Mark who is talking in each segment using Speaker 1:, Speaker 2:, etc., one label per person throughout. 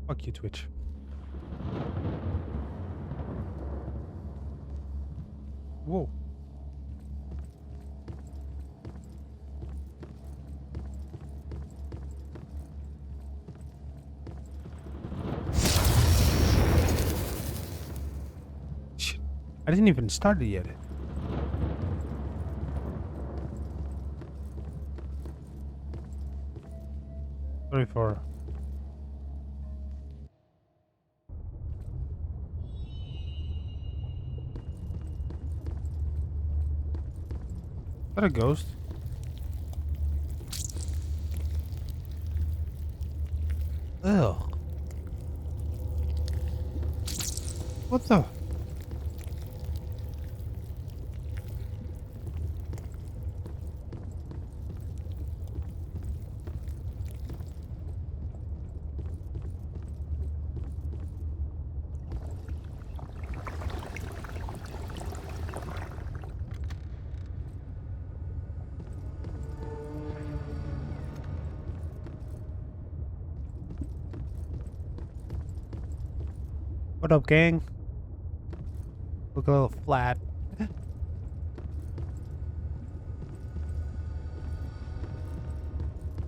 Speaker 1: Fuck you, Twitch. Whoa. Shit. I didn't even start it yet. Sorry for... Is that a ghost? Ugh. What the? What up, gang? Look a little flat.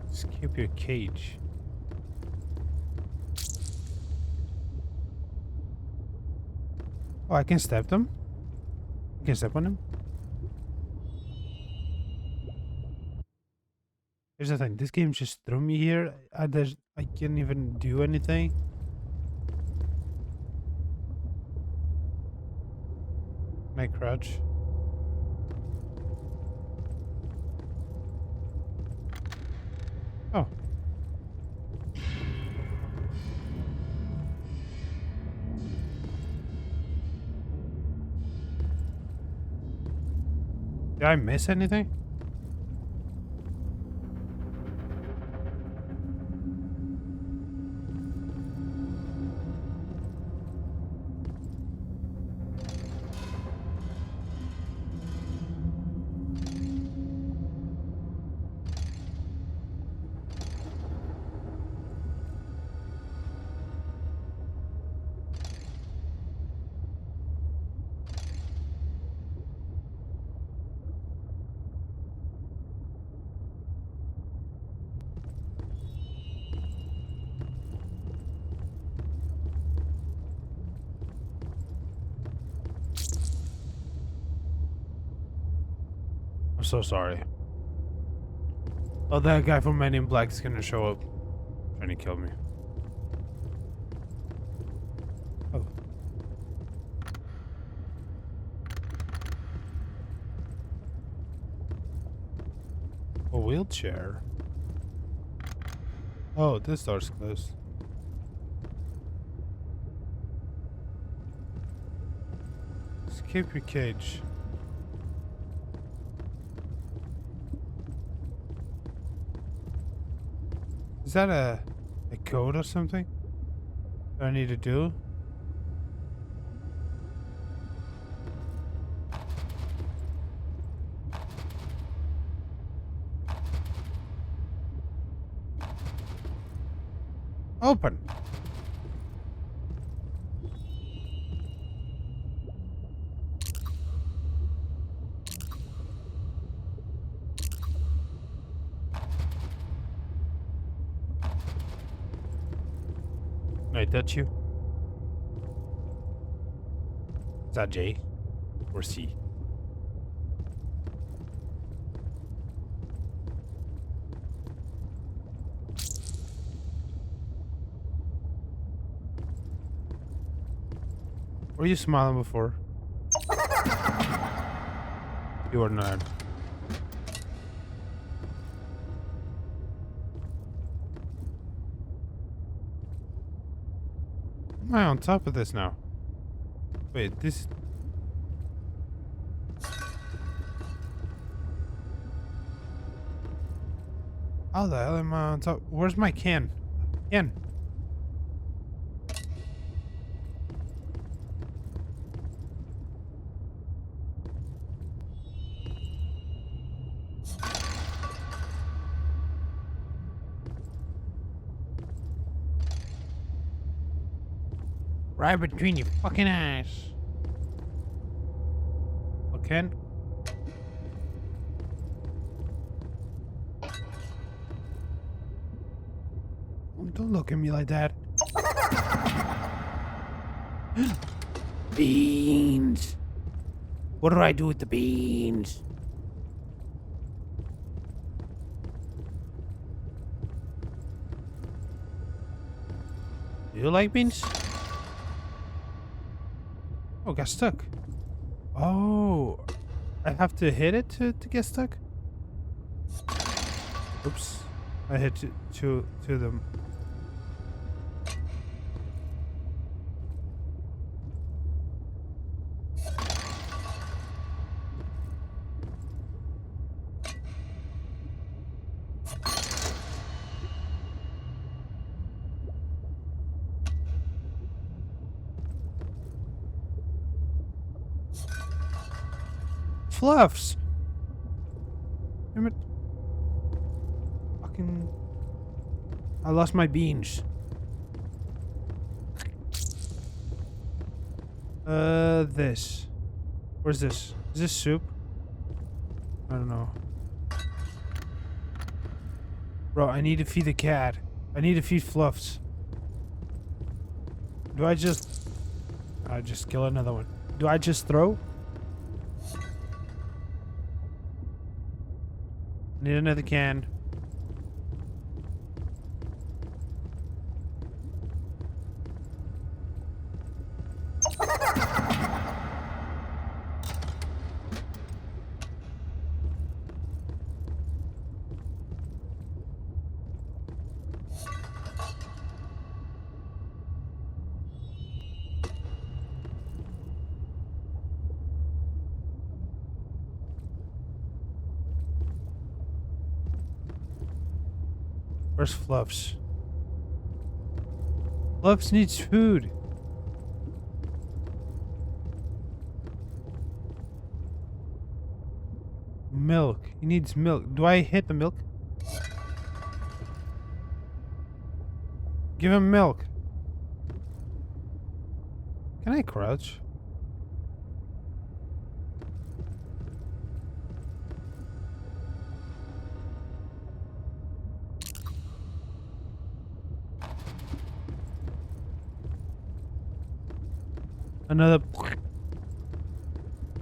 Speaker 1: Escape your cage. Oh, I can step them? I can step on them? Here's the thing, this game just threw me here. I can't even do anything. Can I crouch? Oh. Did I miss anything? I'm so sorry. Oh, that guy from Men in Black is gonna show up. Trying to kill me. Oh. A wheelchair? Oh, this door's closed. Escape your cage. Is that a code or something that I need to do? Open. Can I touch you? Is that J or C? Were you smiling before? You are not. Am I on top of this now? Wait, this... How the hell am I on top? Where's my can? Can. Right between your fucking eyes. Okay. Don't look at me like that. Beans. What do I do with the beans? Do you like beans? Oh, got stuck. Oh, I have to hit it to get stuck? Oops. I hit two of them. Fluffs! Damn it. Fucking... I lost my beans. This. Where's this? Is this soup? I don't know. Bro, I need to feed the cat. I need to feed Fluffs. Do I just... I just kill another one. Do I just throw? Need another can. Where's Fluffs? Fluffs needs food. Milk. He needs milk. Do I hit the milk? Give him milk. Can I crouch? Another...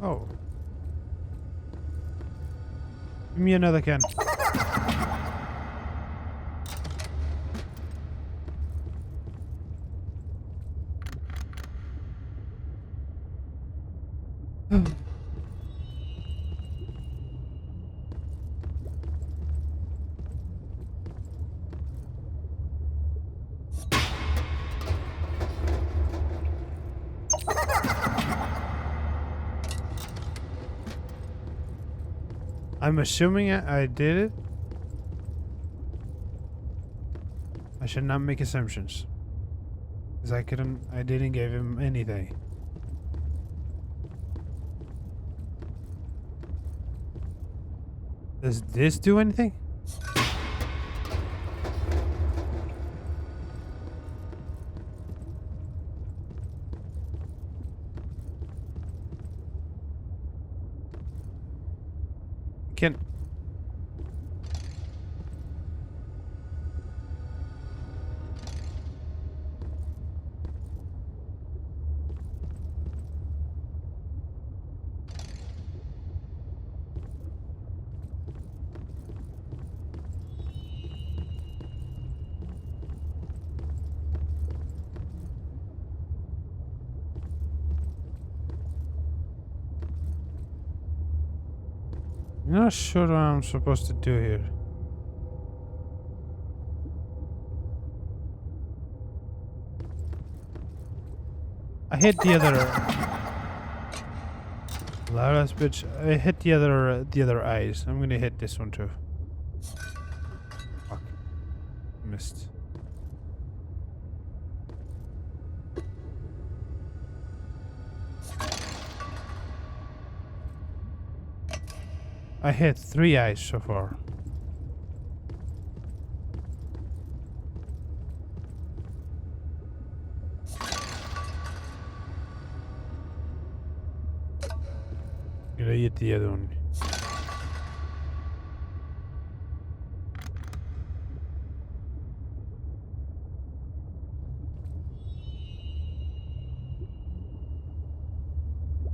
Speaker 1: Oh. Give me another can. I'm assuming I did it. I should not make assumptions. Because I didn't give him anything. Does this do anything? Can... I'm not sure what I'm supposed to do here. I hit the other... Loud-ass bitch. I hit the other eyes. I'm gonna hit this one too. Fuck. Missed. I hit 3 eyes so far. Did I hit the other one?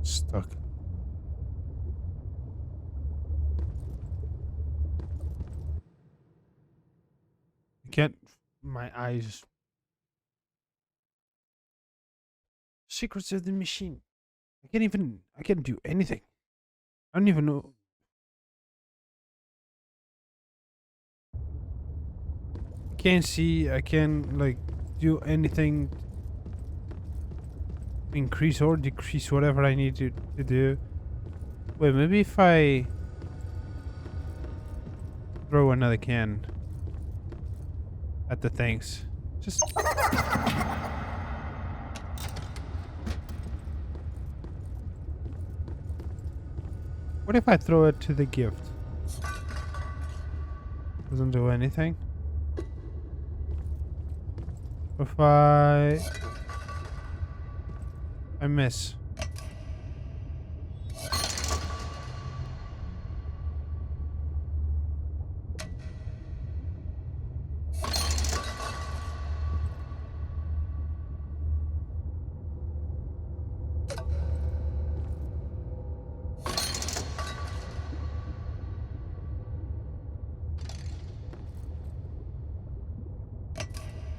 Speaker 1: Stuck. I can't. My eyes. Secrets of the machine. I can't even. I can't do anything. I don't even know. I can't see. I can't like do anything. Increase or decrease whatever I need to do. Wait, maybe if I throw another can at the things. Just what if I throw it to the gift? Doesn't do anything. If I miss.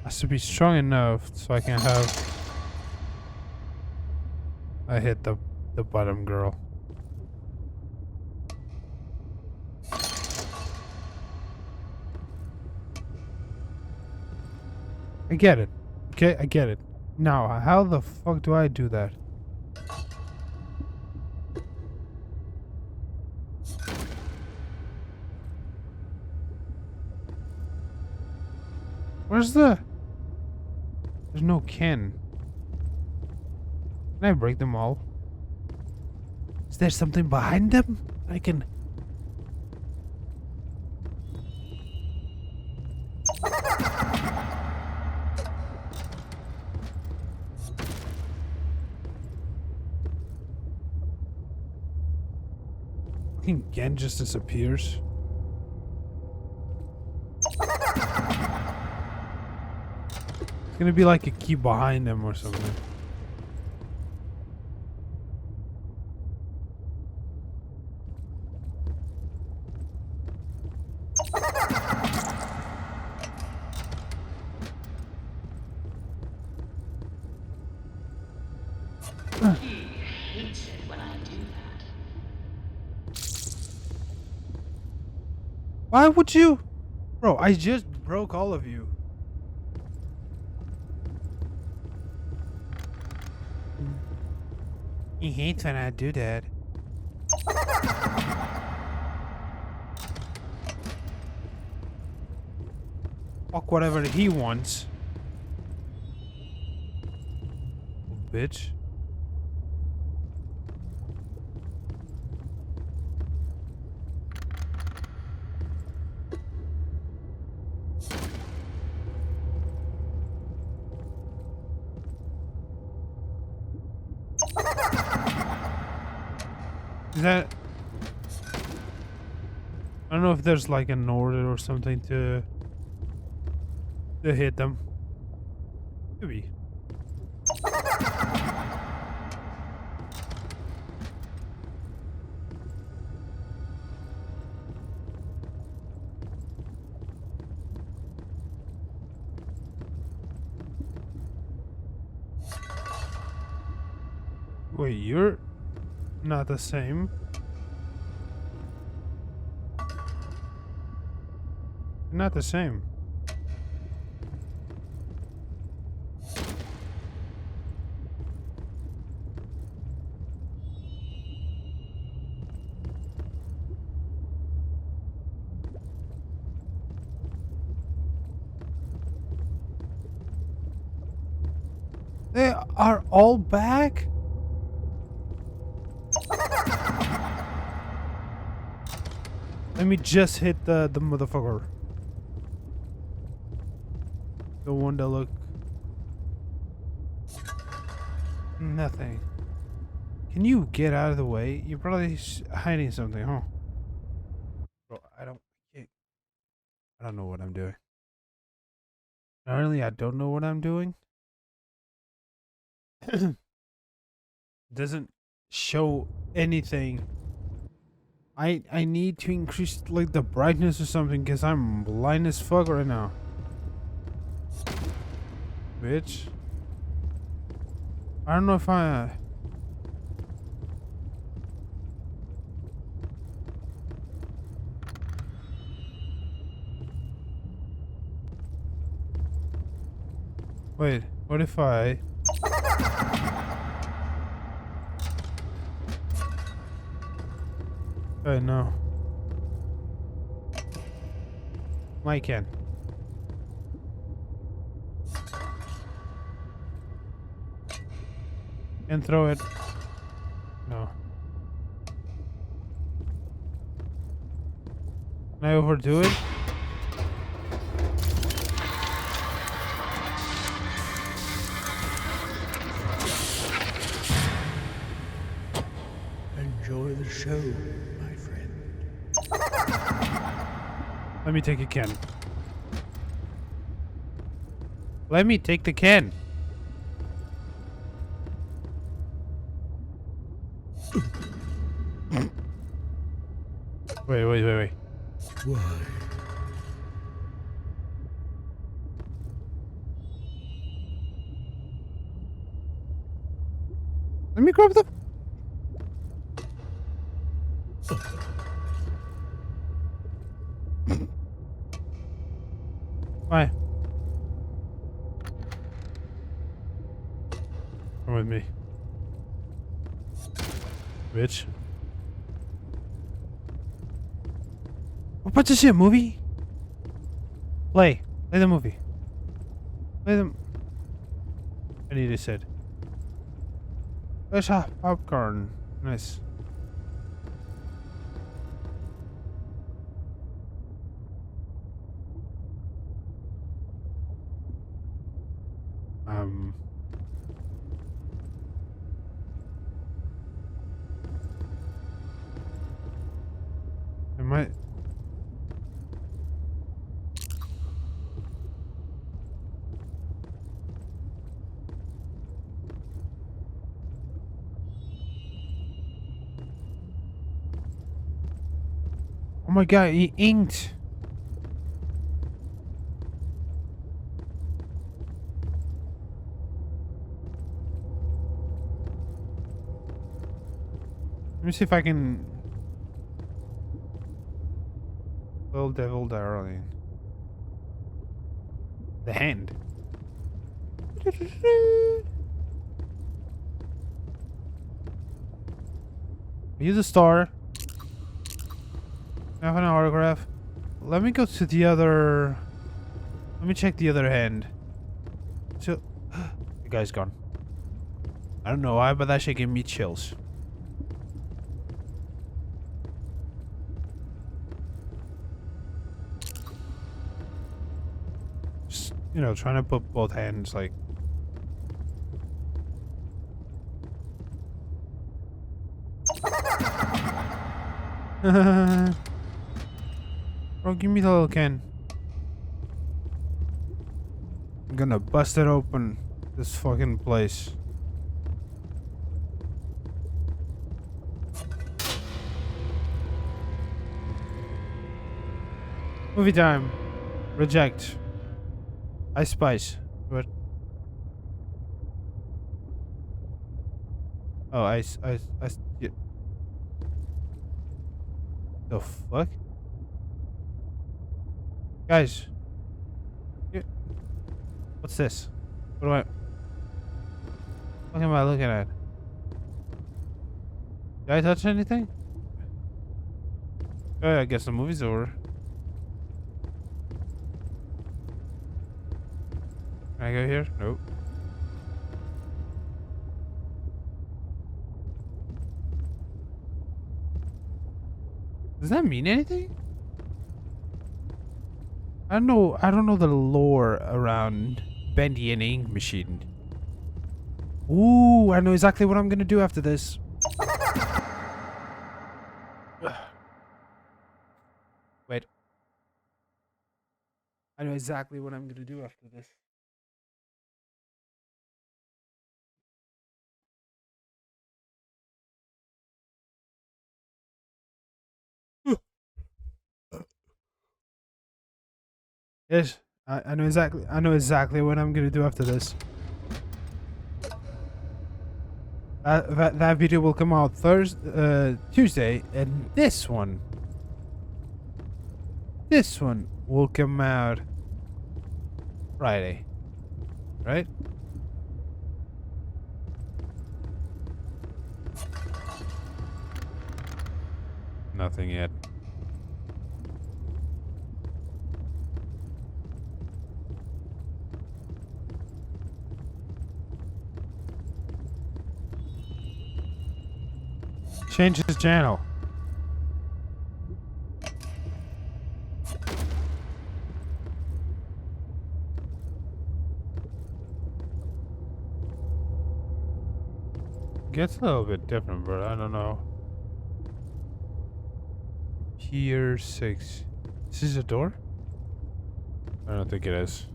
Speaker 1: Has to be strong enough so I can have. I hit the bottom girl. I get it. Okay, I get it. Now, how the fuck do I do that? Where's the... There's no can. Can I break them all? Is there something behind them? I can... Fucking can just disappears. It's gonna be like a key behind them or something.
Speaker 2: He hates it when I do that.
Speaker 1: Why would you? Bro, I just broke all of you. He hates when I do that. Fuck whatever he wants. Bitch. Is that... I don't know if there's like an order or something to hit them. Maybe. Wait, you're not the same. You're not the same. They are all back? Let me just hit the motherfucker. The one that look... Nothing. Can you get out of the way? You're probably hiding something, huh? Bro, I don't know what I'm doing. Apparently, I don't know what I'm doing. Doesn't show anything. I need to increase like the brightness or something because I'm blind as fuck right now. Bitch. I don't know if I wait, what if I no. I can. And throw it. No. Can I overdo it?
Speaker 3: Enjoy the show, my friend.
Speaker 1: Let me take a can. Let me take the can. Wait.
Speaker 3: Why?
Speaker 1: Let me grab the... Why? Come with me. Bitch. We're about to see a movie? Play the movie. Play them. I need to said. Let's have popcorn. Nice. Am I... Oh my god, he inked. Let me see if I can... Little devil darling. The hand. Are you the star? I have an autograph. Let me go to the other... Let me check the other hand. So... The guy's gone. I don't know why, but that shit gave me chills. Just, you know, trying to put both hands, like... Bro, give me the little can. I'm gonna bust it open. This fucking place. Movie time. Reject. Ice Spice. What? Oh, ice. Yeah. The fuck? Guys. What's this? What am I looking at? Did I touch anything? Oh, I guess the movie's over. Can I go here? Nope. Does that mean anything? I don't know the lore around Bendy and Ink Machine. Ooh, I know exactly what I'm gonna do after this. I know exactly what I'm gonna do after this. Yes, I know exactly. I know exactly what I'm gonna do after this. That video will come out Tuesday, and this one will come out Friday, right? Nothing yet. Change his channel. Gets a little bit different, but I don't know. Pier 6. Is this a door? I don't think it is.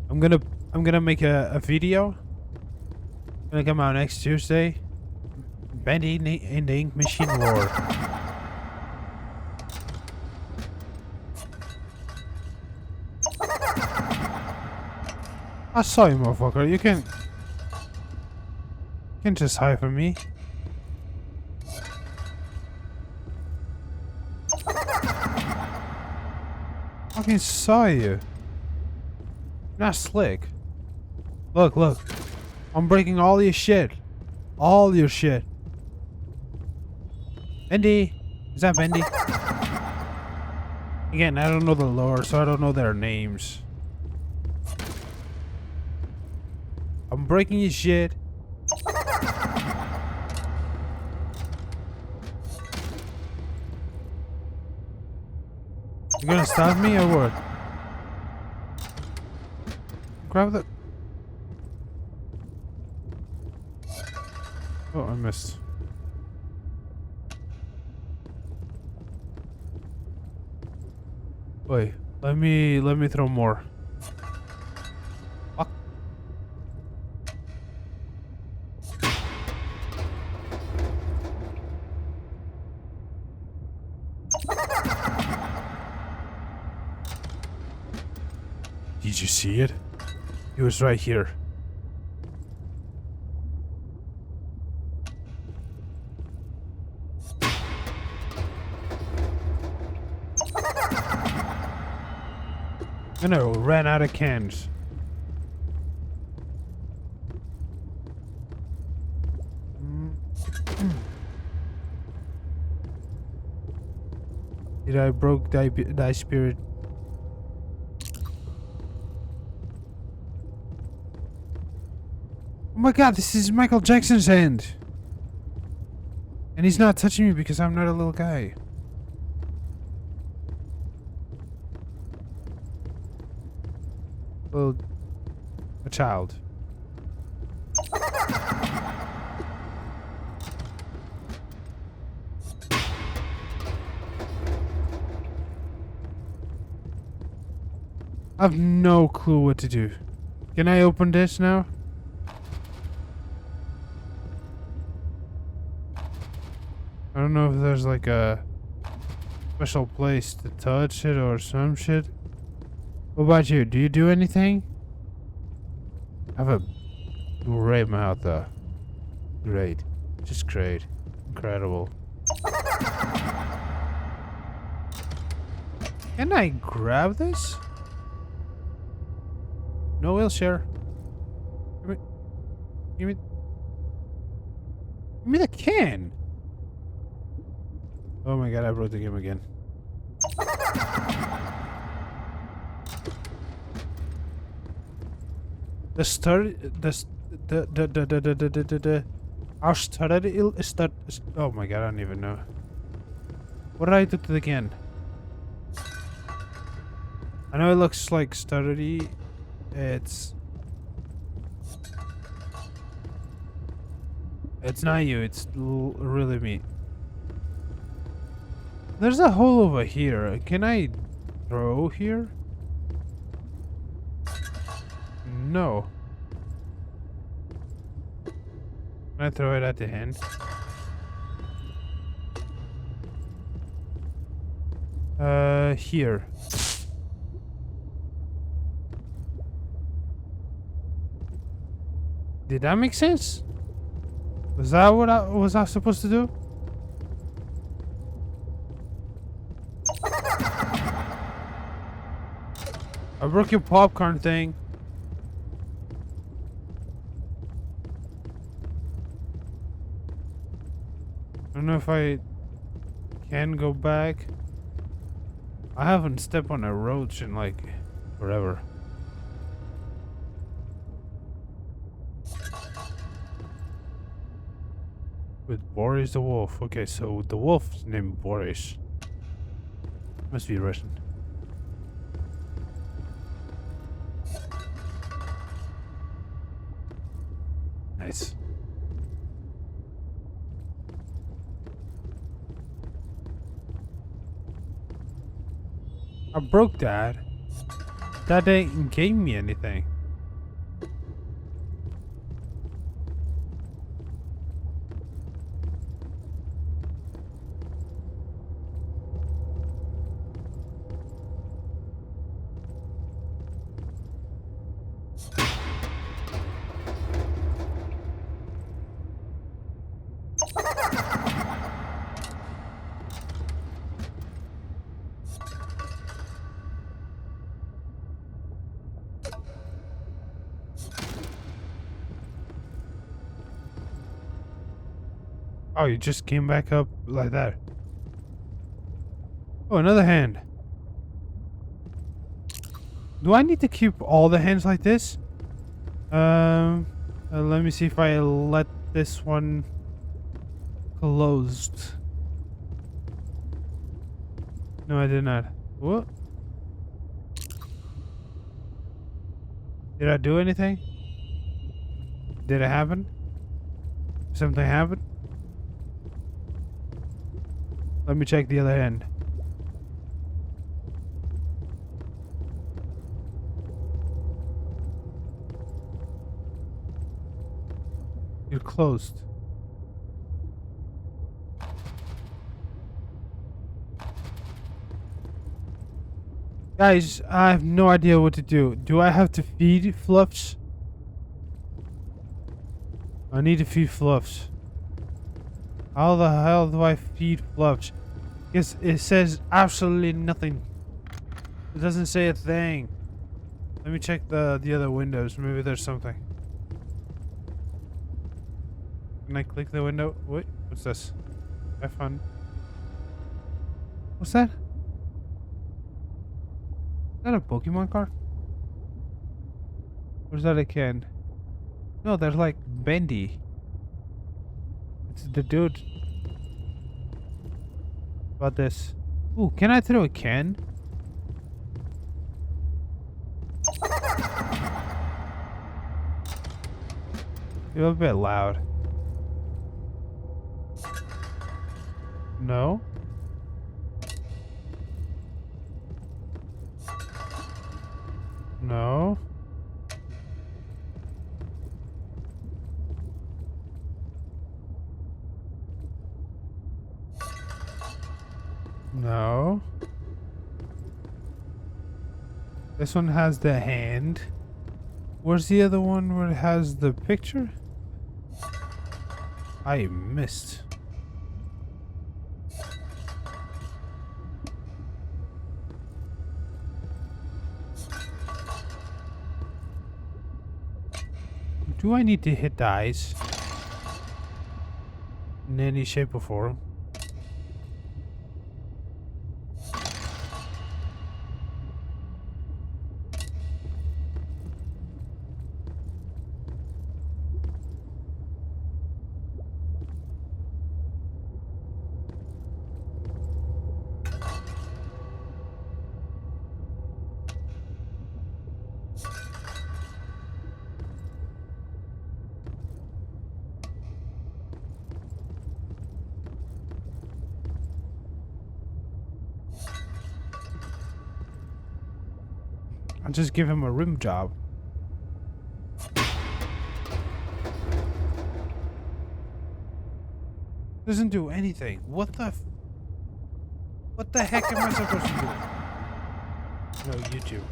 Speaker 1: I'm gonna make a video. Gonna come out next Tuesday. Bendy in the Ink Machine War. I saw you, motherfucker. You can just hide from me. Fucking saw you. Not slick. Look, look. I'm breaking all your shit. All your shit. Bendy. Is that Bendy? Again, I don't know the lore, so I don't know their names. I'm breaking your shit. You gonna stab me or what? Grab the... Oh, I missed. Wait, let me throw more. Fuck. Did you see it? He was right here. And I ran out of cans. Did I broke thy spirit? Oh my god, this is Michael Jackson's hand. And he's not touching me because I'm not a little guy. Well, a child. I have no clue what to do. Can I open this now? I don't know if there's like a special place to touch it or some shit. What about you? Do you do anything? I have a great mouth though. Great. Just great. Incredible. Can I grab this? No wheelchair. Give me the can. Oh my god, I broke the game again. Oh my god, I don't even know. What did I do to the can? I know it looks like sturdy. It's not you, it's really me. There's a hole over here. Can I throw here? No. Can I throw it at the end? Here. Did that make sense? Was that what I was supposed to do? I broke your popcorn thing. I don't know if I can go back. I haven't stepped on a roach in like forever. With Boris the wolf. Okay, so the wolf's named Boris. Must be Russian. Nice. I broke that. That didn't give me anything. Oh, you just came back up like that. Oh, another hand. Do I need to keep all the hands like this? Let me see if I let this one closed. No, I did not. What? Did I do anything? Did it happen? Something happened? Let me check the other end. You're closed. Guys, I have no idea what to do. Do I have to feed Fluffs? I need to feed Fluffs. How the hell do I feed Fluffs? Because it says absolutely nothing. It doesn't say a thing. Let me check the other windows. Maybe there's something. Can I click the window? Wait, what's this? Have fun. What's that? Is that a Pokemon card? Or is that a can? No, there's like Bendy. It's the dude. About this. Ooh, can I throw a can? You're a bit loud. No? No? No? This one has the hand. Where's the other one where it has the picture? I missed. Do I need to hit the eyes? In any shape or form? I'll just give him a rim job. Doesn't do anything. What the heck am I supposed to do? No, YouTube.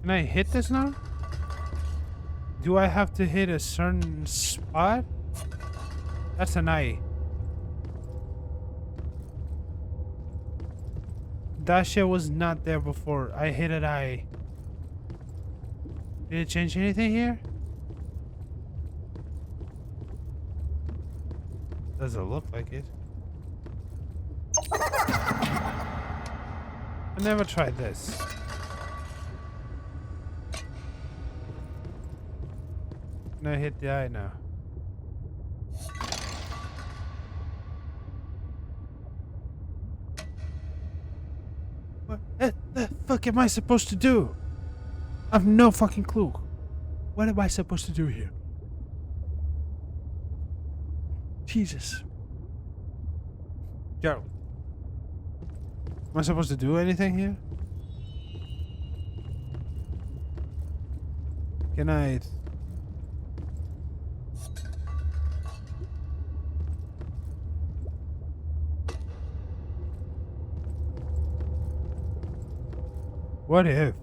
Speaker 1: Can I hit this now? Do I have to hit a certain spot? That's an eye. That shit was not there before. I hit an eye. Did it change anything here? Doesn't look like it. I never tried this. Can I hit the eye now? What the fuck am I supposed to do? I have no fucking clue. What am I supposed to do here? Jesus. Yo. Am I supposed to do anything here? Can I... What if?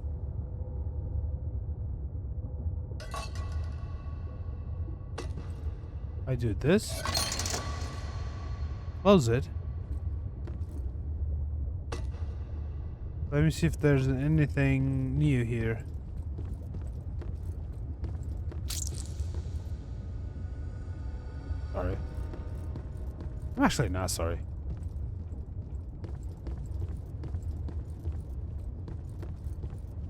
Speaker 1: I do this. Close it. Let me see if there's anything new here. Sorry. I'm actually not sorry.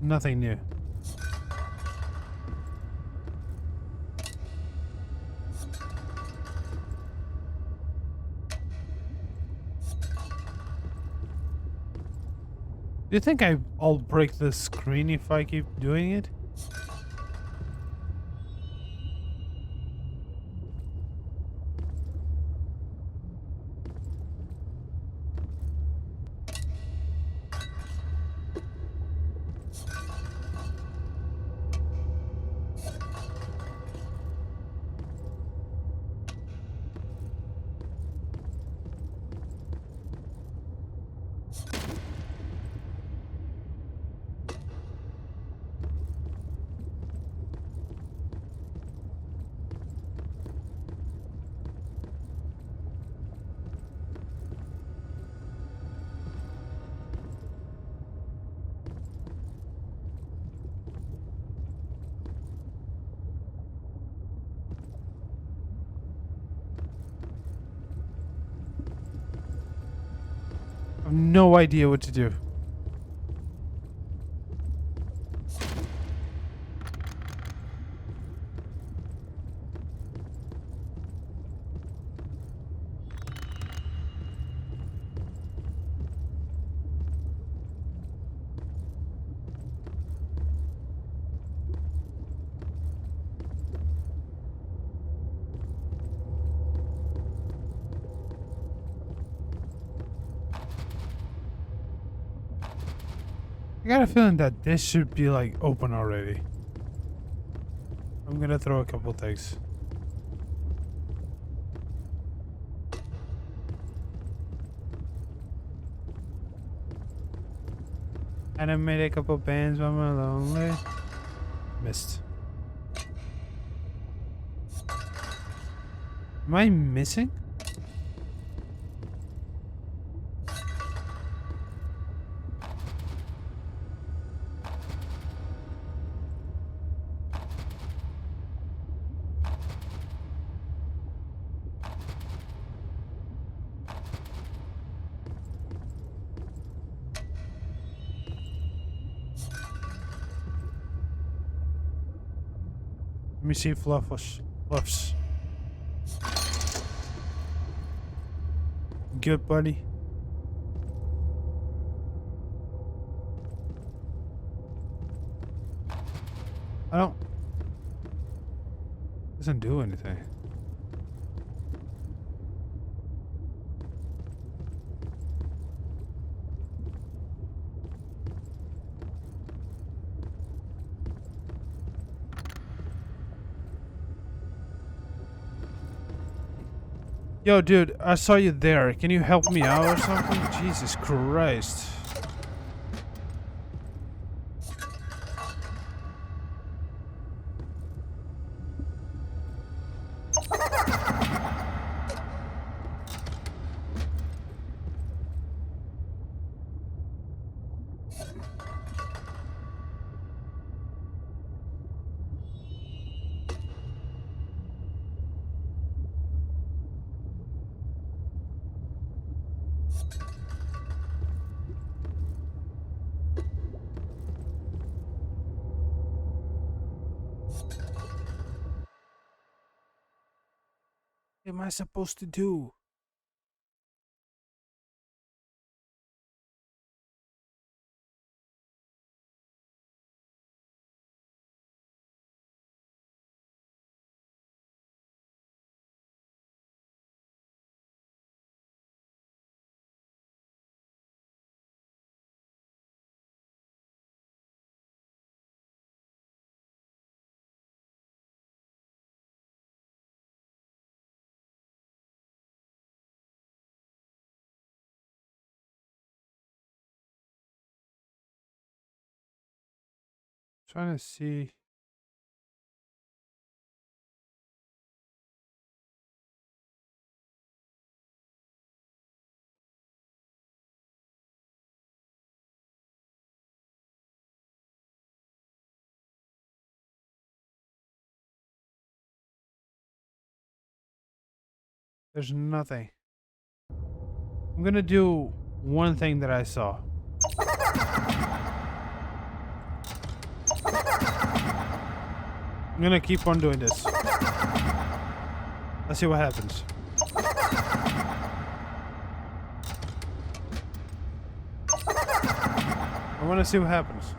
Speaker 1: Nothing new. Do you think I'll break the screen if I keep doing it? I have no idea what to do. I got a feeling that this should be like open already. I'm gonna throw a couple things. And I made a couple bands on my lonely. Missed. Am I missing? Let me see fluffs. good, buddy? I don't... Doesn't do anything. Yo, dude, I saw you there. Can you help me out or something? Jesus Christ. What am I supposed to do? Trying to see. There's nothing. I'm gonna do one thing that I saw. I'm gonna keep on doing this. Let's see what happens. I wanna see what happens.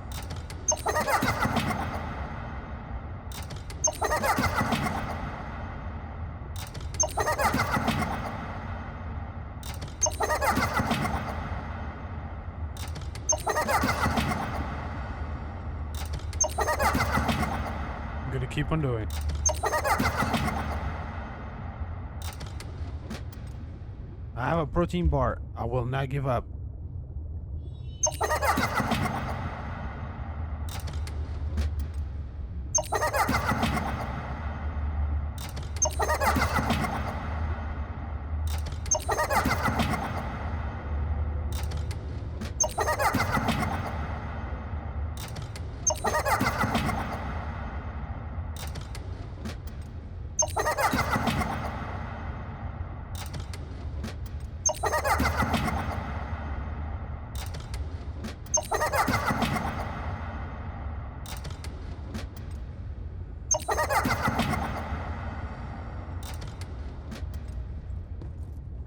Speaker 1: I'm gonna keep on doing. I have a protein bar. I will not give up.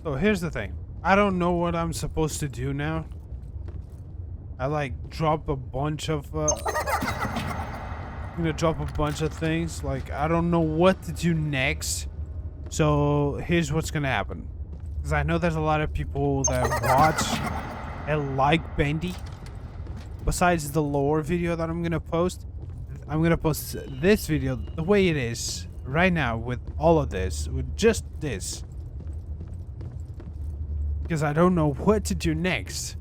Speaker 1: So here's the thing. I don't know what I'm supposed to do now. I like drop a bunch of I'm gonna drop a bunch of things. Like I don't know what to do next. So here's what's gonna happen. Because I know there's a lot of people that watch and like Bendy. Besides the lore video that I'm gonna post this video the way it is right now with all of this, with just this. Because I don't know what to do next.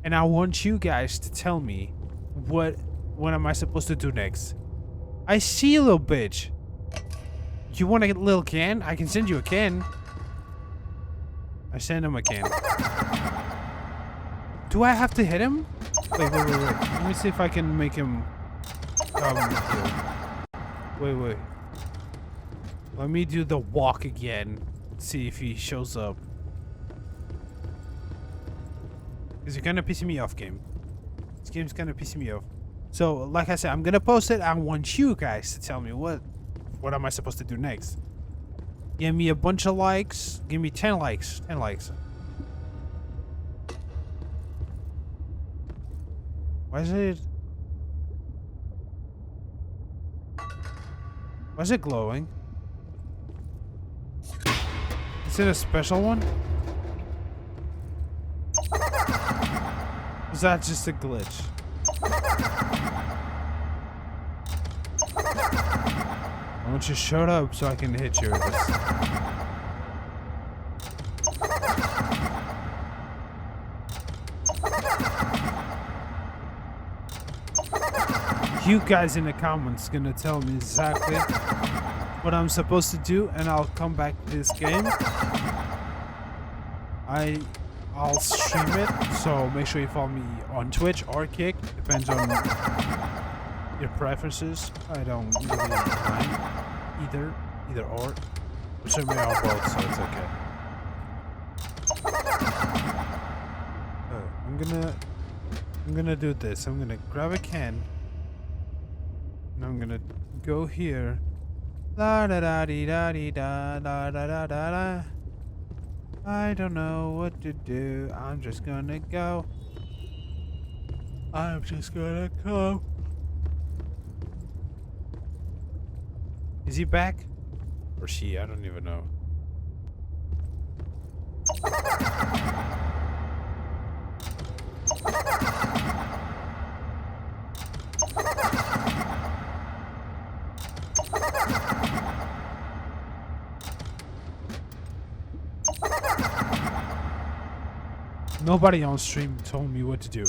Speaker 1: And I want you guys to tell me what am I supposed to do next. I see you, little bitch. You want a little can? I can send you a can. I send him a can. Do I have to hit him? Wait. Let me see if I can make him Wait. Let me do the walk again. See if he shows up. Because you're kind of pissing me off, game. This game's kind of pissing me off. So, like I said, I'm going to post it. I want you guys to tell me what am I supposed to do next. Give me a bunch of likes. Give me 10 likes. 10 likes. Why is it? Why is it glowing? Is it a special one? Is that just a glitch? I want you to shut up so I can hit you with this. You guys in the comments gonna tell me exactly what I'm supposed to do, and I'll come back to this game. I'll stream it, so make sure you follow me on Twitch or Kick, depends on your preferences. I don't really mind either or. I'm streaming on both, so it's okay. I'm gonna do this. I'm gonna grab a can. And I'm gonna go here. La da da dee da dee da da da da da da. I don't know what to do. I'm just gonna go. I'm just gonna go. Is he back? Or she? I don't even know. Nobody on stream told me what to do.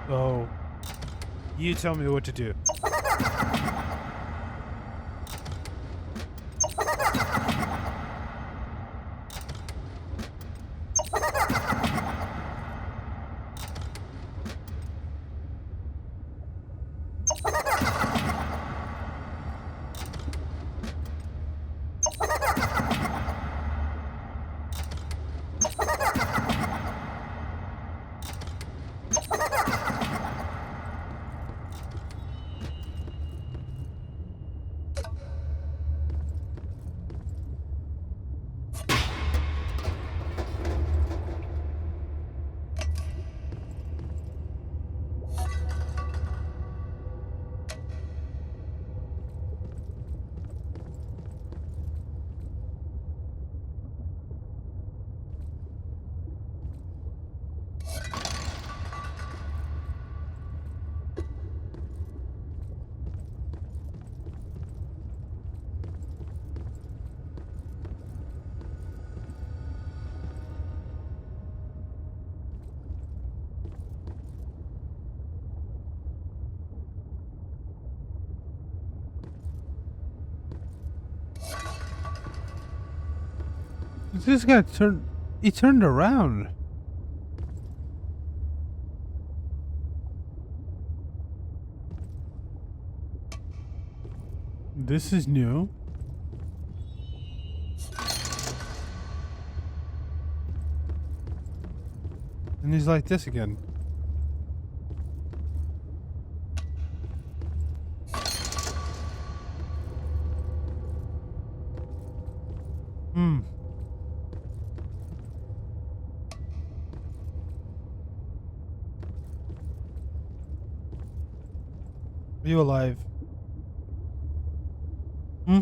Speaker 1: So, you tell me what to do. This guy turned. He turned around. This is new. And he's like this again. Hmm. Are you alive? Hmm?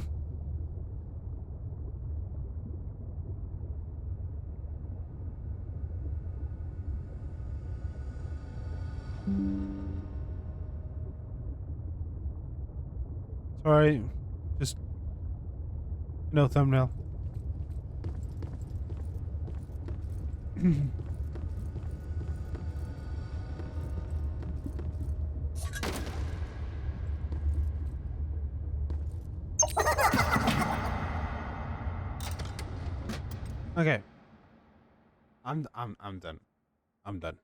Speaker 1: Sorry. Just no thumbnail. Okay. I'm done. I'm done.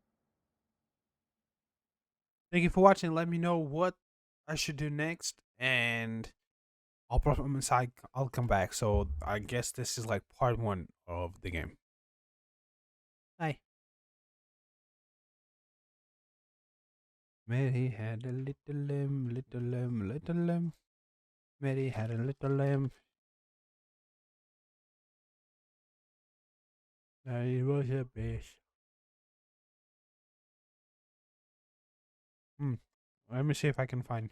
Speaker 1: Thank you for watching. Let me know what I should do next, and I'll promise I'll come back. So I guess this is like part 1 of the game. Bye. Mary had a little lamb, little lamb, little lamb. Mary had a little lamb. Mary was a bitch. Let me see if I can find.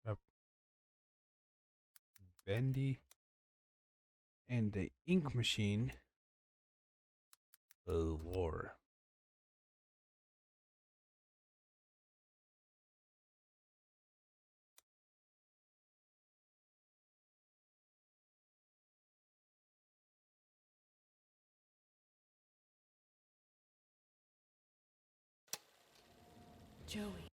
Speaker 1: Yep. Bendy and the ink machine. Lore.
Speaker 2: Joey.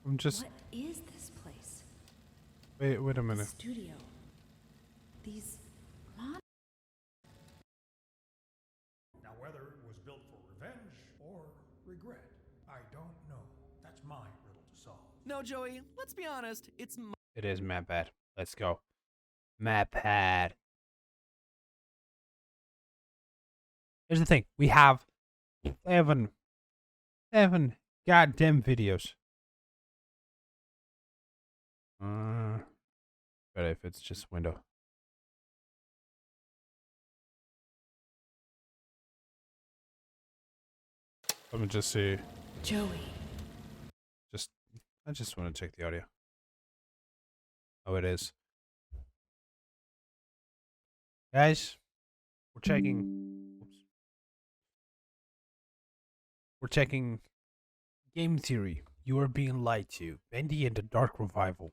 Speaker 1: I'm just.
Speaker 2: What is this place?
Speaker 1: Wait a
Speaker 2: The
Speaker 1: minute.
Speaker 2: studio. These mon-
Speaker 3: Now, whether it was built for revenge or regret, I don't know. That's my riddle to solve.
Speaker 4: No, Joey, let's be honest. It's
Speaker 1: It is map pad. Let's go. Map pad. Here's the thing. We have seven goddamn videos. Better if it's just window. Let me just see.
Speaker 2: Joey.
Speaker 1: I just want to check the audio. Oh, it is. Guys, we're checking. Oops. We're checking game theory. You are being lied to. Bendy and the Dark Revival.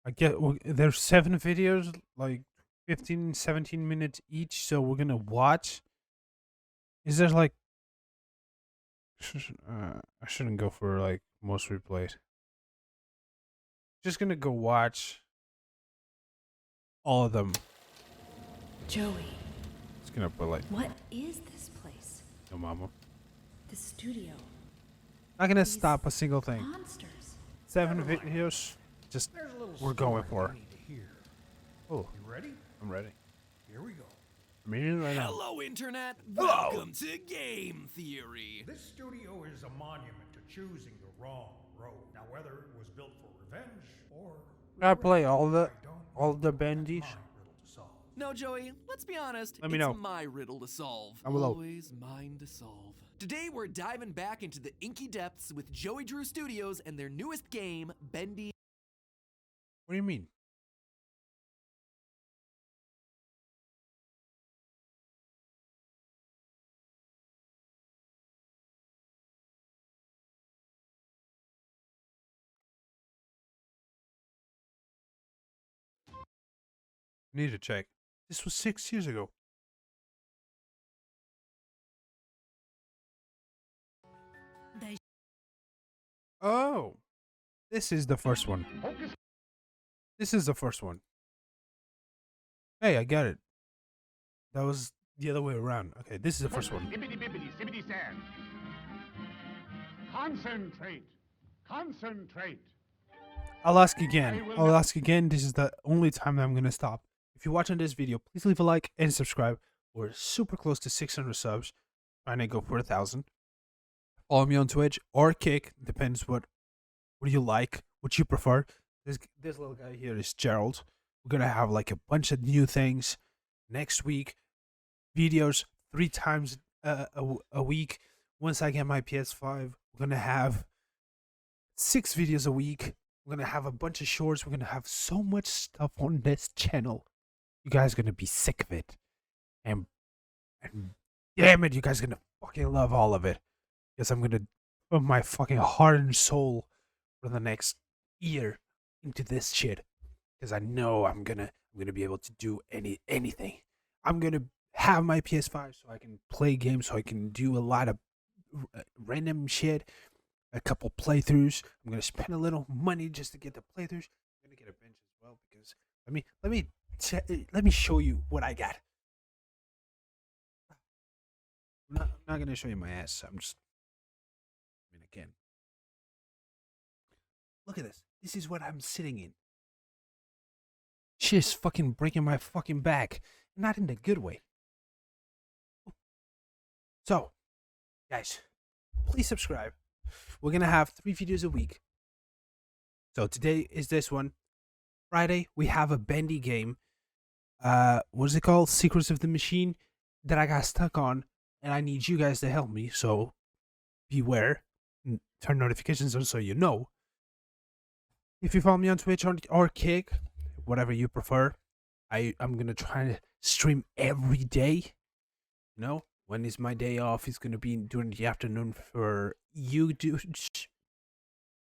Speaker 1: I get. Well, there's 7 videos, like 15, 17 minutes each. So we're gonna watch. Is there like? I shouldn't go for like most replayed. Just gonna go watch all of them.
Speaker 2: Joey.
Speaker 1: Just gonna put like
Speaker 2: What is this place?
Speaker 1: no mama.
Speaker 2: The studio.
Speaker 1: Not gonna
Speaker 2: These
Speaker 1: stop a single thing.
Speaker 2: Monsters.
Speaker 1: 7 videos. Just
Speaker 3: There's a little
Speaker 1: we're going
Speaker 3: story
Speaker 1: for.
Speaker 3: you need to hear.
Speaker 1: Oh,
Speaker 3: You ready?
Speaker 1: I'm ready.
Speaker 3: Here we go.
Speaker 1: I'm reading it right now.
Speaker 4: Hello, Internet.
Speaker 1: Hello.
Speaker 4: Welcome to Game Theory.
Speaker 3: This studio is a monument to choosing the wrong road. Now, whether it was built for revenge or
Speaker 1: I
Speaker 3: regret,
Speaker 1: play all the
Speaker 3: I don't
Speaker 1: all
Speaker 3: know.
Speaker 1: the
Speaker 3: That's
Speaker 1: bendies.
Speaker 3: my riddle to solve.
Speaker 4: No, Joey, let's be honest.
Speaker 1: Let me
Speaker 4: it's
Speaker 1: know.
Speaker 4: my riddle to solve.
Speaker 1: Down below.
Speaker 4: Always mine to solve. Today, we're diving back into the inky depths with Joey Drew Studios and their newest game, Bendy.
Speaker 1: What do you mean? I need to check. This was 6 years ago. Oh, this is the first one. This is the first one. Hey, I got it. That was the other way around. Okay, this is the first one.
Speaker 5: Bibbidi bibbidi sibbidi stand. Concentrate. Concentrate.
Speaker 1: I'll ask again. I'll ask again. This is the only time that I'm gonna stop. If you're watching this video, please leave a like and subscribe. We're super close to 600 subs. Trying to go for 1,000. Follow me on Twitch or Kick. Depends what do you like, what you prefer. This little guy here is Gerald. We're gonna have like a bunch of new things next week. Videos 3 times a week. Once I get my PS5, we're gonna have 6 videos a week. We're gonna have a bunch of shorts. We're gonna have so much stuff on this channel. You guys are gonna be sick of it, and damn it, you guys are gonna fucking love all of it. Because I'm gonna put my fucking heart and soul for the next year into this shit. Because I know I'm gonna be able to do anything. I'm gonna have my PS5 so I can play games, so I can do a lot of random shit, a couple playthroughs. I'm gonna spend a little money just to get the playthroughs. I'm gonna get a bench as well because let me show you what I got. I'm not gonna show you my ass. Again. Look at this. This is what I'm sitting in. Shit's fucking breaking my fucking back. Not in the good way. So, guys, please subscribe. We're gonna have 3 videos a week. So today is this one. Friday we have a Bendy game. What is it called? Secrets of the Machine, that I got stuck on, and I need you guys to help me. So beware. Turn notifications on so you know. If you follow me on Twitch or Kick, whatever you prefer, I'm gonna try to stream every day. You know, when is my day off? It's gonna be during the afternoon for you.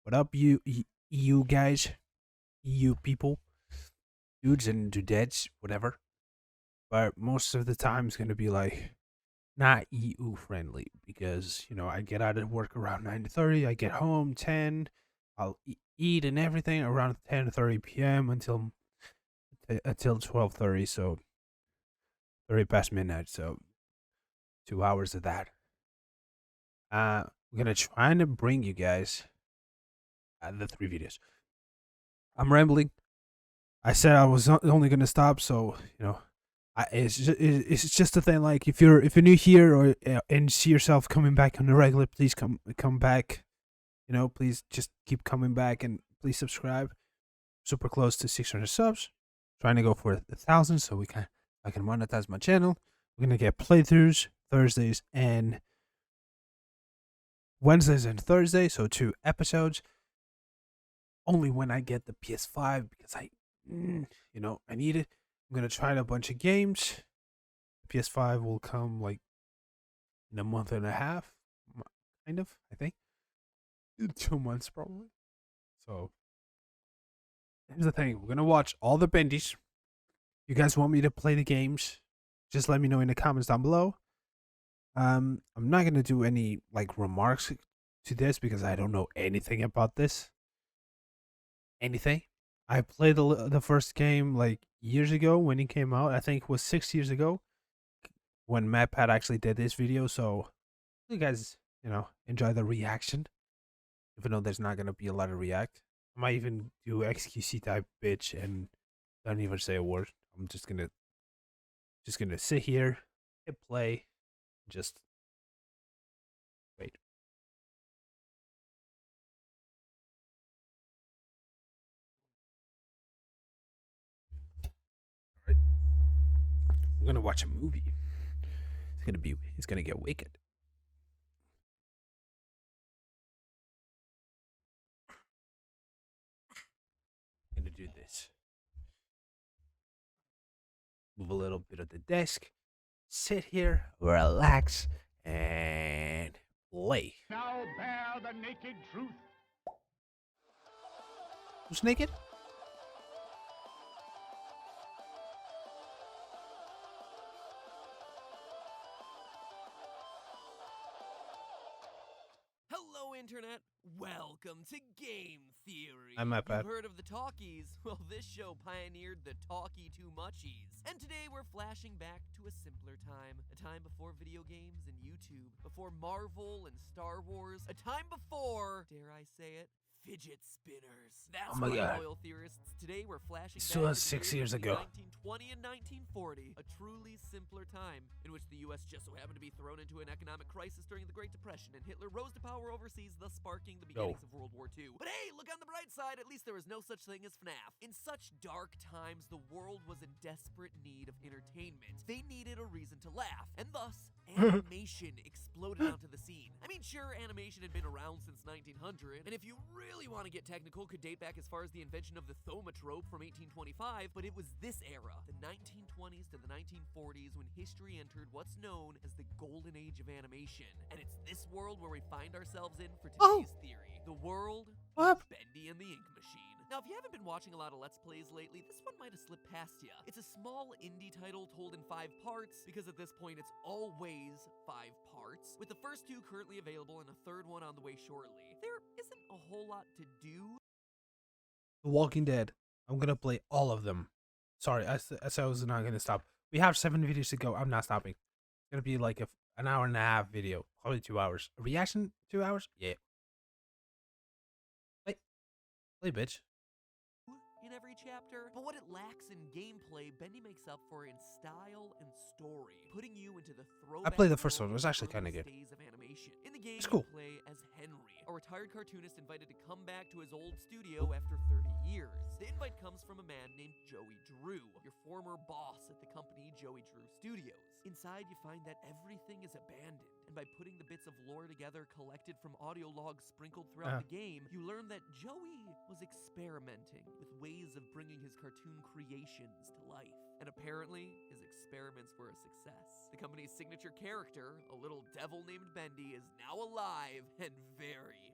Speaker 1: What up, you guys, you people, dudes and dudettes, whatever. But most of the time it's gonna be like not EU friendly, because you know I get out of work around 9:30. I get home 10. I'll eat and everything around 10:30 p.m. until 12:30. So 30 past midnight. So 2 hours of that. We're gonna try to bring you guys the 3 videos. I'm rambling. I said I was only gonna stop, so you know, it's just a thing. Like if you're new here or and see yourself coming back on the regular, please come back. You know, please just keep coming back, and please subscribe. Super close to 600 subs. Trying to go for 1,000 so I can monetize my channel. We're gonna get playthroughs Thursdays and Wednesdays and Thursdays, so 2 episodes. Only when I get the PS5, because you know, I need it. I'm gonna try a bunch of games. The PS5 will come like in a month and a half, kind of. I think 2 months probably. So here's the thing: we're gonna watch all the bendies. You guys want me to play the games? Just let me know in the comments down below. I'm not gonna do any like remarks to this because I don't know anything about this. Anything. I played the first game like years ago when it came out. I think it was 6 years ago when MadPat actually did this video. So you guys, you know, enjoy the reaction. Even though there's not gonna be a lot of react. I might even do XQC type bitch and don't even say a word. I'm just gonna sit here, hit play, just wait. Alright. I'm gonna watch a movie. It's gonna get wicked. I'm gonna do this. Move a little bit of the desk. Sit here, relax, and play.
Speaker 5: Now bear the naked truth.
Speaker 1: Who's naked?
Speaker 4: Hello, Internet. Welcome to Game Theory.
Speaker 1: I'm not bad.
Speaker 4: You've heard of the talkies? Well, this show pioneered the talkie-too-muchies. And today we're flashing back to a simpler time. A time before video games and YouTube. Before Marvel and Star Wars. A time before, dare I say it, fidget spinners. That's
Speaker 1: Oh my
Speaker 4: right,
Speaker 1: God.
Speaker 4: loyal theorists. Today we're flashing
Speaker 1: Still
Speaker 4: back
Speaker 1: has
Speaker 4: to the
Speaker 1: 6 years ago.
Speaker 4: 1920 and 1940. A truly simpler time in which the U.S. just so happened to be thrown into an economic crisis during the Great Depression, and Hitler rose to power overseas, thus sparking the beginnings of World War II. But hey, look on the bright side, at least there was no such thing as FNAF. In such dark times, the world was in desperate need of entertainment. They needed a reason to laugh, and thus, animation exploded onto the scene. I mean, sure, animation had been around since 1900, and if you really want to get technical, could date back as far as the invention of the thaumatrope from 1825, but it was this era, the 1920s to the 1940s, when history entered what's known as the golden age of animation. And it's this world where we find ourselves in for today's theory. The world of Bendy and the Ink Machine. Now, if you haven't been watching a lot of Let's Plays lately, this one might have slipped past you. It's a small indie title told in 5 parts, because at this point it's always 5 parts, with the first 2 currently available and a 3rd one on the way shortly. There isn't a whole lot to do.
Speaker 1: The Walking Dead. I'm gonna play all of them. Sorry, I said I was not gonna stop. We have 7 videos to go. I'm not stopping. It's gonna be like an hour and a half video, probably 2 hours. A reaction, 2 hours? Yeah. Play, bitch.
Speaker 4: In every chapter. character, but what it lacks in gameplay, Bendy makes up for in style and story, putting you into the throwback.
Speaker 1: I played the first
Speaker 4: world
Speaker 1: one. It was
Speaker 4: of
Speaker 1: actually kind of
Speaker 4: early
Speaker 1: good.
Speaker 4: days of animation. In the game,
Speaker 1: It's cool.
Speaker 4: you play as Henry, a retired cartoonist invited to come back to his old studio after 30 years. The invite comes from a man named Joey Drew, your former boss at the company Joey Drew Studios. Inside, you find that everything is abandoned, and by putting the bits of lore together collected from audio logs sprinkled throughout the game, you learn that Joey was experimenting with ways of bringing his cartoon creations to life. And apparently, his experiments were a success. The company's signature character, a little devil named Bendy, is now alive and very,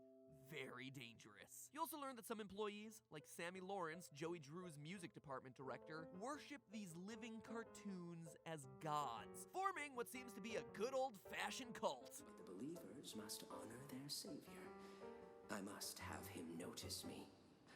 Speaker 4: very dangerous. You also learn that some employees, like Sammy Lawrence, Joey Drew's music department director, worship these living cartoons as gods, forming what seems to be a good old-fashioned cult.
Speaker 6: But the believers must honor their savior. I must have him notice me,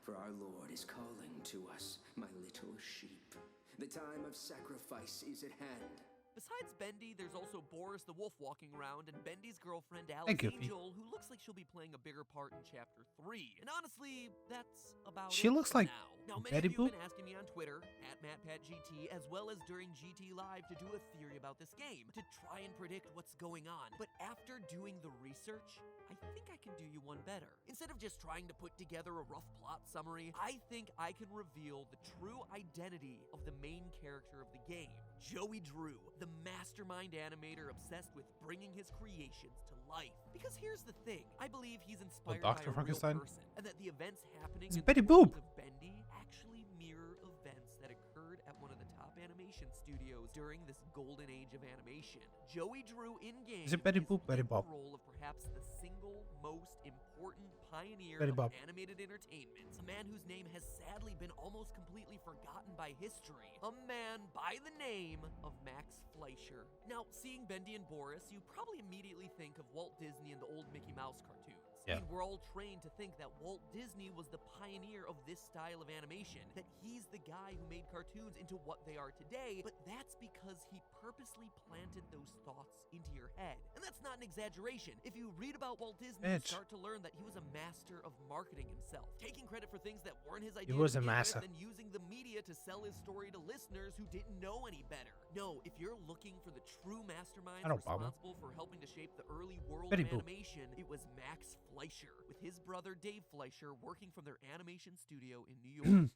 Speaker 6: for our Lord is calling to us, my little sheep. The time of sacrifice is at hand.
Speaker 4: Besides Bendy, there's also Boris the Wolf walking around, and Bendy's girlfriend
Speaker 1: Hey,
Speaker 4: Alice
Speaker 1: Goofy.
Speaker 4: Angel, who looks like she'll be playing a bigger part in Chapter 3. And honestly, that's about
Speaker 1: She
Speaker 4: it
Speaker 1: looks
Speaker 4: for
Speaker 1: like
Speaker 4: now. Now, many
Speaker 1: Betty
Speaker 4: of you have
Speaker 1: Boop?
Speaker 4: been asking me on Twitter, at MattPatGT, as well as during GT Live, to do a theory about this game, to try and predict what's going on. But after doing the research, I think I can do you one better. Instead of just trying to put together a rough plot summary, I think I can reveal the true identity of the main character of the game, Joey Drew, the mastermind animator obsessed with bringing his creations to life. Because here's the thing, I believe he's inspired by
Speaker 1: Dr.
Speaker 4: a
Speaker 1: Frankenstein?
Speaker 4: real person, and that the events happening
Speaker 1: It's
Speaker 4: in
Speaker 1: Betty
Speaker 4: the world
Speaker 1: Boop.
Speaker 4: of Bendy actually mirror events that occurred at one of the top animation studios during this golden age of animation. Joey Drew in-game
Speaker 1: Is it Betty Boop, Betty
Speaker 4: playing
Speaker 1: Bob?
Speaker 4: the role of perhaps the single most important pioneer
Speaker 1: Betty
Speaker 4: of
Speaker 1: Bob.
Speaker 4: animated entertainment, a man whose name has sadly been almost completely forgotten by history, a man by the name of Max Fleischer. Now, seeing Bendy and Boris, you probably immediately think of Walt Disney and the old Mickey Mouse cartoons.
Speaker 1: Yeah.
Speaker 4: I mean, we're all trained to think that Walt Disney was the pioneer of this style of animation, that he's the guy who made cartoons into what they are today, but that's because he purposely planted those thoughts into your head. And that's not an exaggeration. If you read about Walt Disney, you
Speaker 1: Bitch.
Speaker 4: start to learn that he was a master of marketing himself, taking credit for things that weren't his idea,
Speaker 1: was a master.
Speaker 4: and using the media to sell his story to listeners who didn't know any better. No, if you're looking for the true masterminds
Speaker 1: I don't bother.
Speaker 4: responsible for helping to shape the early world
Speaker 1: Betty
Speaker 4: of
Speaker 1: Boop.
Speaker 4: animation, it was Max Fleischer, with his brother Dave Fleischer working from their animation studio in New York.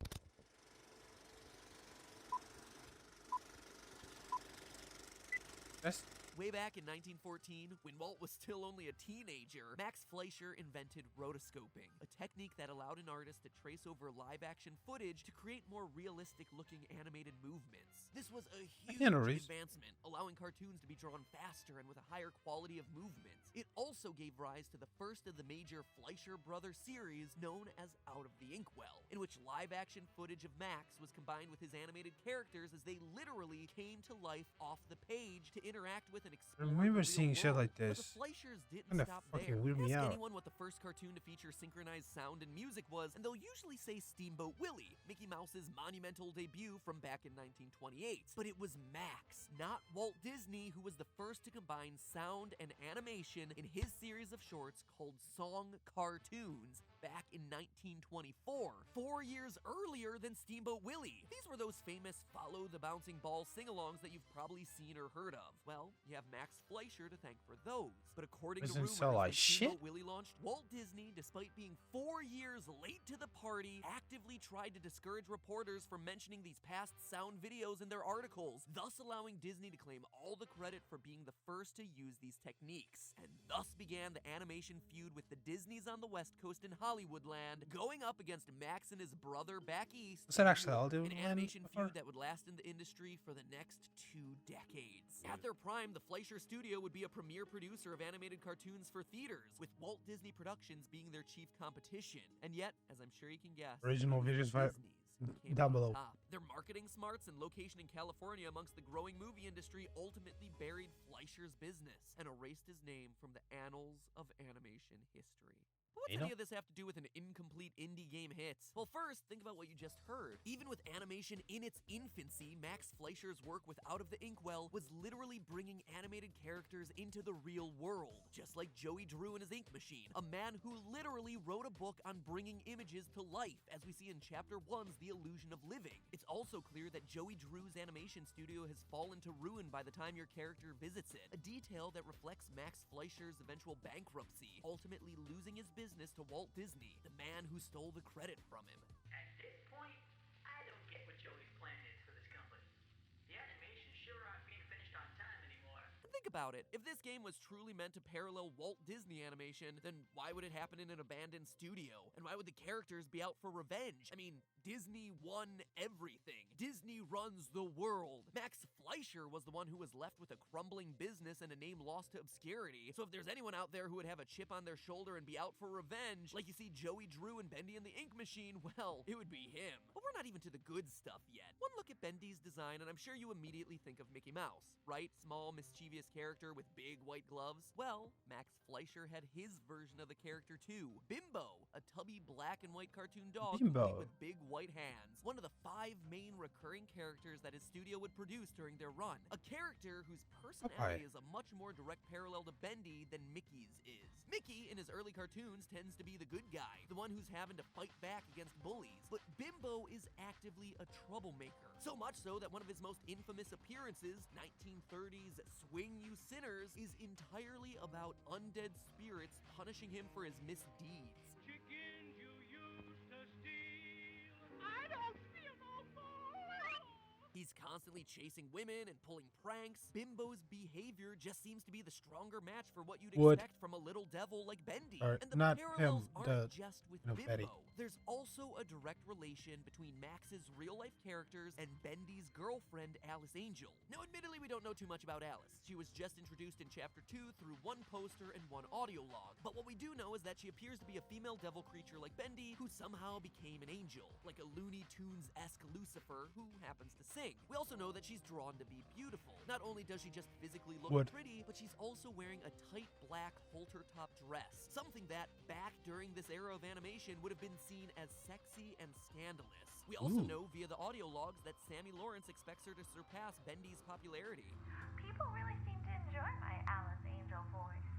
Speaker 1: That's
Speaker 4: Way back in 1914, when Walt was still only a teenager, Max Fleischer invented rotoscoping, a technique that allowed an artist to trace over live-action footage to create more realistic-looking animated movements. This was a huge advancement, allowing cartoons to be drawn faster and with a higher quality of movement. It also gave rise to the first of the major Fleischer Brothers series known as Out of the Inkwell, in which live-action footage of Max was combined with his animated characters as they literally came to life off the page to interact with and explore
Speaker 1: remember
Speaker 4: the real
Speaker 1: seeing shit
Speaker 4: world.
Speaker 1: like
Speaker 4: But
Speaker 1: this.
Speaker 4: the Fleischers didn't
Speaker 1: Kinda
Speaker 4: stop
Speaker 1: fucking
Speaker 4: there.
Speaker 1: weirded me
Speaker 4: Ask
Speaker 1: out.
Speaker 4: anyone what the first cartoon to feature synchronized sound and music was, and they'll usually say Steamboat Willie, Mickey Mouse's monumental debut from back in 1928. But it was Max, not Walt Disney, who was the first to combine sound and animation in his series of shorts called Song Cartoons back in 1924, 4 years earlier than Steamboat Willie. These were those famous Follow the Bouncing Ball sing-alongs that you've probably seen or heard of. Well, you have Max Fleischer to thank for those. But according to
Speaker 1: Doesn't
Speaker 4: rumors,
Speaker 1: sell like
Speaker 4: when Steamboat
Speaker 1: shit.
Speaker 4: Willie launched, Walt Disney, despite being 4 years late to the party, actively tried to discourage reporters from mentioning these past sound videos in their articles, thus allowing Disney to claim all the credit for being the first to use these techniques. And thus began the animation feud with the Disneys on the West Coast in Hollywoodland, going up against Max and his brother back east.
Speaker 1: Is that actually all
Speaker 4: An
Speaker 1: dude?
Speaker 4: animation feud that would last in the industry for the next 2 decades. At their prime, the Fleischer Studio would be a premier producer of animated cartoons for theaters, with Walt Disney Productions being their chief competition. And yet, as I'm sure you can guess,
Speaker 1: Original videos vi-
Speaker 4: Disney's came
Speaker 1: down
Speaker 4: out
Speaker 1: below.
Speaker 4: top. Their marketing smarts and location in California amongst the growing movie industry ultimately buried Fleischer's business and erased his name from the annals of animation history. But what's
Speaker 1: You know?
Speaker 4: any of this have to do with an incomplete indie game hit? Well, first, think about what you just heard. Even with animation in its infancy, Max Fleischer's work with Out of the Inkwell was literally bringing animated characters into the real world, just like Joey Drew and his Ink Machine, a man who literally wrote a book on bringing images to life, as we see in Chapter 1's The Illusion of Living. It's also clear that Joey Drew's animation studio has fallen to ruin by the time your character visits it, a detail that reflects Max Fleischer's eventual bankruptcy, ultimately losing his business to Walt Disney, the man who stole the credit from him.
Speaker 7: At this point, I don't get what Joey's plan is for this company. The animations sure aren't being finished on time anymore.
Speaker 4: Think about it. If this game was truly meant to parallel Walt Disney animation, then why would it happen in an abandoned studio? And why would the characters be out for revenge? I mean, Disney won everything. Disney runs the world. Max Fleischer was the one who was left with a crumbling business and a name lost to obscurity. So if there's anyone out there who would have a chip on their shoulder and be out for revenge, like you see Joey Drew and Bendy and the Ink Machine, well, it would be him. But we're not even to the good stuff yet. One look at Bendy's design and I'm sure you immediately think of Mickey Mouse, right? Small, mischievous character with big white gloves. Well, Max Fleischer had his version of the character too. Bimbo, a tubby black and white cartoon dog
Speaker 1: Bimbo.
Speaker 4: with big white hands. One of the 5 main recurring characters that his studio would produce during their run. A character whose personality is a much more direct parallel to Bendy than Mickey's is. Mickey, in his early cartoons, tends to be the good guy, the one who's having to fight back against bullies. But Bimbo is actively a troublemaker. So much so that one of his most infamous appearances, 1930's Swing You Sinners, is entirely about undead spirits punishing him for his misdeeds.
Speaker 5: Chickens you used to steal. I don't steal no more.
Speaker 4: He's constantly chasing women and pulling pranks. Bimbo's behavior just seems to be the stronger match for what you'd expect from a little devil like Bendy.
Speaker 1: Or
Speaker 4: And the
Speaker 1: not
Speaker 4: parallels
Speaker 1: him,
Speaker 4: aren't just with Bimbo.
Speaker 1: Betty.
Speaker 4: There's also a direct relation between Max's real-life characters and Bendy's girlfriend, Alice Angel. Now, admittedly, we don't know too much about Alice. She was just introduced in Chapter 2 through 1 poster and 1 audio log. But what we do know is that she appears to be a female devil creature like Bendy, who somehow became an angel, like a Looney Tunes-esque Lucifer who happens to sing. We also know that she's drawn to be beautiful. Not only does she just physically look pretty, but she's also wearing a tight black halter-top dress, something that, back during this era of animation, would have been seen as sexy and scandalous. We also know via the audio logs that Sammy Lawrence expects her to surpass Bendy's popularity.
Speaker 8: People really seem to enjoy my Alice Angel voice.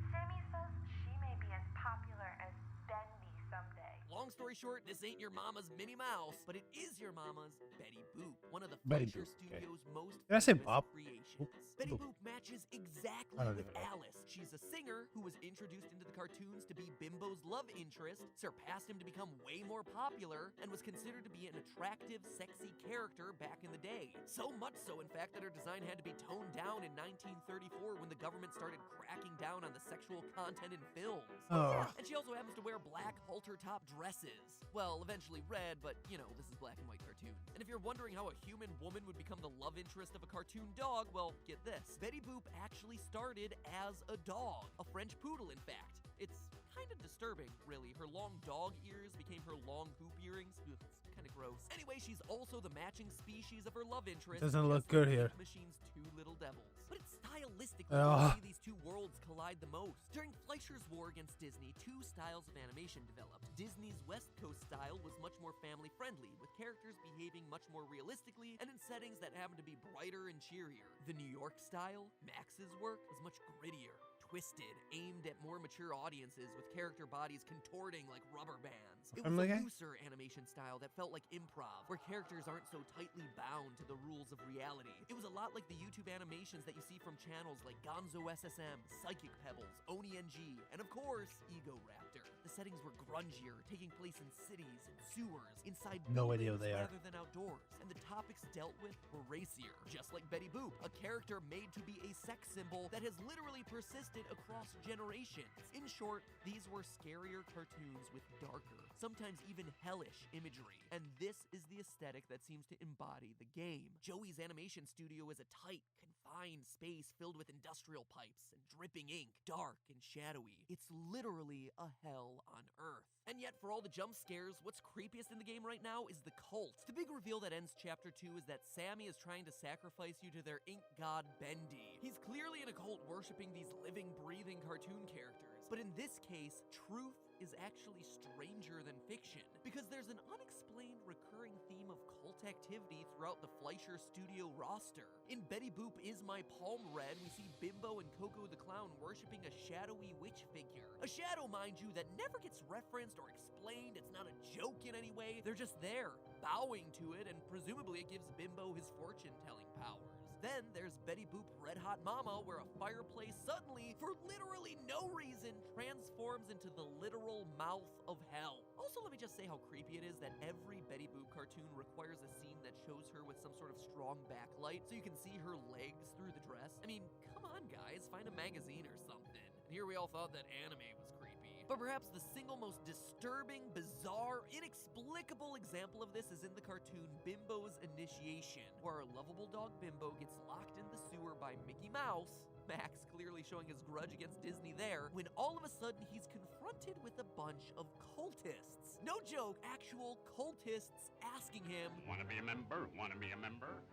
Speaker 8: Sammy says she may be as popular as Bendy someday.
Speaker 4: Long story short, this ain't your mama's Minnie Mouse, but it is your mama's Betty Boop, one of the
Speaker 1: Betty
Speaker 4: Fleischer
Speaker 1: Boop, okay.
Speaker 4: Studio's most
Speaker 1: Did I say
Speaker 4: famous
Speaker 1: Bob?
Speaker 4: creations. Betty Boop matches exactly
Speaker 1: I don't
Speaker 4: with
Speaker 1: even know.
Speaker 4: Alice. She's a singer who was introduced into the cartoons to be Bimbo's love interest, surpassed him to become way more popular, and was considered to be an attractive, sexy character back in the day. So much so, in fact, that her design had to be toned down in 1934 when the government started cracking down on the sexual content in films.
Speaker 1: Oh.
Speaker 4: And she also happens to wear black halter-top dresses. Well, eventually red, but, you know, this is black and white cartoon. And if you're wondering how a human woman would become the love interest of a cartoon dog, well, get this. Betty Boop actually started as a dog. A French poodle, in fact. It's kind of disturbing, really. Her long dog ears became her long hoop earrings. Ugh, it's kind of gross. Anyway, she's also the matching species of her love interest.
Speaker 1: Doesn't look
Speaker 4: just
Speaker 1: good
Speaker 4: like
Speaker 1: here.
Speaker 4: Ink Machine's 2 little devils. But it's stylistically
Speaker 1: Ugh.
Speaker 4: where we see these 2 worlds collide the most. During Fleischer's war against Disney, 2 styles of animation developed. Disney's West Coast style was much more family-friendly, with characters behaving much more realistically and in settings that happened to be brighter and cheerier. The New York style, Max's work, was much grittier, twisted, aimed at more mature audiences with character bodies contorting like rubber bands. It was
Speaker 1: Family
Speaker 4: a
Speaker 1: Guy?
Speaker 4: looser animation style that felt like improv, where characters aren't so tightly bound to the rules of reality. It was a lot like the YouTube animations that you see from channels like Gonzo SSM, Psychic Pebbles, Oni NG, and of course, Ego Raptor. The settings were grungier, taking place in cities and sewers, inside
Speaker 1: No idea
Speaker 4: buildings
Speaker 1: what they are.
Speaker 4: rather than outdoors, and the topics dealt with were racier, just like Betty Boop, a character made to be a sex symbol that has literally persisted across generations. In short, these were scarier cartoons with darker, sometimes even hellish imagery, and this is the aesthetic that seems to embody the game. Joey's animation studio is a tight, confined space filled with industrial pipes and dripping ink, dark and shadowy. It's literally a hell on Earth. And yet, for all the jump scares, what's creepiest in the game right now is the cult. The big reveal that ends Chapter 2 is that Sammy is trying to sacrifice you to their ink god Bendy. He's clearly in a cult worshipping these living, breathing cartoon characters. But in this case, truth is actually stranger than fiction, because there's an unexplained recurring theme of cult activity throughout the Fleischer Studio roster. In Betty Boop Is My Palm Red, we see Bimbo and Coco the Clown worshipping a shadowy witch figure. A shadow, mind you, that never gets referenced or explained. It's not a joke in any way. They're just there, bowing to it, and presumably it gives Bimbo his fortune-telling powers. Then there's Betty Boop Red Hot Mama, where a fireplace suddenly, for literally no reason, transforms into the literal mouth of hell. Also, let me just say how creepy it is that every Betty Boop cartoon requires a scene that shows her with some sort of strong backlight so you can see her legs through the dress. I mean, come on guys, find a magazine or something. And here we all thought that anime was creepy. But perhaps the single most disturbing, bizarre, inexplicable example of this is in the cartoon Bimbo's Initiation, where our lovable dog Bimbo gets locked in the sewer by Mickey Mouse, Max clearly showing his grudge against Disney there, when all of a sudden he's confronted with a bunch of cultists. No joke, actual cultists asking him,
Speaker 5: Wanna be a member? Wanna be a member?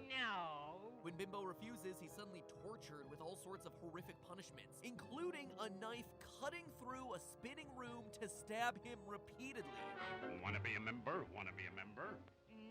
Speaker 7: No.
Speaker 4: When Bimbo refuses, he's suddenly tortured with all sorts of horrific punishments, including a knife cutting through a spinning room to stab him repeatedly.
Speaker 5: Wanna be a member? Wanna be a member?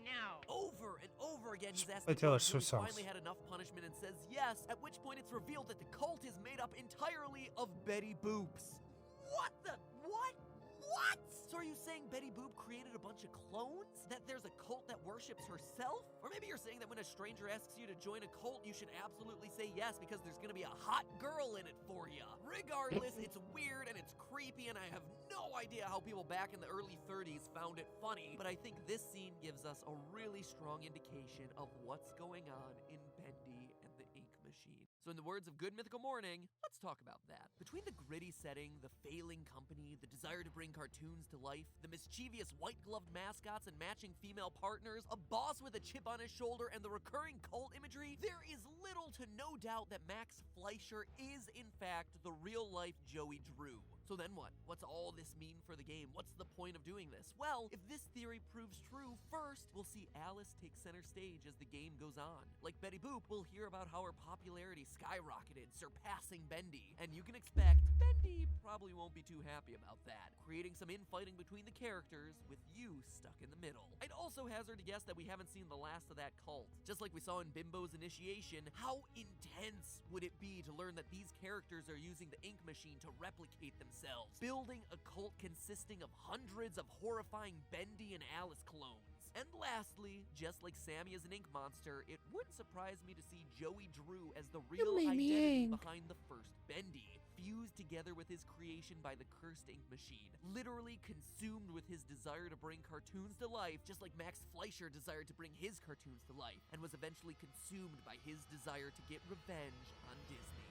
Speaker 7: No.
Speaker 4: Over and over again, he's
Speaker 1: Play
Speaker 4: asking
Speaker 1: Taylor
Speaker 4: until
Speaker 1: Swift
Speaker 4: he's
Speaker 1: songs.
Speaker 4: finally had enough punishment and says yes, at which point it's revealed that the cult is made up entirely of Betty Boops. What the? What? What? So are you saying Betty Boop created a bunch of clones? That there's a cult that worships herself? Or maybe you're saying that when a stranger asks you to join a cult, you should absolutely say yes because there's gonna be a hot girl in it for you. Regardless, it's weird and it's creepy, and I have no idea how people back in the early 30s found it funny, but I think this scene gives us a really strong indication of what's going on in Bendy and the Ink Machine. So in the words of Good Mythical Morning, let's talk about that. Between the gritty setting, the failing company, the desire to bring cartoons to life, the mischievous white-gloved mascots and matching female partners, a boss with a chip on his shoulder, and the recurring cult imagery, there is little to no doubt that Max Fleischer is, in fact, the real-life Joey Drew. So then what? What's all this mean for the game? What's the point of doing this? Well, if this theory proves true, first, we'll see Alice take center stage as the game goes on. Like Betty Boop, we'll hear about how her popularity skyrocketed, surpassing Bendy. And you can expect Bendy probably won't be too happy about that, creating some infighting between the characters with you stuck in the middle. I'd also hazard to guess that we haven't seen the last of that cult. Just like we saw in Bimbo's Initiation, how intense would it be to learn that these characters are using the Ink Machine to replicate themselves, building a cult consisting of hundreds of horrifying Bendy and Alice clones. And lastly, just like Sammy is an ink monster, it wouldn't surprise me to see Joey Drew as the real
Speaker 1: made me
Speaker 4: identity
Speaker 1: ink.
Speaker 4: behind the first Bendy, fused together with his creation by the cursed ink machine, literally consumed with his desire to bring cartoons to life, just like Max Fleischer desired to bring his cartoons to life, and was eventually consumed by his desire to get revenge on Disney.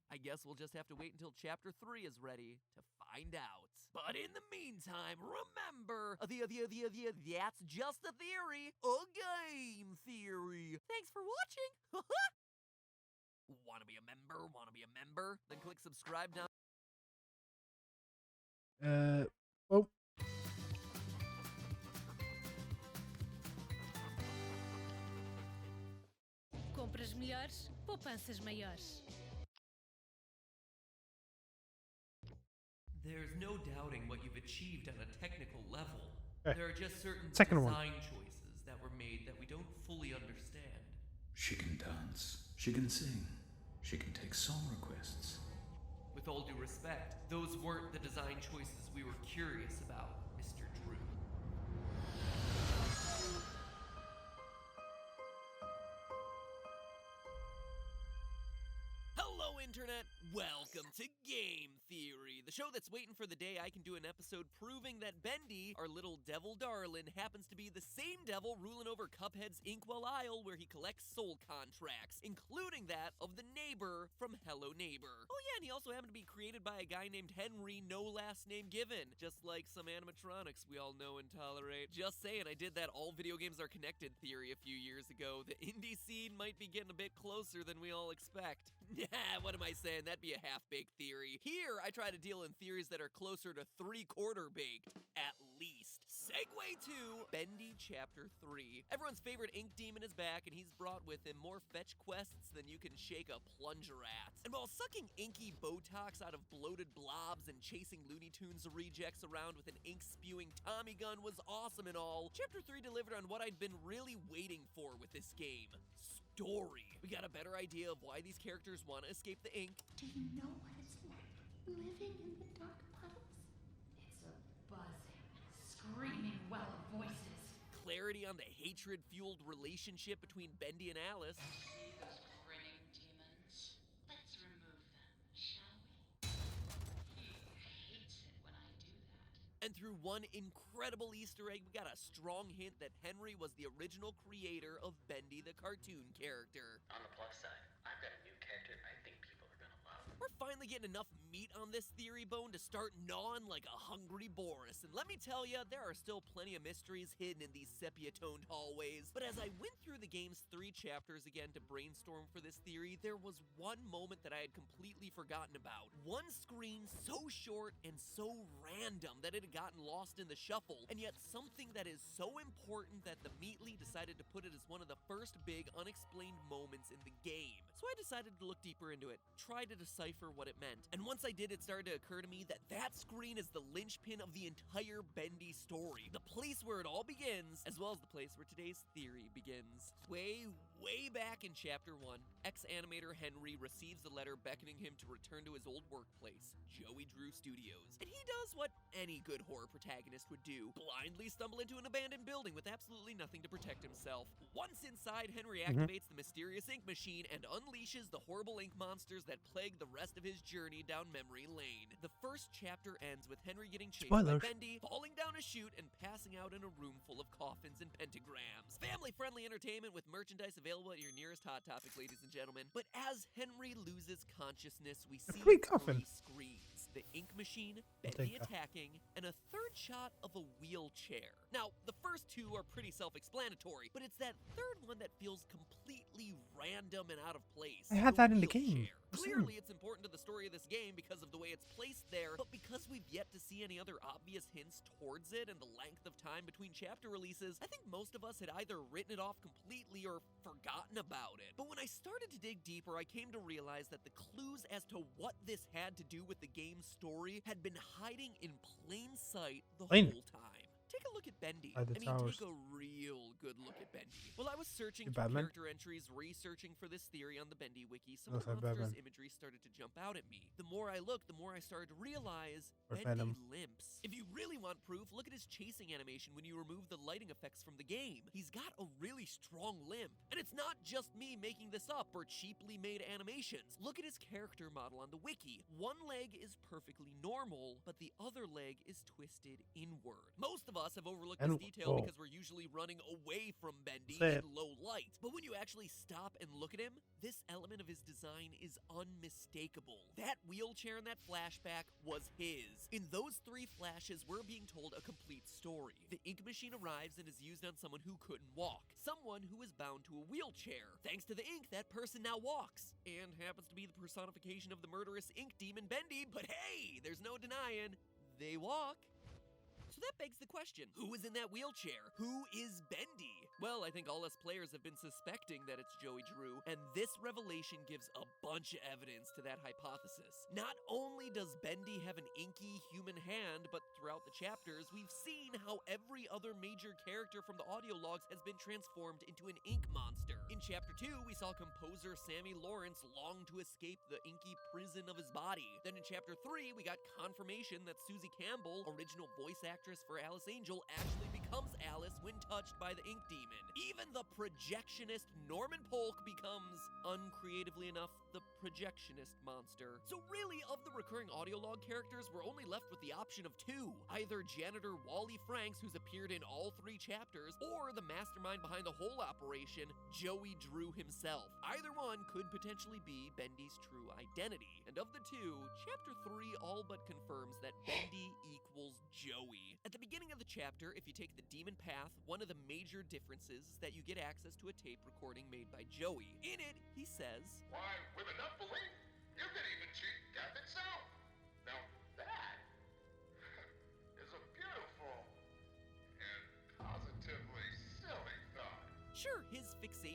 Speaker 4: I guess we'll just have to wait until Chapter 3 is ready to find out. But in the meantime, remember, that's just a theory, a game theory. Thanks for watching. Wanna be a member? Wanna be a member? Then click subscribe down.
Speaker 1: Oh.
Speaker 9: Compras melhores, poupanças maiores.
Speaker 4: There's no doubting what you've achieved on a technical level.
Speaker 1: Okay.
Speaker 4: There are just certain
Speaker 1: Second one.
Speaker 4: design choices that were made that we don't fully understand.
Speaker 10: She can dance, she can sing, she can take song requests.
Speaker 4: With all due respect, those weren't the design choices we were curious about, Mr. Drew. Hello, Internet! Welcome to Game Theory, the show that's waiting for the day I can do an episode proving that Bendy, our little devil darling, happens to be the same devil ruling over Cuphead's Inkwell Isle where he collects soul contracts, including that of the neighbor from Hello Neighbor. Oh yeah, and he also happened to be created by a guy named Henry, no last name given, just like some animatronics we all know and tolerate. Just saying, I did that all video games are connected theory a few years ago. The indie scene might be getting a bit closer than we all expect. Nah, what am I saying? That'd be a half-baked theory. Here, I try to deal in theories that are closer to three-quarter baked, at least. Segue to Bendy Chapter 3. Everyone's favorite ink demon is back, and he's brought with him more fetch quests than you can shake a plunger at. And while sucking inky Botox out of bloated blobs and chasing Looney Tunes rejects around with an ink-spewing Tommy gun was awesome and all, Chapter 3 delivered on what I'd been really waiting for with this game. Story. We got a better idea of why these characters want to escape the ink.
Speaker 2: Do you know what it's like living in the dark puddles? It's a buzzing, screaming well of voices.
Speaker 4: Clarity on the hatred-fueled relationship between Bendy and Alice.
Speaker 2: See those grinning demons? Let's remove them, shall we? He hates it when I do that.
Speaker 4: And through one incredible Easter egg, we got a strong hint that Henry was the original creator of Bendy the cartoon character.
Speaker 11: On the plus side, I've got a new character I think people are gonna love.
Speaker 4: We're finally getting enough meat on this theory bone to start gnawing like a hungry Boris. And let me tell you, there are still plenty of mysteries hidden in these sepia-toned hallways. But as I went through the game's 3 chapters again to brainstorm for this theory, there was one moment that I had completely forgotten about. One screen so short and so random that it had gotten lost in the shuffle, and yet something that is so important that the Meatly decided to put it as one of the first big unexplained moments in the game. So I decided to look deeper into it, try to decipher what it meant. And once I did, it started to occur to me that that screen is the linchpin of the entire Bendy story. The place where it all begins, as well as the place where today's theory begins. Way back in Chapter 1, ex-animator Henry receives a letter beckoning him to return to his old workplace, Joey Drew Studios. And he does what any good horror protagonist would do, blindly stumble into an abandoned building with absolutely nothing to protect himself. Once inside, Henry activates the mysterious ink machine and unleashes the horrible ink monsters that plague the rest of his journey down memory lane. The first chapter ends with Henry getting chased by Bendy, falling down a chute, and passing out in a room full of coffins and pentagrams. Family-friendly entertainment with merchandise available at your nearest Hot Topic, ladies and gentlemen. But as Henry loses consciousness, we see 3 screens. The ink machine, Bendy attacking, and a third shot of a wheelchair. Now, the first 2 are pretty self-explanatory, but it's that third one that feels completely random and out of place.
Speaker 1: I had that in the game.
Speaker 4: Clearly, it's important to the story of this game because of the way it's placed there, but because we've yet to see any other obvious hints towards it and the length of time between chapter releases, I think most of us had either written it off completely or forgotten about it. But when I started to dig deeper, I came to realize that the clues as to what this had to do with the game's story had been hiding in plain sight the whole time. Take a look at Bendy. Take a real good look at Bendy. While I was searching through character entries, researching for this theory on the Bendy wiki, some of the monster's imagery started to jump out at me. The more I looked, the more I started to realize Bendy limps. If you really want proof, look at his chasing animation when you remove the lighting effects from the game. He's got a really strong limp. And it's not just me making this up or cheaply made animations. Look at his character model on the wiki. One leg is perfectly normal, but the other leg is twisted inward. Most of us have overlooked this detail because we're usually running away from Bendy in low light. But when you actually stop and look at him, this element of his design is unmistakable. That wheelchair in that flashback was his. In those 3 flashes, we're being told a complete story. The ink machine arrives and is used on someone who couldn't walk. Someone who is bound to a wheelchair. Thanks to the ink, that person now walks. And happens to be the personification of the murderous ink demon Bendy, but hey, there's no denying, they walk. So that begs the question, who is in that wheelchair? Who is Bendy? Well, I think all us players have been suspecting that it's Joey Drew, and this revelation gives a bunch of evidence to that hypothesis. Not only does Bendy have an inky human hand, but throughout the chapters, we've seen how every other major character from the audio logs has been transformed into an ink monster. In Chapter 2, we saw composer Sammy Lawrence long to escape the inky prison of his body. Then in Chapter 3, we got confirmation that Susie Campbell, original voice actress for Alice Angel, actually becomes Alice when touched by the ink demon. Even the projectionist Norman Polk becomes, uncreatively enough, the projectionist monster. So really, of the recurring audio log characters, we're only left with the option of 2. Either janitor Wally Franks, who's appeared in all 3 chapters, or the mastermind behind the whole operation, Joey Drew himself. Either one could potentially be Bendy's true identity. And of the 2, Chapter 3 all but confirms that Bendy equals Joey. At the beginning of the chapter, if you take the demon path, one of the major differences is that you get access to a tape recording made by Joey. In it, he says,
Speaker 11: "Why, with enough belief, you could even cheat death itself. Now that is a beautiful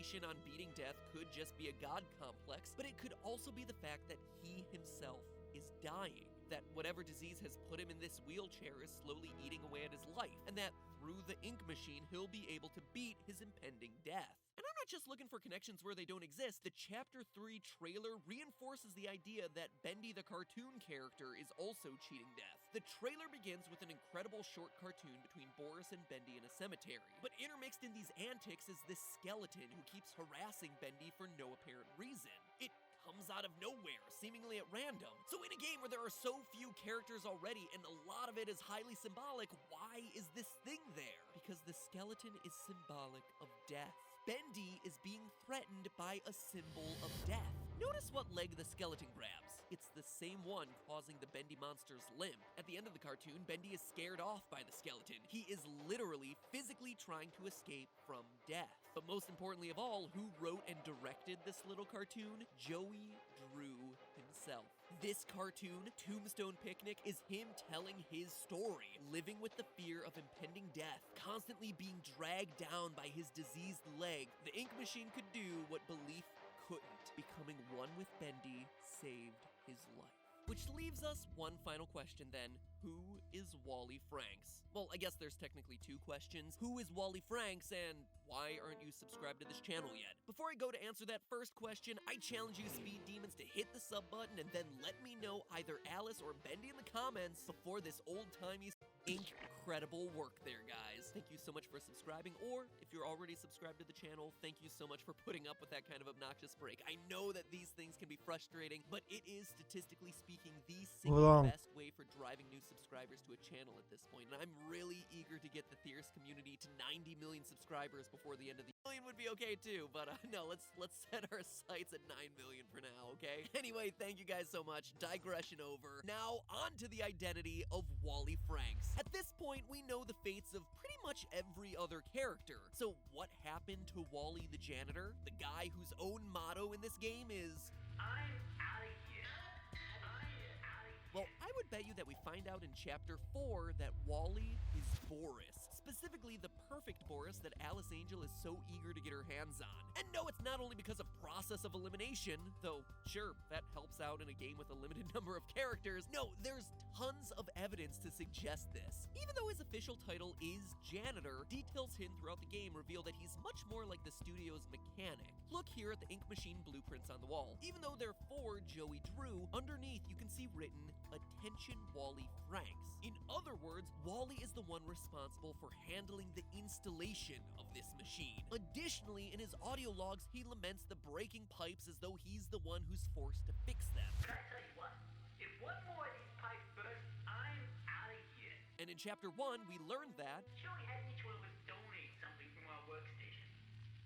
Speaker 4: fixation on beating death could just be a god complex, but it could also be the fact that he himself is dying. That whatever disease has put him in this wheelchair is slowly eating away at his life, and that through the ink machine, he'll be able to beat his impending death. And I'm not just looking for connections where they don't exist. The Chapter 3 trailer reinforces the idea that Bendy the cartoon character is also cheating death. The trailer begins with an incredible short cartoon between Boris and Bendy in a cemetery, but intermixed in these antics is this skeleton who keeps harassing Bendy for no apparent reason. It comes out of nowhere, seemingly at random. So in a game where there are so few characters already and a lot of it is highly symbolic, why is this thing there? Because the skeleton is symbolic of death. Bendy is being threatened by a symbol of death. Notice what leg the skeleton grabs. It's the same one causing the Bendy monster's limp. At the end of the cartoon, Bendy is scared off by the skeleton. He is literally physically trying to escape from death. But most importantly of all, who wrote and directed this little cartoon? Joey Drew himself. This cartoon, Tombstone Picnic, is him telling his story, living with the fear of impending death, constantly being dragged down by his diseased leg. The ink machine could do what belief couldn't. Becoming one with Bendy saved his life. Which leaves us one final question then. Who is Wally Franks? Well, I guess there's technically two questions. Who is Wally Franks, and why aren't you subscribed to this channel yet? Before I go to answer that first question, I challenge you Speed Demons to hit the sub button and then let me know either Alice or Bendy in the comments before this old-timey incredible work there, guys. Thank you so much for subscribing, or if you're already subscribed to the channel, thank you so much for putting up with that kind of obnoxious break. I know that these things can be frustrating, but it is statistically speaking the single best way for driving new subscribers to a channel at this point, and I'm really eager to get the Theorist community to 90 million subscribers before the end of the million would be okay too, but no, let's set our sights at 9 million for now, okay? Anyway, thank you guys so much. Digression over. Now, on to the identity of Wally Franks. At this point, we know the fates of pretty much every other character. So what happened to Wally the janitor? The guy whose own motto in this game is,
Speaker 7: I'm out of here. I'm out of here.
Speaker 4: well, I would bet you that we find out in Chapter 4 that Wally is Boris. Specifically, the perfect Boris that Alice Angel is so eager to get her hands on. And no, it's not only because of process of elimination, though sure, that helps out in a game with a limited number of characters. No, there's tons of evidence to suggest this. Even though his official title is Janitor, details hidden throughout the game reveal that he's much more like the studio's mechanic. Look here at the ink machine blueprints on the wall. Even though they're for Joey Drew, underneath you can see written, "Attention Wally Franks." In other words, Wally is the one responsible for handling the installation of this machine. Additionally, in his audio logs, he laments the breaking pipes as though he's the one who's forced to fix them.
Speaker 7: But I tell you what, if one more of these pipes burst, I'm out of here.
Speaker 4: And in Chapter 1, we learned that
Speaker 7: Joey had each one of us donate something from our workstation.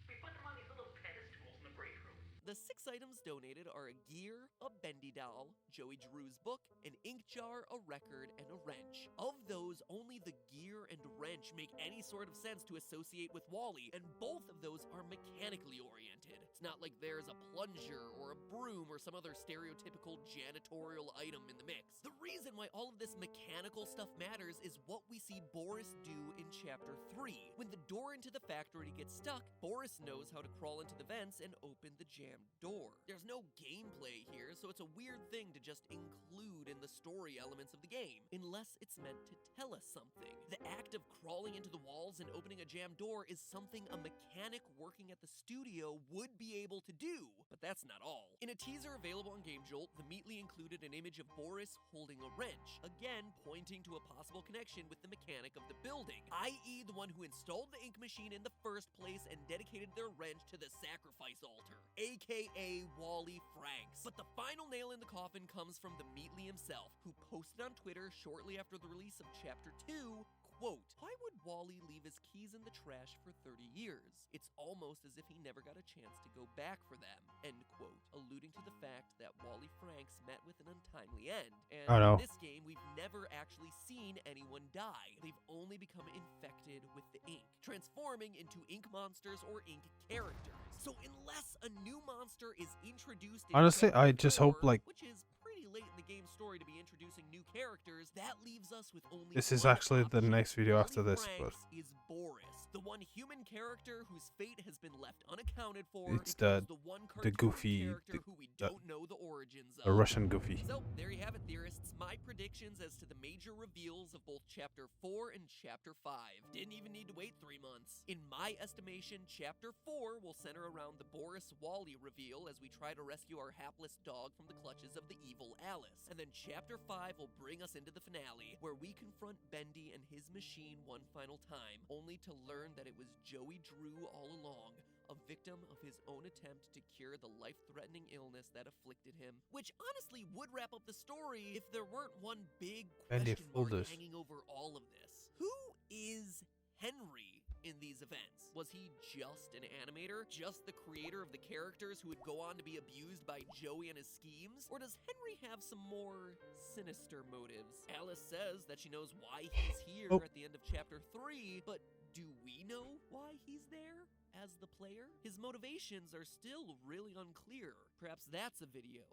Speaker 7: We put them on these little pedestals in the break room.
Speaker 4: the 6 items donated are a gear, a Bendy doll, Joey Drew's book, an ink jar, a record, and a wrench. Of those, only the gear and wrench make any sort of sense to associate with Wally, and both of those are mechanically oriented. It's not like there's a plunger or a broom or some other stereotypical janitorial item in the mix. The reason why all of this mechanical stuff matters is what we see Boris do in Chapter 3. When the door into the factory gets stuck, Boris knows how to crawl into the vents and open the jammed door. There's no gameplay here, so it's a weird thing to just include in the story elements of the game, unless it's meant to tell us something. The act of crawling into the walls and opening a jammed door is something a mechanic working at the studio would be able to do, but that's not all. In a teaser available on GameJolt, the Meatly included an image of Boris holding a wrench, again pointing to a possible connection with the mechanic of the building, i.e. the one who installed the ink machine in the first place and dedicated their wrench to the sacrifice altar, aka Wally Franks. But the final nail in the coffin comes from the Meatly himself, who posted on Twitter shortly after the release of Chapter 2, quote, "Why would Wally leave his keys in the trash for 30 years? It's almost as if he never got a chance to go back for them," end quote, alluding to the fact that Wally Franks met with an untimely end. And in this game, we've never actually seen anyone die. They've only become infected with the ink, transforming into ink monsters or ink characters. So unless a new monster is introduced in
Speaker 1: honestly,
Speaker 4: Chapter
Speaker 1: I just hope
Speaker 4: 4,
Speaker 1: like
Speaker 4: which is pretty late in the game's story to be introducing new characters, that leaves us with only
Speaker 1: This is
Speaker 4: one
Speaker 1: actually the
Speaker 4: option.
Speaker 1: next video after
Speaker 4: Only
Speaker 1: this, but
Speaker 4: Frank's is Boris, the one human character whose fate has been left unaccounted for.
Speaker 1: It's
Speaker 4: because the one
Speaker 1: the
Speaker 4: cartoon
Speaker 1: goofy,
Speaker 4: character who we don't know the origins of.
Speaker 1: the Russian Goofy.
Speaker 4: So, there you have it, theorists. My predictions as to the major reveals of both Chapter 4 and Chapter 5. Didn't even need to wait 3 months. In my estimation, Chapter 4 will center around the Boris Wally reveal as we try to rescue our hapless dog from the clutches of the evil Alice. And then Chapter 5 will bring us into the finale, where we confront Bendy and his machine one final time, only to learn that it was Joey Drew all along, a victim of his own attempt to cure the life-threatening illness that afflicted him. Which honestly would wrap up the story if there weren't one big
Speaker 1: Bendy
Speaker 4: question
Speaker 1: fooled
Speaker 4: mark
Speaker 1: us.
Speaker 4: hanging over all of this. Who is Henry in these events? Was he just an animator? Just the creator of the characters who would go on to be abused by Joey and his schemes? Or does Henry have some more sinister motives? Alice says that she knows why he's here at the end of Chapter 3, but do we know why he's there? As the player? His motivations are still really unclear. Perhaps that's a video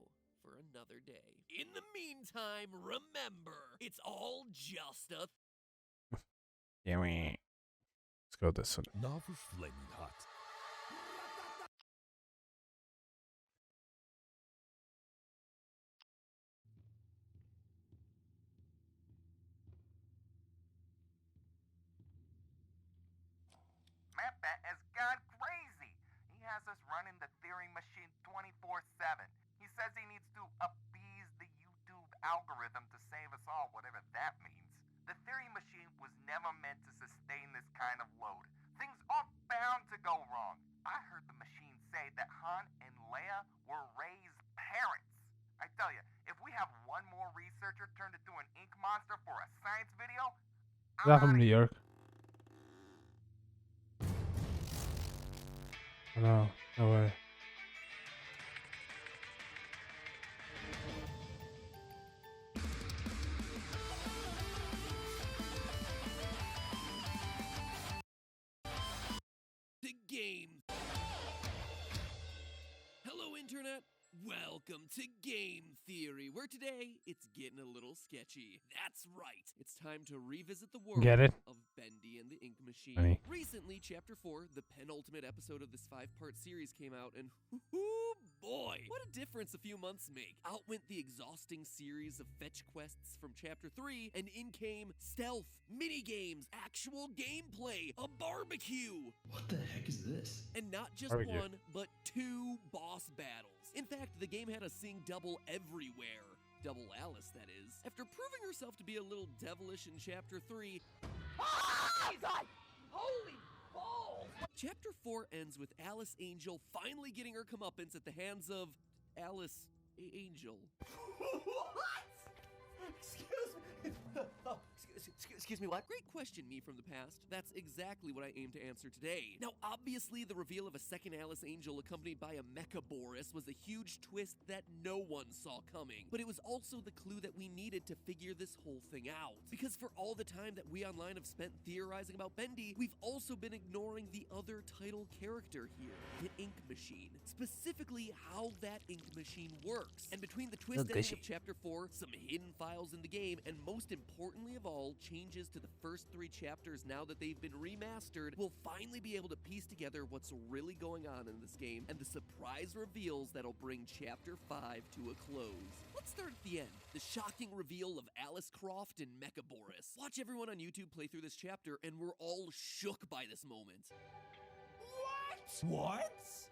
Speaker 4: for another day. In the meantime, remember, it's all just a
Speaker 1: Yeah, let's go this one.
Speaker 12: Novel flaming hot.
Speaker 11: Matt has gone crazy. He has us running the theory machine 24/7. He says he needs to appease the YouTube algorithm to save us all, whatever that means. The theory machine was never meant to sustain this kind of load. Things are bound to go wrong. I heard the machine say that Han and Leia were Rey's parents. I tell you, if we have one more researcher turned into an ink monster for a science video,
Speaker 1: Welcome, New York. Oh, no, no way.
Speaker 4: The game. Hello, Internet. Welcome to Game Theory, where today it's getting a little sketchy. That's right. It's time to revisit the world
Speaker 1: Get it?
Speaker 4: of Bendy and the Ink Machine.
Speaker 1: Funny.
Speaker 4: Recently, Chapter 4, the penultimate episode of this 5-part series, came out, and whoo boy, what a difference a few months make. Out went the exhausting series of fetch quests from Chapter 3, and in came stealth, mini-games, actual gameplay, a barbecue.
Speaker 10: What the heck is this?
Speaker 4: And not just
Speaker 1: Barbecue.
Speaker 4: one, but 2 boss battles. In fact, the game had us seeing double everywhere. Double Alice, that is. After proving herself to be a little devilish in Chapter 3,
Speaker 7: Holy balls!
Speaker 4: Chapter 4 ends with Alice Angel finally getting her comeuppance at the hands of Alice Angel.
Speaker 7: What?
Speaker 4: Excuse me, what? Great question, me from the past. That's exactly what I aim to answer today. Now, obviously, the reveal of a second Alice Angel accompanied by a Mecha Boris was a huge twist that no one saw coming. But it was also the clue that we needed to figure this whole thing out. Because for all the time that we online have spent theorizing about Bendy, we've also been ignoring the other title character here, the Ink Machine. Specifically, how that Ink Machine works. And between the twist ending of Chapter 4, some hidden files in the game, and most importantly of all, changes to the first 3 chapters now that they've been remastered, we'll finally be able to piece together what's really going on in this game and the surprise reveals that'll bring Chapter 5 to a close. Let's start at the end. The shocking reveal of Alice Croft and Mecha Boris. Watch everyone on YouTube play through this chapter and we're all shook by this moment.
Speaker 12: What?
Speaker 8: Boris!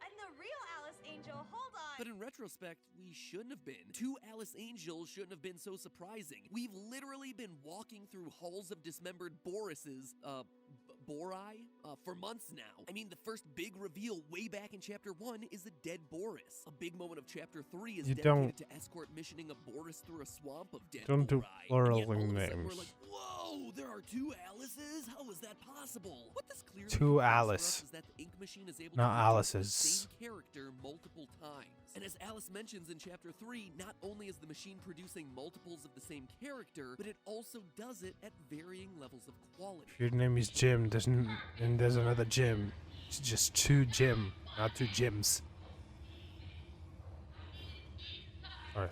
Speaker 8: I'm the real Alice Angel. Hold on.
Speaker 4: But in retrospect, we shouldn't have been. 2 Alice Angels shouldn't have been so surprising. We've literally been walking through halls of dismembered Borises, Bori, for months now. I mean, the first big reveal way back in Chapter 1 is a dead Boris. A big moment of Chapter 3 is dedicated to escort missioning a Boris through a swamp of dead
Speaker 1: Don't do
Speaker 4: Bori.
Speaker 1: plural
Speaker 4: And yet, all of a sudden,
Speaker 1: names.
Speaker 4: we're like, whoa, there are 2 Alices? How is that possible? What this clearly
Speaker 1: 2
Speaker 4: confirms for
Speaker 1: Alice.
Speaker 4: us is that the Ink Machine is able
Speaker 1: Not
Speaker 4: to reproduce the
Speaker 1: Alices.
Speaker 4: same character multiple times. And as Alice mentions in Chapter 3, not only is the machine producing multiples of the same character, but it also does it at varying levels of quality.
Speaker 1: If your name is Jim, and there's another Jim. It's just 2 Jim, not 2 Jims. Alright.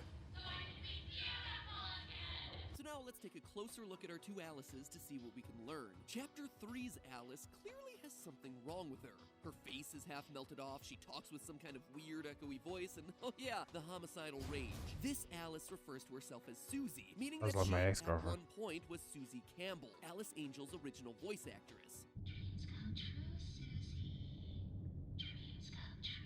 Speaker 4: So now let's take a closer look at our two Alices to see what we can learn. Chapter 3's Alice clearly has something wrong with her. Her face is half melted off, she talks with some kind of weird echoey voice, and oh yeah, the homicidal rage. This Alice refers to herself as Susie, meaning that
Speaker 1: like
Speaker 4: she
Speaker 1: my
Speaker 4: at
Speaker 1: ex-girlfriend.
Speaker 4: one point was Susie Campbell, Alice Angel's original voice actress.
Speaker 2: Dreams come true, Susie. Dreams come true.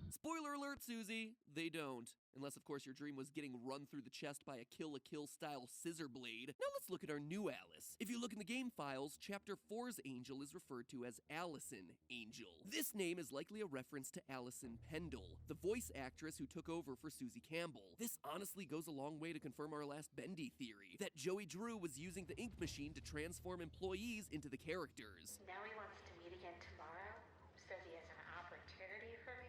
Speaker 4: Spoiler alert, Susie, they don't. Unless, of course, your dream was getting run through the chest by a Kill la Kill style scissor blade. Now let's look at our new Alice. If you look in the game files, Chapter 4's Angel is referred to as Allison Angel. This name is likely a reference to Allison Pendle, the voice actress who took over for Susie Campbell. This honestly goes a long way to confirm our last Bendy theory, that Joey Drew was using the ink machine to transform employees into the characters.
Speaker 8: Now he wants to meet again tomorrow. Says he has an opportunity for me.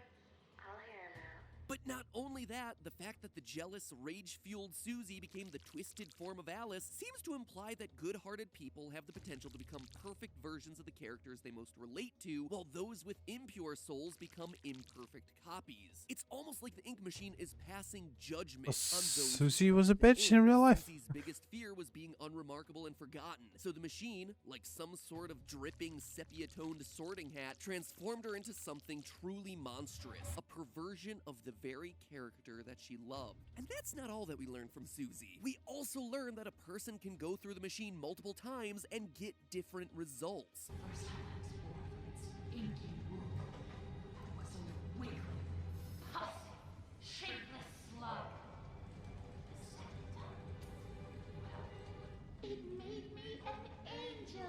Speaker 8: I'll hear him out.
Speaker 4: But not only that, the fact that the jealous, rage-fueled Susie became the twisted form of Alice seems to imply that good-hearted people have the potential to become perfect versions of the characters they most relate to, while those with impure souls become imperfect copies. It's almost like the ink machine is passing judgment on those.
Speaker 1: Susie was a bitch in real life.
Speaker 4: Susie's biggest fear was being unremarkable and forgotten, so the machine, like some sort of dripping sepia-toned sorting hat, transformed her into something truly monstrous, a perversion of the very character that she loved. And that's not all that we learned from Susie. We also learned that a person can go through the machine multiple times and get different results.
Speaker 2: For Silence War from its inky womb was a wiggling, pussy, shapeless slug. The second time, well, it made me an angel.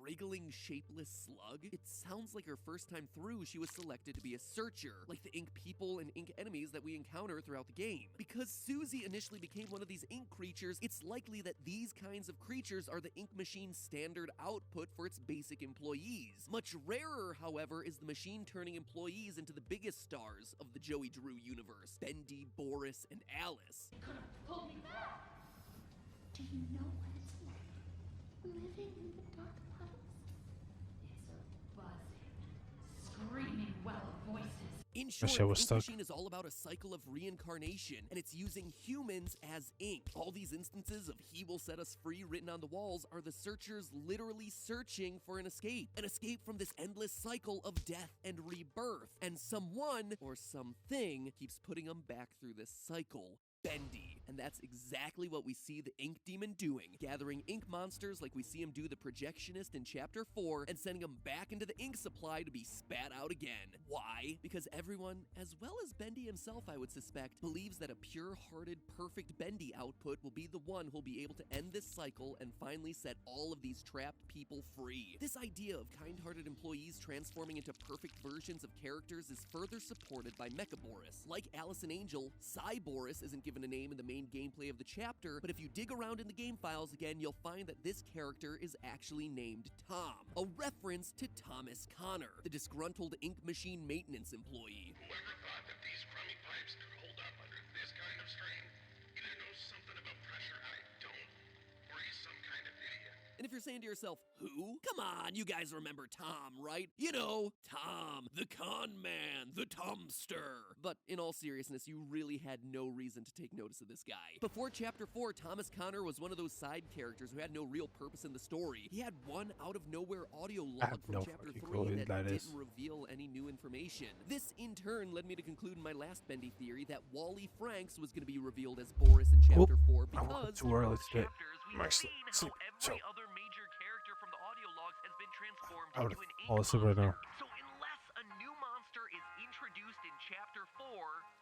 Speaker 4: Wriggling, shapeless slug? It sounds like her first time through she was selected to be a searcher, like the ink people and ink enemies that we encounter throughout the game. Because Susie initially became one of these ink creatures, it's likely that these kinds of creatures are the ink machine's standard output for its basic employees. Much rarer, however, is the machine turning employees into the biggest stars of the Joey Drew universe, Bendy, Boris, and Alice.
Speaker 2: Could have pulled me back. Do you know what it's like living in the dark puddles? It's a buzzing, screaming well of voices.
Speaker 4: In short,
Speaker 1: shit
Speaker 4: the
Speaker 1: was
Speaker 4: ink
Speaker 1: stuck.
Speaker 4: machine is all about a cycle of reincarnation, and it's using humans as ink. All these instances of "he will set us free" written on the walls are the searchers literally searching for an escape from this endless cycle of death and rebirth. And someone, or something, keeps putting them back through this cycle. Bendy. And that's exactly what we see the Ink Demon doing, gathering ink monsters like we see him do the Projectionist in Chapter 4 and sending them back into the ink supply to be spat out again. Why? Because everyone, as well as Bendy himself I would suspect, believes that a pure-hearted, perfect Bendy output will be the one who'll be able to end this cycle and finally set all of these trapped people free. This idea of kind-hearted employees transforming into perfect versions of characters is further supported by Mecha Boris. Like Allison Angel, Psy Boris isn't given a name in the main gameplay of the chapter, but if you dig around in the game files again, you'll find that this character is actually named Tom, a reference to Thomas Connor, the disgruntled ink machine maintenance employee.
Speaker 12: Whoever thought that these crummy pipes could hold up under this kind of strain either knows something about pressure I don't, or he's some kind of idiot.
Speaker 4: And if you're saying to yourself, who? Come on, you guys remember Tom, right? You know, Tom, the con man, the Tomster. But in all seriousness, you really had no reason to take notice of this guy. Before Chapter 4, Thomas Connor was one of those side characters who had no real purpose in the story. He had one out-of-nowhere audio log from
Speaker 1: no
Speaker 4: Chapter
Speaker 1: fucking
Speaker 4: 3
Speaker 1: clue who
Speaker 4: that
Speaker 1: that
Speaker 4: didn't
Speaker 1: is.
Speaker 4: reveal any new information. This, in turn, led me to conclude in my last Bendy theory that Wally Franks was going to be revealed as Boris in Chapter 4 because...
Speaker 1: Too early today.
Speaker 11: Chapters, we've
Speaker 1: My
Speaker 11: seen
Speaker 1: sleep.
Speaker 11: how every other major character from the audio logs has been transformed
Speaker 1: I would
Speaker 11: into an ink
Speaker 1: fall asleep right now.
Speaker 11: monster. So unless a new monster is introduced in Chapter 4,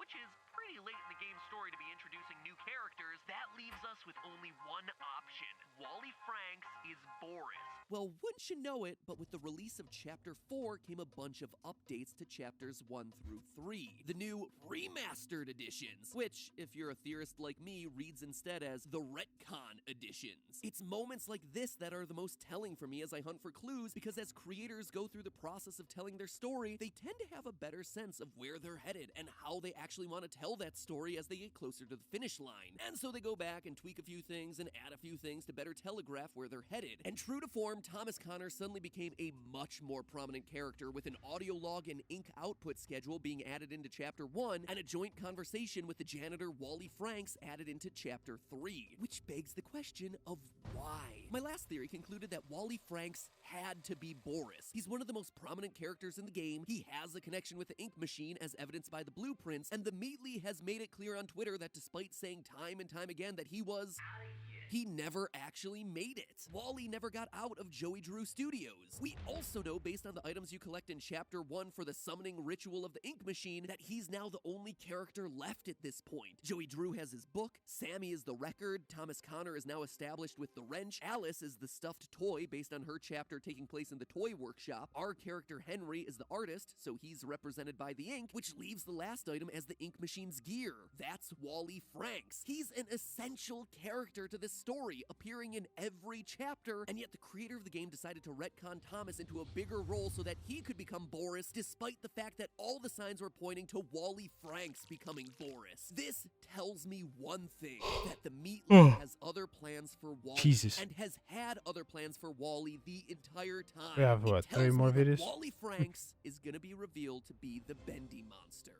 Speaker 11: which is pretty late in the game's story to be introducing new characters, that leaves us with only one option. Wally Franks is Boris.
Speaker 4: Well, wouldn't you know it, but with the release of Chapter 4 came a bunch of updates to Chapters 1 through 3. The new remastered editions, which, if you're a theorist like me, reads instead as the retcon editions. It's moments like this that are the most telling for me as I hunt for clues, because as creators go through the process of telling their story, they tend to have a better sense of where they're headed and how they actually want to tell that story as they get closer to the finish line. And so they go back and tweak a few things and add a few things to better telegraph where they're headed. And true to form, farm, Thomas Connor suddenly became a much more prominent character, with an audio log and ink output schedule being added into Chapter 1, and a joint conversation with the janitor Wally Franks added into Chapter 3. Which begs the question of why? My last theory concluded that Wally Franks had to be Boris. He's one of the most prominent characters in the game, he has a connection with the ink machine as evidenced by the blueprints, and the Meatly has made it clear on Twitter that despite saying time and time again that he never actually made it. Wally never got out of Joey Drew Studios. We also know, based on the items you collect in Chapter 1 for the summoning ritual of the ink machine, that he's now the only character left at this point. Joey Drew has his book, Sammy is the record, Thomas Connor is now established with the wrench, Alice is the stuffed toy based on her chapter taking place in the toy workshop, our character Henry is the artist, so he's represented by the ink, which leaves the last item as the ink machine's gear. That's Wally Franks. He's an essential character to this story, appearing in every chapter, and yet the creator of the game decided to retcon Thomas into a bigger role so that he could become Boris, despite the fact that all the signs were pointing to Wally Franks becoming Boris. This tells me one thing, that the Meatly has other plans for Wally,
Speaker 1: Jesus.
Speaker 4: and has had other plans for Wally the entire time.
Speaker 1: We have, what,
Speaker 4: It tells
Speaker 1: 3 more
Speaker 4: me that
Speaker 1: videos?
Speaker 4: Wally Franks is gonna be revealed to be the Bendy monster.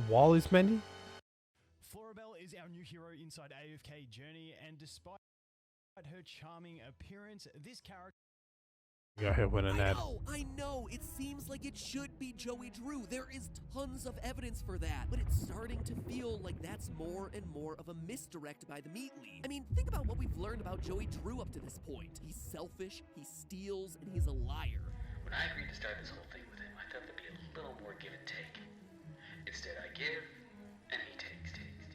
Speaker 1: Wally's Bendy?
Speaker 13: Florabelle is our new hero inside AFK Journey, and despite her charming appearance, this character...
Speaker 1: Got hit with an ad.
Speaker 4: I know, it seems like it should be Joey Drew. There is tons of evidence for that, but it's starting to feel like that's more and more of a misdirect by the Meatly. I mean, think about what we've learned about Joey Drew up to this point. He's selfish, he steals, and he's a liar.
Speaker 14: When I agreed to start this whole thing with him, I thought there'd be a little more give and take. Instead, I give, and he takes.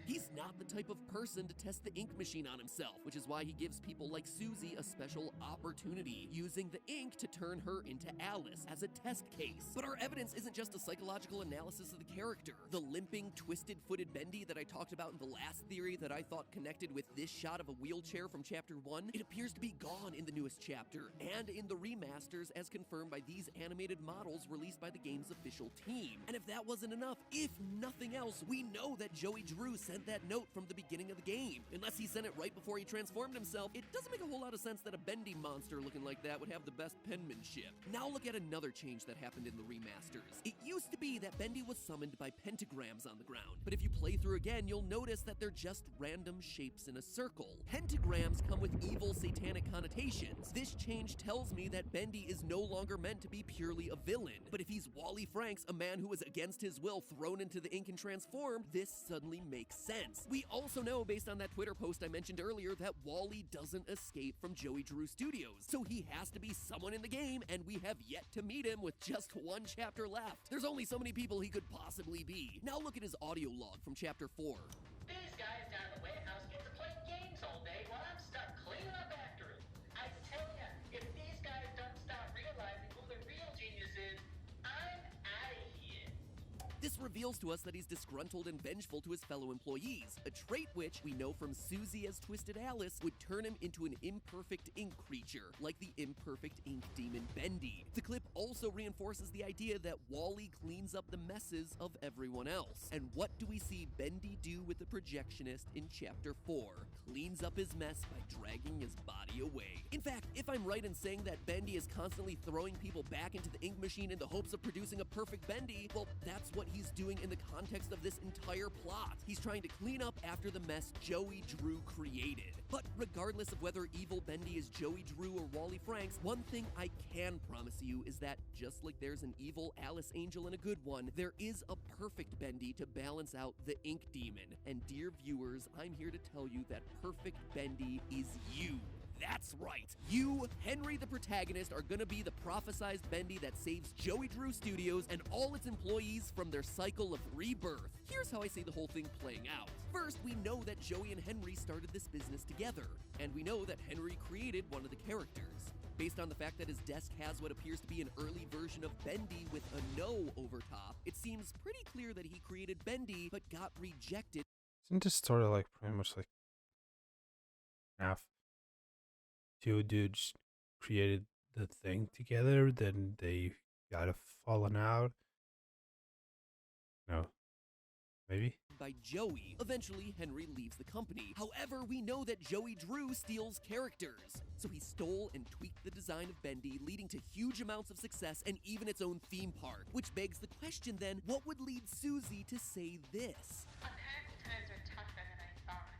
Speaker 4: He's not the type of person to test the ink machine on himself, which is why he gives people like Susie a special opportunity, using the ink to turn her into Alice as a test case. But our evidence isn't just a psychological analysis of the character. The limping, twisted-footed Bendy that I talked about in the last theory that I thought connected with this shot of a wheelchair from Chapter 1, it appears to be gone in the newest chapter, and in the remasters as confirmed by these animated models released by the game's official team. And if that wasn't enough, if nothing else, we know that Joey Drew sent that note from the beginning of the game. Unless he sent it right before he transformed himself, it doesn't make a whole lot of sense that a Bendy monster looking like that would have the best penmanship. Now look at another change that happened in the remasters. It used to be that Bendy was summoned by pentagrams on the ground, but if you play through again, you'll notice that they're just random shapes in a circle. Pentagrams come with evil satanic connotations. This change tells me that Bendy is no longer meant to be purely a villain, but if he's Wally Franks, a man who was against his will thrown into the ink and transformed, this suddenly makes sense. We also know, based on that Twitter post I mentioned earlier, that Wally doesn't escape from Joey Drew Studios, so he has to be someone in the game, and we have yet to meet him with just 1 chapter left. There's only so many people he could possibly be. Now look at his audio log from Chapter 4.
Speaker 14: These guys down in the warehouse get to play games all day while I'm stuck cleaning up after them. I tell ya, if these guys don't start realizing who the real genius is, I'm out of here.
Speaker 4: This reveals to us that he's disgruntled and vengeful to his fellow employees, a trait which, we know from Susie as Twisted Alice, would turn him into an imperfect ink creature, like the imperfect ink demon Bendy. The clip also reinforces the idea that Wally cleans up the messes of everyone else. And what do we see Bendy do with the projectionist in Chapter 4? Cleans up his mess by dragging his body away. In fact, if I'm right in saying that Bendy is constantly throwing people back into the ink machine in the hopes of producing a perfect Bendy, well, that's what he's doing in the context of this entire plot. He's trying to clean up after the mess Joey Drew created. But regardless of whether evil Bendy is Joey Drew or Wally Franks, one thing I can promise you is that just like there's an evil Alice Angel and a good one, there is a perfect Bendy to balance out the ink demon. And dear viewers, I'm here to tell you that perfect Bendy is you. That's right. You, Henry the protagonist, are gonna be the prophesized Bendy that saves Joey Drew Studios and all its employees from their cycle of rebirth. Here's how I see the whole thing playing out. First, we know that Joey and Henry started this business together, and we know that Henry created one of the characters. Based on the fact that his desk has what appears to be an early version of Bendy with a no over top, it seems pretty clear that he created Bendy but got rejected.
Speaker 1: Isn't this story like pretty much like half 2 dudes created the thing together, then they got a fallen out? No. Maybe?
Speaker 4: by Joey. Eventually, Henry leaves the company. However, we know that Joey Drew steals characters. So he stole and tweaked the design of Bendy, leading to huge amounts of success and even its own theme park. Which begs the question then, what would lead Susie to say this?
Speaker 14: Apparently times are tougher than I thought.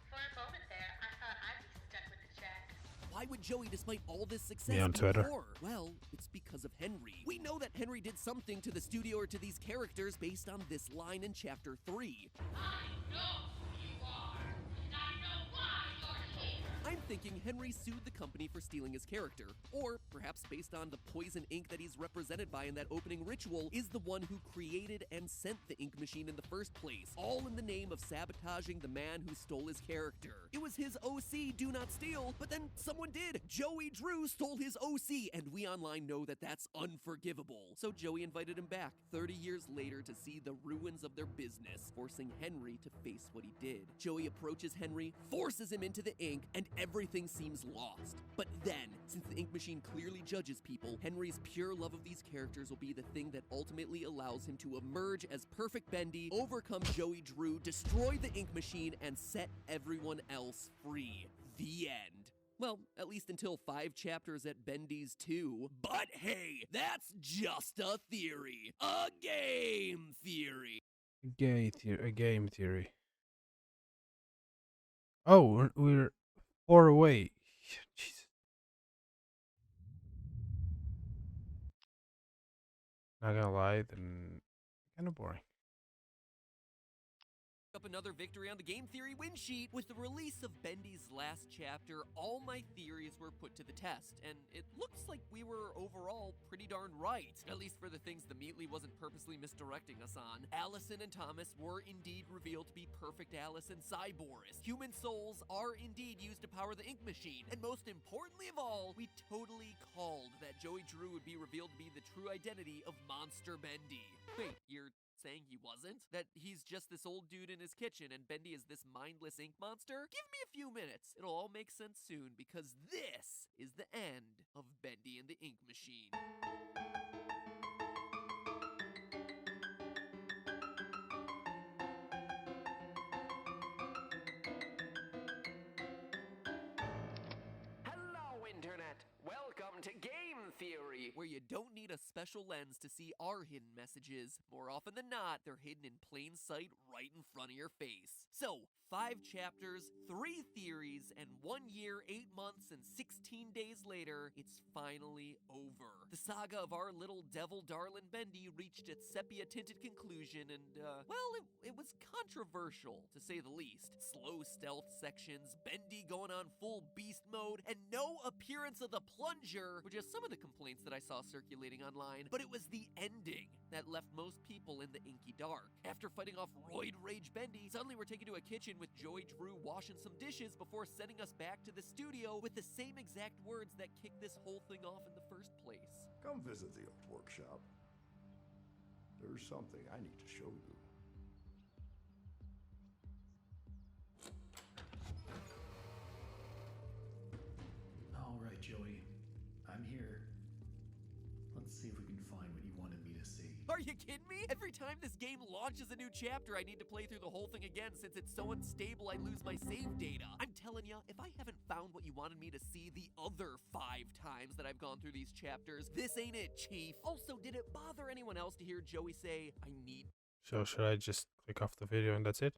Speaker 14: For a moment there, I thought I'd be stuck with the check.
Speaker 4: Why would Joey, despite all this success,
Speaker 1: Me on
Speaker 4: be
Speaker 1: Twitter.
Speaker 4: poor? Well, it's because of Henry. We know that Henry did something to the studio or to these characters based on this line in Chapter 3.
Speaker 2: I know who you are, and I know why you're here.
Speaker 4: I'm thinking Henry sued the company for stealing his character, or perhaps based on the poison ink that he's represented by in that opening ritual, is the one who created and sent the ink machine in the first place, all in the name of sabotaging the man who stole his character. It was his OC, Do Not Steal, but then someone did. Joey Drew stole his OC, and we online know that that's unforgivable. So Joey invited him back 30 years later to see the ruins of their business, forcing Henry to face what he did. Joey approaches Henry, forces him into the ink, and everything seems lost. But then, since the ink machine clearly judges people, Henry's pure love of these characters will be the thing that ultimately allows him to emerge as Perfect Bendy, overcome Joey Drew, destroy the ink machine, and set everyone else free. The end. Well, at least until 5 chapters at Bendy's 2. But hey, that's just a theory. A game theory.
Speaker 1: A game theory. Oh, we're 4 away. Jesus. Not gonna lie, then kind of boring.
Speaker 4: Up another victory on the game theory win sheet. With the release of Bendy's last chapter, all my theories were put to the test, and it looks like we were overall pretty darn right, at least for the things the Meatly wasn't purposely misdirecting us on. Allison and Thomas were indeed revealed to be perfect Alice and Cyboris. Human souls are indeed used to power the ink machine, and most importantly of all, we totally called that Joey Drew would be revealed to be the true identity of Monster Bendy. Wait, you're saying he wasn't? That he's just this old dude in his kitchen and Bendy is this mindless ink monster? Give me a few minutes. It'll all make sense soon, because this is the end of Bendy and the Ink Machine.
Speaker 6: Hello, Internet! Welcome to Game Theory!
Speaker 4: Where you don't need a special lens to see our hidden messages. More often than not, they're hidden in plain sight right in front of your face. So, 5 chapters, 3 theories, and 1 year, 8 months, and 16 days later, it's finally over. The saga of our little devil darling Bendy reached its sepia-tinted conclusion, and, well, it was controversial, to say the least. Slow stealth sections, Bendy going on full beast mode, and no appearance of the plunger were just some of the complaints that I saw circulating online. But it was the ending that left most people in the inky dark. After fighting off Roid Rage Bendy, suddenly we're taken to a kitchen with Joey Drew washing some dishes before sending us back to the studio with the same exact words that kicked this whole thing off in the first place.
Speaker 15: Come visit the old workshop. There's something I need to show you.
Speaker 10: All right, Joey. I'm here. Let's see if we can find what you wanted me to see.
Speaker 4: Are you kidding me? Every time this game launches a new chapter, I need to play through the whole thing again since it's so unstable I lose my save data. I'm telling you, if I haven't found what you wanted me to see the other 5 times that I've gone through these chapters, this ain't it, Chief. Also, did it bother anyone else to hear Joey say, I need
Speaker 1: So should I just click off the video and that's it?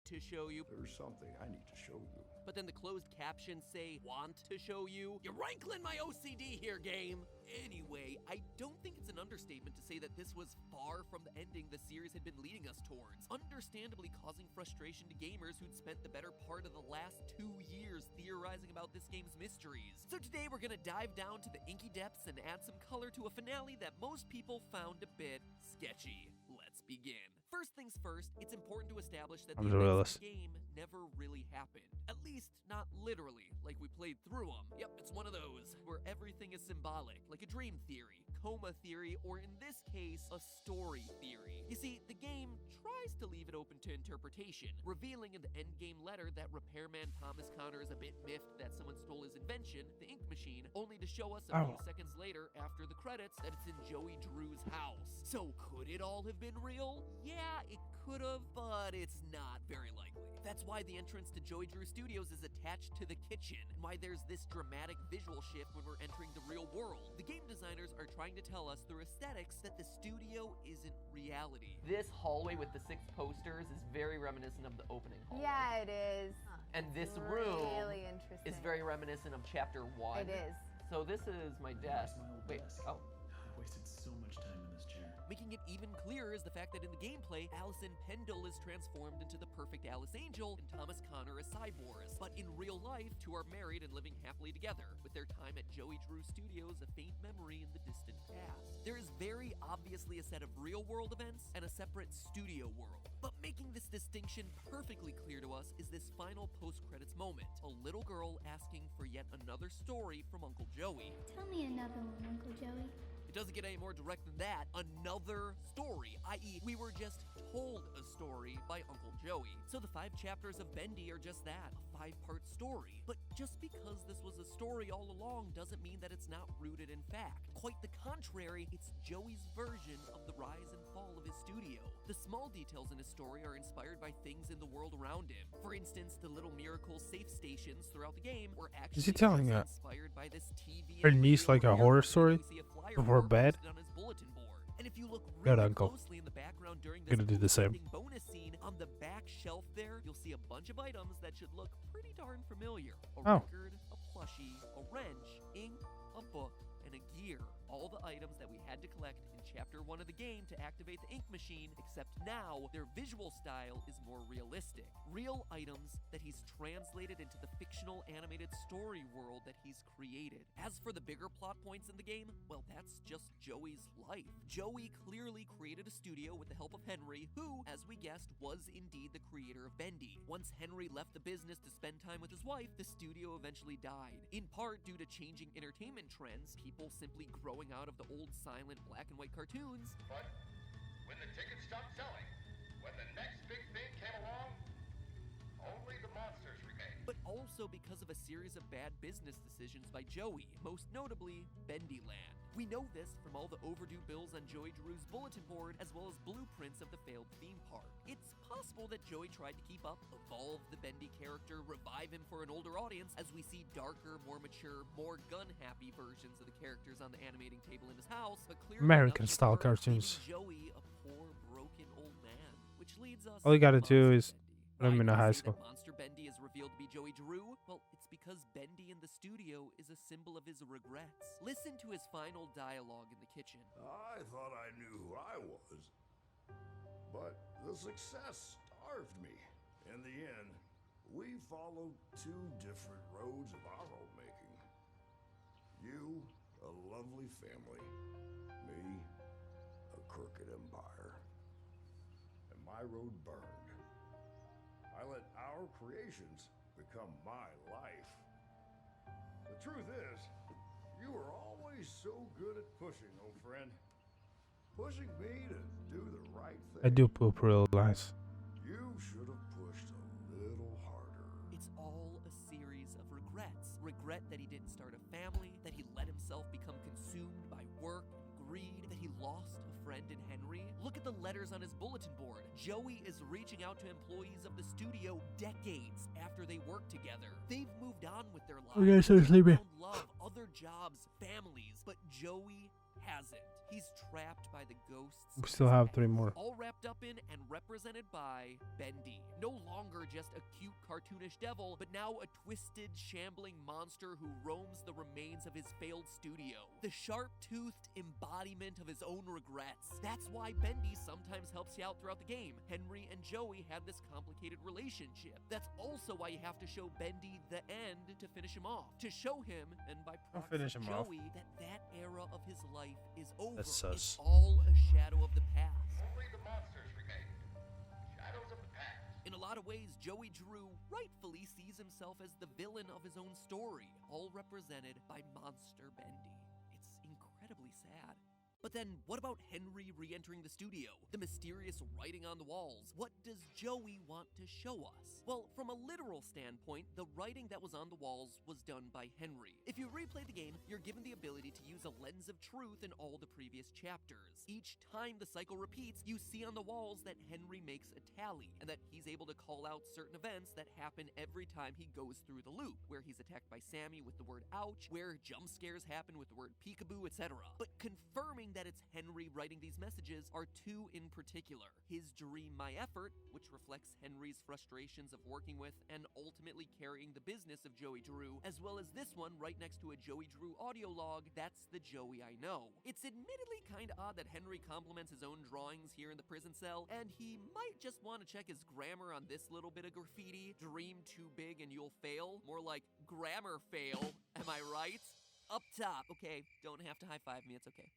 Speaker 4: to show you?
Speaker 15: There's something I need to show you.
Speaker 4: But then the closed captions say, want to show you? You're rankling my OCD here, game. Anyway, I don't think it's an understatement to say that this was far from the ending the series had been leading us towards, understandably causing frustration to gamers who'd spent the better part of the last 2 years theorizing about this game's mysteries. So today we're gonna dive down to the inky depths and add some color to a finale that most people found a bit sketchy. Let's begin. First things first, it's important to establish that the events of the game never really happened. At least, not literally, like we played through them. Yep, it's one of those, where everything is symbolic, like a dream theory, coma theory, or in this case, a story theory. You see, the game tries to leave it open to interpretation, revealing in the endgame letter that repairman Thomas Connor is a bit miffed that someone stole his invention, the ink machine, only to show us a few seconds later after the credits that it's in Joey Drew's house. So could it all have been real? Yeah, it could have, but it's not very likely. That's why the entrance to Joey Drew Studios is attached to the kitchen, and why there's this dramatic visual shift when we're entering the real world. The game designers are trying to tell us through aesthetics that the studio isn't reality. This hallway with the 6 posters is very reminiscent of the opening hallway.
Speaker 16: Yeah, it is.
Speaker 4: And this room
Speaker 16: really interesting.
Speaker 4: is very reminiscent of chapter 1.
Speaker 16: It is.
Speaker 4: So this is my desk. Wait, oh.
Speaker 10: I wasted so much time in this chair.
Speaker 4: Making it even clearer is the fact that in the gameplay, Allison Pendle is transformed into the perfect Alice Angel, and Thomas Connor is Cyborg. But in real life, two are married and living happily together, with their time at Joey Drew Studios a faint memory in the distant past. There is very obviously a set of real-world events and a separate studio world. But making this distinction perfectly clear to us is this final post-credits moment, a little girl asking for yet another story from Uncle Joey.
Speaker 17: Tell me another one, Uncle Joey.
Speaker 4: It doesn't get any more direct than that. Another story, i.e. we were just told a story by Uncle Joey. So the 5 chapters of Bendy are just that, a 5-part story. But just because this was a story all along doesn't mean that it's not rooted in fact. Quite the contrary, it's Joey's version of the rise and fall of his studio. The small details in his story are inspired by things in the world around him. For instance, the little miracle safe stations throughout the game were actually
Speaker 1: Is he telling
Speaker 4: inspired by this TV
Speaker 1: her niece like a horror story before bed?
Speaker 4: on his bulletin board. And if you look
Speaker 1: Good
Speaker 4: really
Speaker 1: uncle.
Speaker 4: closely in the background during this
Speaker 1: Gonna do the same.
Speaker 4: bonus scene, on the back shelf there, you'll see a bunch of items that should look pretty darn familiar. A
Speaker 1: Oh.
Speaker 4: record, a plushie, a wrench, ink, a book, and a gear. All the items that we had to collect in Chapter 1 of the game to activate the ink machine, except now their visual style is more realistic. Real items that he's translated into the fictional animated story world that he's created. As for the bigger plot points in the game, well, that's just Joey's life. Joey clearly created a studio with the help of Henry, who, as we guessed, was indeed the creator of Bendy. Once Henry left the business to spend time with his wife, the studio eventually died. In part due to changing entertainment trends, people simply growing out of the old silent black and white cartoons.
Speaker 12: But when the tickets stopped selling, when the next big thing came along, only the monsters remained.
Speaker 4: But also because of a series of bad business decisions by Joey, most notably Bendyland. We know this from all the overdue bills on Joey Drew's bulletin board, as well as blueprints of the failed theme park. It's possible that Joey tried to keep up, evolve the Bendy character, revive him for an older audience, as we see darker, more mature, more gun-happy versions of the characters on the animating table in his house, but clearly
Speaker 1: American-style cartoons.
Speaker 4: Joey a poor, broken old man, which leads us
Speaker 1: All you gotta
Speaker 4: to
Speaker 1: do
Speaker 4: Monster
Speaker 1: is
Speaker 4: Bendy.
Speaker 1: put him
Speaker 4: Why
Speaker 1: in
Speaker 4: do
Speaker 1: a
Speaker 4: we
Speaker 1: high
Speaker 4: say
Speaker 1: school.
Speaker 4: that Monster Bendy is revealed to be Joey Drew? Well, it's because Bendy in the studio is a symbol of his regrets. Listen to his final dialogue in the kitchen.
Speaker 15: I thought I knew who I was, but the success starved me. In the end, we followed 2 different roads of our own making. You, a lovely family. Me, a crooked empire. And my road burned. I let our creations become my life. The truth is, you were always so good at pushing, old friend. Pushing me to do the right thing.
Speaker 1: I do poop real nice.
Speaker 15: You should have pushed a little harder.
Speaker 4: It's all a series of regrets. Regret that he didn't start a family, that he let himself become consumed by work and greed, that he lost a friend in Henry. Look at the letters on his bulletin board. Joey is reaching out to employees of the studio decades after they worked together. They've moved on with their lives.
Speaker 1: Okay, so sleepy.
Speaker 4: Found love, other jobs, families, but Joey hasn't. He's trapped by the ghosts.
Speaker 1: We still have 3 more.
Speaker 4: All wrapped up in and represented by Bendy. No longer just a cute cartoonish devil, but now a twisted, shambling monster who roams the remains of his failed studio. The sharp-toothed embodiment of his own regrets. That's why Bendy sometimes helps you out throughout the game. Henry and Joey have this complicated relationship. That's also why you have to show Bendy the end to finish him off. To show him, and by proxy
Speaker 1: finish him off.
Speaker 4: Joey, that era of his life is over.
Speaker 1: That's sus.
Speaker 4: It's all a shadow of the past.
Speaker 12: Only the monsters remained. Shadows of the past.
Speaker 4: In a lot of ways, Joey Drew rightfully sees himself as the villain of his own story, all represented by Monster Bendy. It's incredibly sad. But then, what about Henry re-entering the studio? The mysterious writing on the walls? What does Joey want to show us? Well, from a literal standpoint, the writing that was on the walls was done by Henry. If you replay the game, you're given the ability to use a lens of truth in all the previous chapters. Each time the cycle repeats, you see on the walls that Henry makes a tally, and that he's able to call out certain events that happen every time he goes through the loop, where he's attacked by Sammy with the word ouch, where jump scares happen with the word peekaboo, etc. But confirming that it's Henry writing these messages are two in particular. His Dream My Effort, which reflects Henry's frustrations of working with and ultimately carrying the business of Joey Drew, as well as this one right next to a Joey Drew audio log, That's the Joey I Know. It's admittedly kinda odd that Henry compliments his own drawings here in the prison cell, and he might just want to check his grammar on this little bit of graffiti. Dream too big and you'll fail. More like grammar fail, am I right? Up top, okay, don't have to high-five me, it's okay.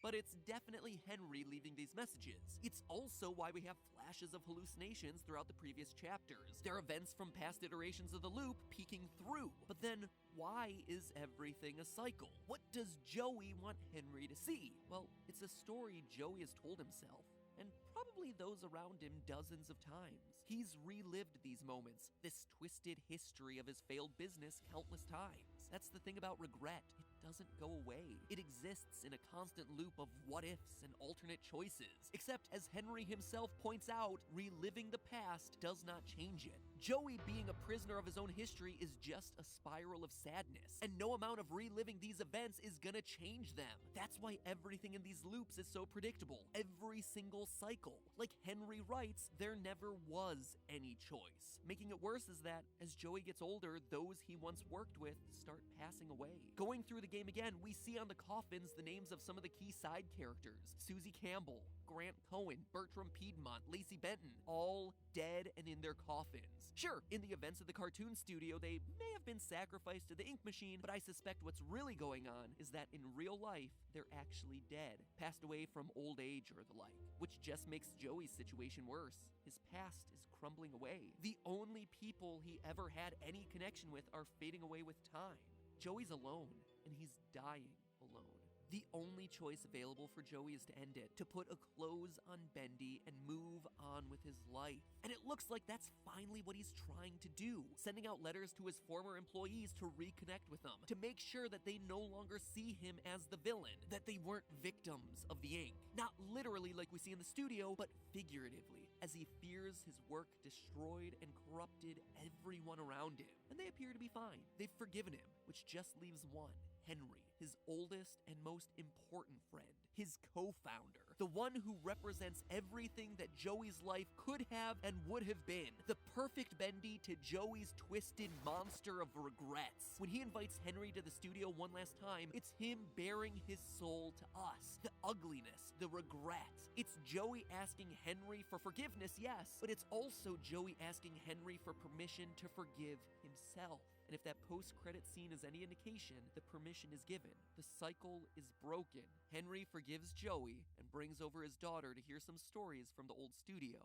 Speaker 4: But it's definitely Henry leaving these messages. It's also why we have flashes of hallucinations throughout the previous chapters. They're events from past iterations of the loop peeking through. But then, why is everything a cycle? What does Joey want Henry to see? Well, it's a story Joey has told himself, and probably those around him dozens of times. He's relived these moments, this twisted history of his failed business countless times. That's the thing about regret. It doesn't go away. It exists in a constant loop of what-ifs and alternate choices. Except, as Henry himself points out, reliving the past does not change it. Joey being a prisoner of his own history is just a spiral of sadness, and no amount of reliving these events is gonna change them. That's why everything in these loops is so predictable. Every single cycle. Like Henry writes, there never was any choice. Making it worse is that, as Joey gets older, those he once worked with start passing away. Going through the game again, we see on the coffins the names of some of the key side characters. Susie Campbell, Grant Cohen, Bertram Piedmont, Lacey Benton, all dead and in their coffins. Sure, in the events of the cartoon studio, they may have been sacrificed to the ink machine, but I suspect what's really going on is that in real life, they're actually dead, passed away from old age or the like, which just makes Joey's situation worse. His past is crumbling away. The only people he ever had any connection with are fading away with time. Joey's alone, and he's dying alone. The only choice available for Joey is to end it, to put a close on Bendy and move on with his life. And it looks like that's finally what he's trying to do, sending out letters to his former employees to reconnect with them, to make sure that they no longer see him as the villain, that they weren't victims of the ink. Not literally like we see in the studio, but figuratively, as he fears his work destroyed and corrupted everyone around him. And they appear to be fine. They've forgiven him, which just leaves one. Henry, his oldest and most important friend, his co-founder, the one who represents everything that Joey's life could have and would have been, the perfect Bendy to Joey's twisted monster of regrets. When he invites Henry to the studio one last time, it's him bearing his soul to us, the ugliness, the regret. It's Joey asking Henry for forgiveness, yes, but it's also Joey asking Henry for permission to forgive himself. And if that post-credit scene is any indication, the permission is given. The cycle is broken. Henry forgives Joey and brings over his daughter to hear some stories from the old studio.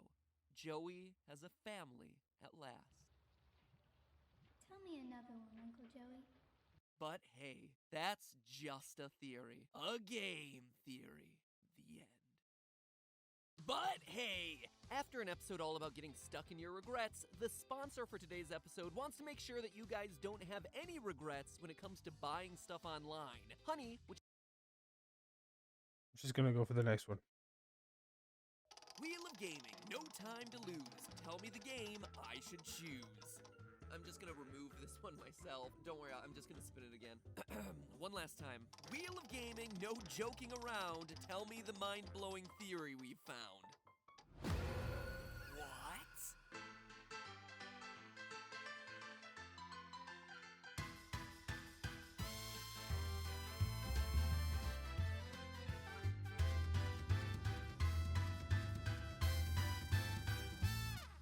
Speaker 4: Joey has a family at last.
Speaker 17: Tell me another one, Uncle Joey.
Speaker 4: But hey, that's just a theory. A game theory. The end. But hey, after an episode all about getting stuck in your regrets, the sponsor for today's episode wants to make sure that you guys don't have any regrets when it comes to buying stuff online. Honey, which
Speaker 1: I'm just gonna go for the next one.
Speaker 4: Wheel of Gaming, no time to lose. Tell me the game I should choose. I'm just gonna remove this one myself. Don't worry, I'm just gonna spin it again. One last time. Wheel of Gaming, no joking around. Tell me the mind-blowing theory we've found. What?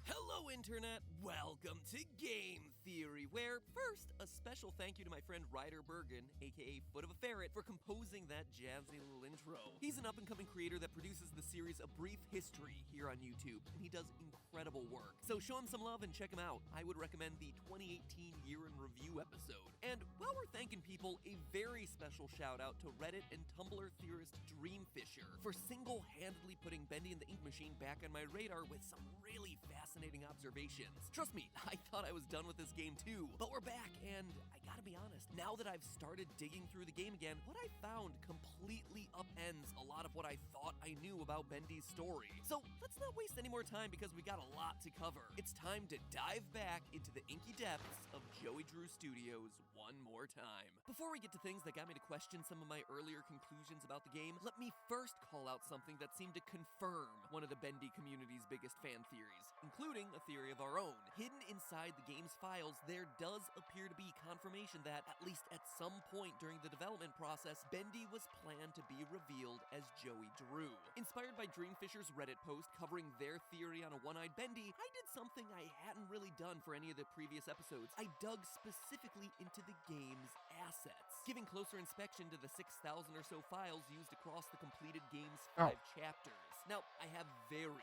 Speaker 4: Hello, Internet. Welcome to Game Theory, where, first, a special thank you to my friend Ryder Bergen, aka Foot of a Ferret, for composing that jazzy little intro. He's an up-and-coming creator that produces the series A Brief History here on YouTube, and he does incredible work. So show him some love and check him out. I would recommend the 2018 Year in Review episode. And while we're thanking people, a very special shout out to Reddit and Tumblr theorist Dreamfisher for single-handedly putting Bendy and the Ink Machine back on my radar with some really fascinating observations. Trust me, I thought I was done with this game too, but we're back, and I gotta be honest, now that I've started digging through the game again, what I found completely upends a lot of what I thought I knew about Bendy's story. So let's not waste any more time because we got a lot to cover. It's time to dive back into the inky depths of Joey Drew Studios one more time. Before we get to things that got me to question some of my earlier conclusions about the game, let me first call out something that seemed to confirm one of the Bendy community's biggest fan theories, including a theory of our own. Hidden inside the game's files, there does appear to be confirmation that, at least at some point during the development process, Bendy was planned to be revealed as Joey Drew. Inspired by Dreamfisher's Reddit post covering their theory on a one-eyed Bendy, I did something I hadn't really done for any of the previous episodes. I dug specifically into the game's assets, giving closer inspection to the 6,000 or so files used across the completed game's 5 chapters. Now, I have very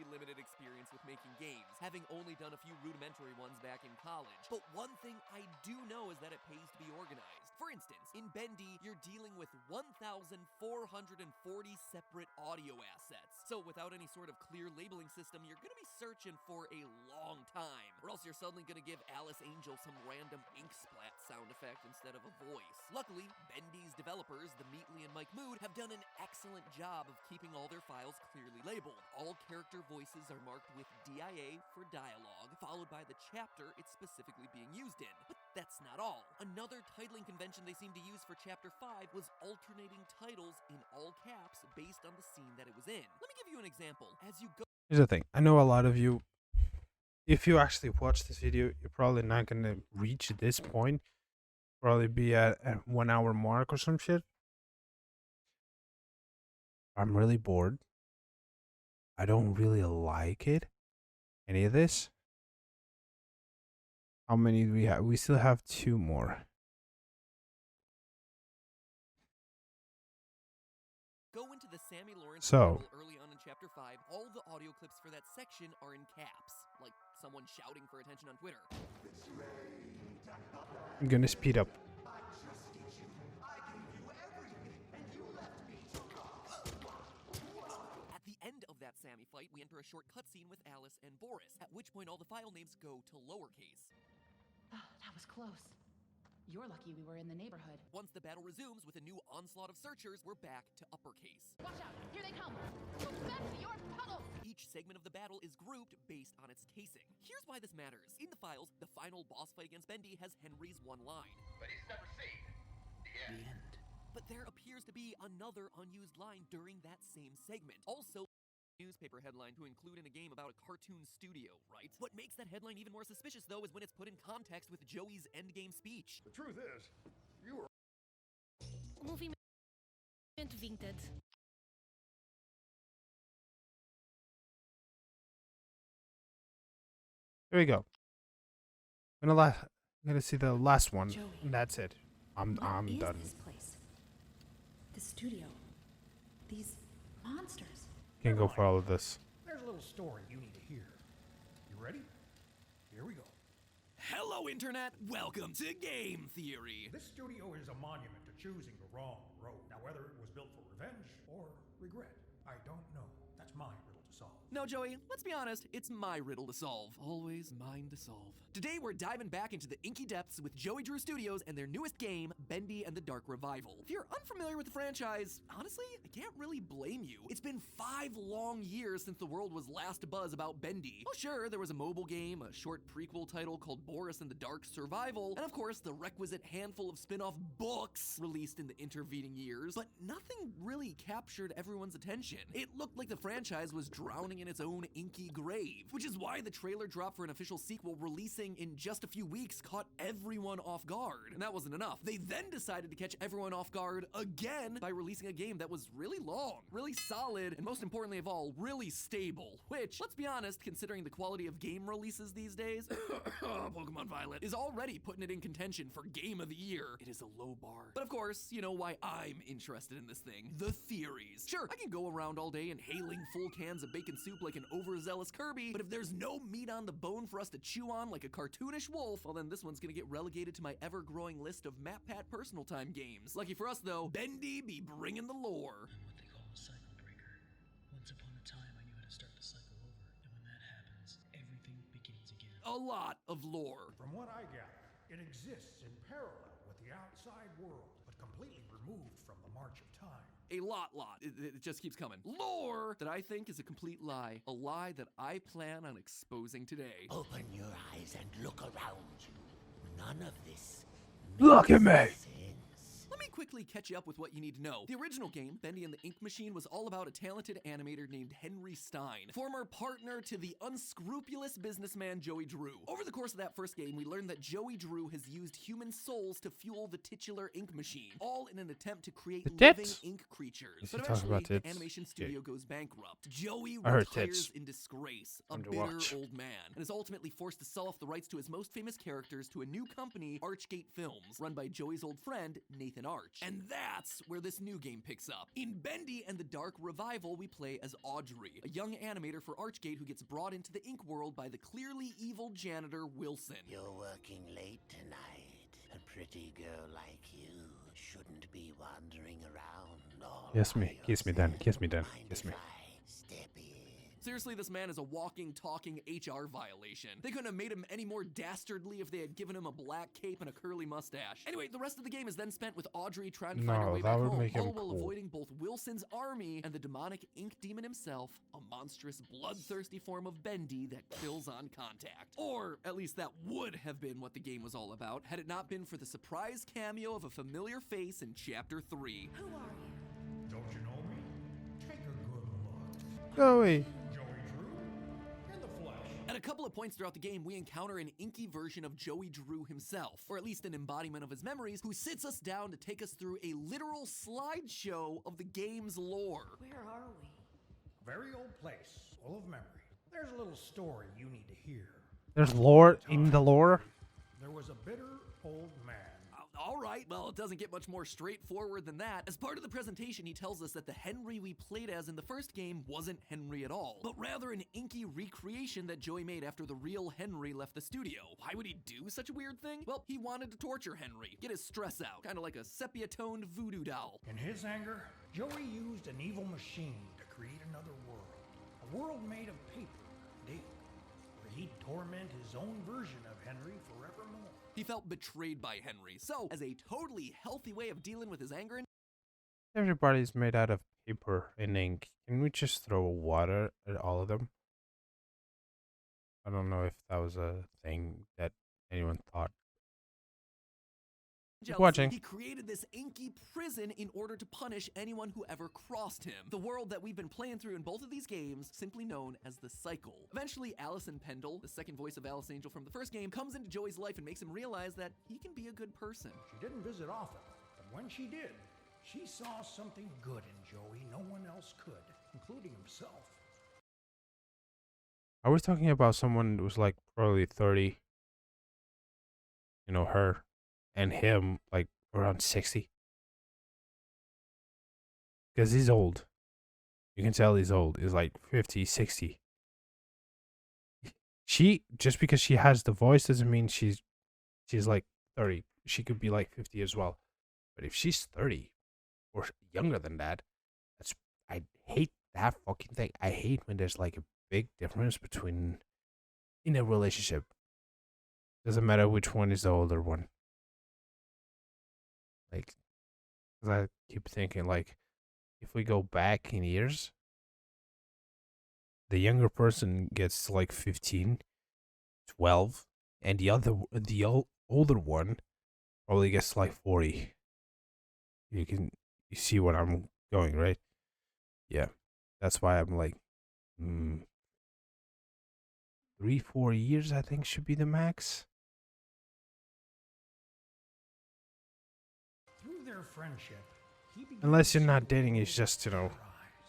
Speaker 4: limited experience with making games, having only done a few rudimentary ones back in college. But one thing I do know is that it pays to be organized. For instance, in Bendy, you're dealing with 1,440 separate audio assets. So without any sort of clear labeling system, you're gonna be searching for a long time. Or else you're suddenly gonna give Alice Angel some random ink splat sound effect instead of a voice. Luckily, Bendy's developers, the Meatly and Mike Mood, have done an excellent job of keeping all their files clearly labeled. All character voices are marked with DIA for dialogue, followed by the chapter it's specifically being used in. But that's not all. Another titling convention they seemed to use for Chapter 5 was alternating titles in all caps based on the scene that it was in. Let me give you an example. As you go...
Speaker 1: Here's the thing. I know a lot of you, if you actually watch this video, you're probably not going to reach this point. Probably be at a 1 hour mark or some shit. I'm really bored. I don't really like it. Any of this. How many do we have? We still have 2 more.
Speaker 4: Go into the Sammy Lawrence
Speaker 1: So,
Speaker 4: early on in Chapter 5. All the audio clips for that section are in caps, like someone shouting for attention on Twitter.
Speaker 1: I'm gonna speed up.
Speaker 4: At the end of that Sammy fight, we enter a short cutscene with Alice and Boris, at which point all the file names go to lowercase.
Speaker 2: Oh, that was close. You're lucky we were in the neighborhood.
Speaker 4: Once the battle resumes with a new onslaught of searchers, we're back to uppercase.
Speaker 2: Watch out! Here they come! Go back to your tunnel!
Speaker 4: Each segment of the battle is grouped based on its casing. Here's why this matters. In the files, the final boss fight against Bendy has Henry's one line.
Speaker 12: But he's never seen the end.
Speaker 4: But there appears to be another unused line during that same segment. Also, newspaper headline to include in a game about a cartoon studio, right? What makes that headline even more suspicious, though, is when it's put in context with Joey's endgame speech.
Speaker 15: The truth is, you were...
Speaker 9: Movimento Vintage.
Speaker 1: Here we go. I'm gonna see the last one, and that's it. I'm done.
Speaker 2: This place? The studio? These monsters?
Speaker 1: Can't go for all of this.
Speaker 3: There's a little story you need to hear. You ready? Here we go.
Speaker 4: Hello, Internet! Welcome to Game Theory!
Speaker 3: This studio is a monument to choosing the wrong road. Now, whether it was built for revenge or regret, I don't know. That's my riddle to solve.
Speaker 4: No, Joey, let's be honest, it's my riddle to solve. Always mine to solve. Today, we're diving back into the inky depths with Joey Drew Studios and their newest game, Bendy and the Dark Revival. If you're unfamiliar with the franchise, honestly, I can't really blame you. It's been 5 long years since the world was last buzz about Bendy. Oh sure, there was a mobile game, a short prequel title called Boris and the Dark Survival, and of course, the requisite handful of spin-off books released in the intervening years, but nothing really captured everyone's attention. It looked like the franchise was drowning rolling in its own inky grave. Which is why the trailer drop for an official sequel releasing in just a few weeks caught everyone off guard. And that wasn't enough. They then decided to catch everyone off guard again by releasing a game that was really long, really solid, and most importantly of all, really stable. Which, let's be honest, considering the quality of game releases these days, Pokemon Violet, is already putting it in contention for Game of the Year. It is a low bar. But of course, you know why I'm interested in this thing. The theories. Sure, I can go around all day inhaling full cans of bacon soup like an overzealous Kirby, but if there's no meat on the bone for us to chew on like a cartoonish wolf, well then this one's gonna get relegated to my ever-growing list of MatPat personal time games. Lucky for us though, Bendy be bringing the lore.
Speaker 10: I'm what they call a cycle breaker. Once upon a time, I knew how to start the cycle over, and when that happens, everything begins again.
Speaker 4: A lot of lore.
Speaker 3: From what I gather, it exists in parallel with the outside world, but completely removed from the march of time.
Speaker 4: A lot. It just keeps coming. Lore that I think is a complete lie. A lie that I plan on exposing today.
Speaker 16: Open your eyes and look around you. None of this.
Speaker 1: Look at me!
Speaker 4: Let me quickly catch you up with what you need to know. The original game, Bendy and the Ink Machine, was all about a talented animator named Henry Stein, former partner to the unscrupulous businessman Joey Drew. Over the course of that first game, we learned that Joey Drew has used human souls to fuel the titular Ink Machine, all in an attempt to create living ink creatures. But eventually, the animation studio goes bankrupt. Joey retires in disgrace, a bitter old man, and is ultimately forced to sell off the rights to his most famous characters to a new company, Archgate Films, run by Joey's old friend, Nathan Arch. And that's where this new game picks up. In Bendy and the Dark Revival, we play as Audrey, a young animator for Archgate who gets brought into the ink world by the clearly evil janitor Wilson.
Speaker 16: You're working late tonight. A pretty girl like you shouldn't be wandering around all
Speaker 1: Kiss me then, kiss me then, kiss me.
Speaker 4: Seriously, this man is a walking, talking HR violation. They couldn't have made him any more dastardly if they had given him a black cape and a curly mustache. Anyway, the rest of the game is then spent with Audrey trying to find her way back home, all while avoiding both Wilson's army and the demonic ink demon himself, a monstrous, bloodthirsty form of Bendy that kills on contact. Or, at least that would have been what the game was all about, had it not been for the surprise cameo of a familiar face in Chapter 3.
Speaker 9: Who are you?
Speaker 3: Don't you know me? Take a good look.
Speaker 1: Joey.
Speaker 4: At a couple of points throughout the game, we encounter an inky version of Joey Drew himself, or at least an embodiment of his memories, who sits us down to take us through a literal slideshow of the game's lore.
Speaker 9: Where are we?
Speaker 3: A very old place, full of memory. There's a little story you need to hear.
Speaker 1: There's lore in the lore?
Speaker 3: There was a bitter old man.
Speaker 4: All right, well, it doesn't get much more straightforward than that. As part of the presentation, he tells us that the Henry we played as in the first game wasn't Henry at all, but rather an inky recreation that Joey made after the real Henry left the studio. Why would he do such a weird thing? Well, he wanted to torture Henry, get his stress out, kind of like a sepia-toned voodoo doll.
Speaker 3: In his anger, Joey used an evil machine to create another world. A world made of paper and ink, where he'd torment his own version of Henry forevermore.
Speaker 4: He felt betrayed by Henry, so as a totally healthy way of dealing with his anger,
Speaker 1: Everybody's made out of paper and ink. Can we just throw water at all of them? I don't know if that was a thing that anyone thought. Keep watching.
Speaker 4: He created this inky prison in order to punish anyone who ever crossed him. The world that we've been playing through in both of these games, simply known as the Cycle. Eventually, Allison Pendle, the second voice of Alice Angel from the first game, comes into Joey's life and makes him realize that he can be a good person.
Speaker 3: She didn't visit often, but when she did, she saw something good in Joey no one else could, including himself.
Speaker 1: Are we talking about someone who's like probably 30? You know, her and him like around 60? Because he's old. You can tell he's old. He's like 50, 60. She, just because she has the voice doesn't mean she's like 30. She could be like 50 as well. But if she's 30 or younger than that, I hate that fucking thing. I hate when there's like a big difference between in a relationship. Doesn't matter which one is the older one. Like, 'cause I keep thinking, like, if we go back in years, the younger person gets like 15, 12, and the older one probably gets like 40. You see what I'm going, right? Yeah, that's why I'm like, 3-4 years, I think, should be the max.
Speaker 3: Through their friendship, he began
Speaker 1: Unless you're
Speaker 3: to
Speaker 1: not
Speaker 3: see
Speaker 1: dating,
Speaker 3: the
Speaker 1: it's just, you know,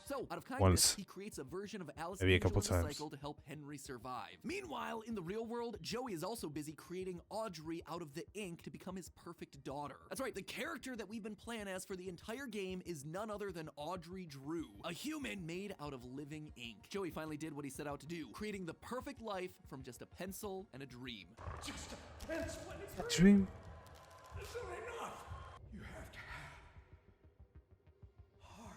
Speaker 4: So, out of kindness,
Speaker 1: once.
Speaker 4: he creates a version of Alice
Speaker 1: Maybe a
Speaker 4: Angel
Speaker 1: couple
Speaker 4: in the
Speaker 1: times.
Speaker 4: cycle to help Henry survive. Meanwhile, in the real world, Joey is also busy creating Audrey out of the ink to become his perfect daughter. That's right, the character that we've been playing as for the entire game is none other than Audrey Drew, a human made out of living ink. Joey finally did what he set out to do, creating the perfect life from just a pencil and a dream.
Speaker 3: Just a pencil and a
Speaker 1: A dream?
Speaker 3: Is there enough? You have to have heart.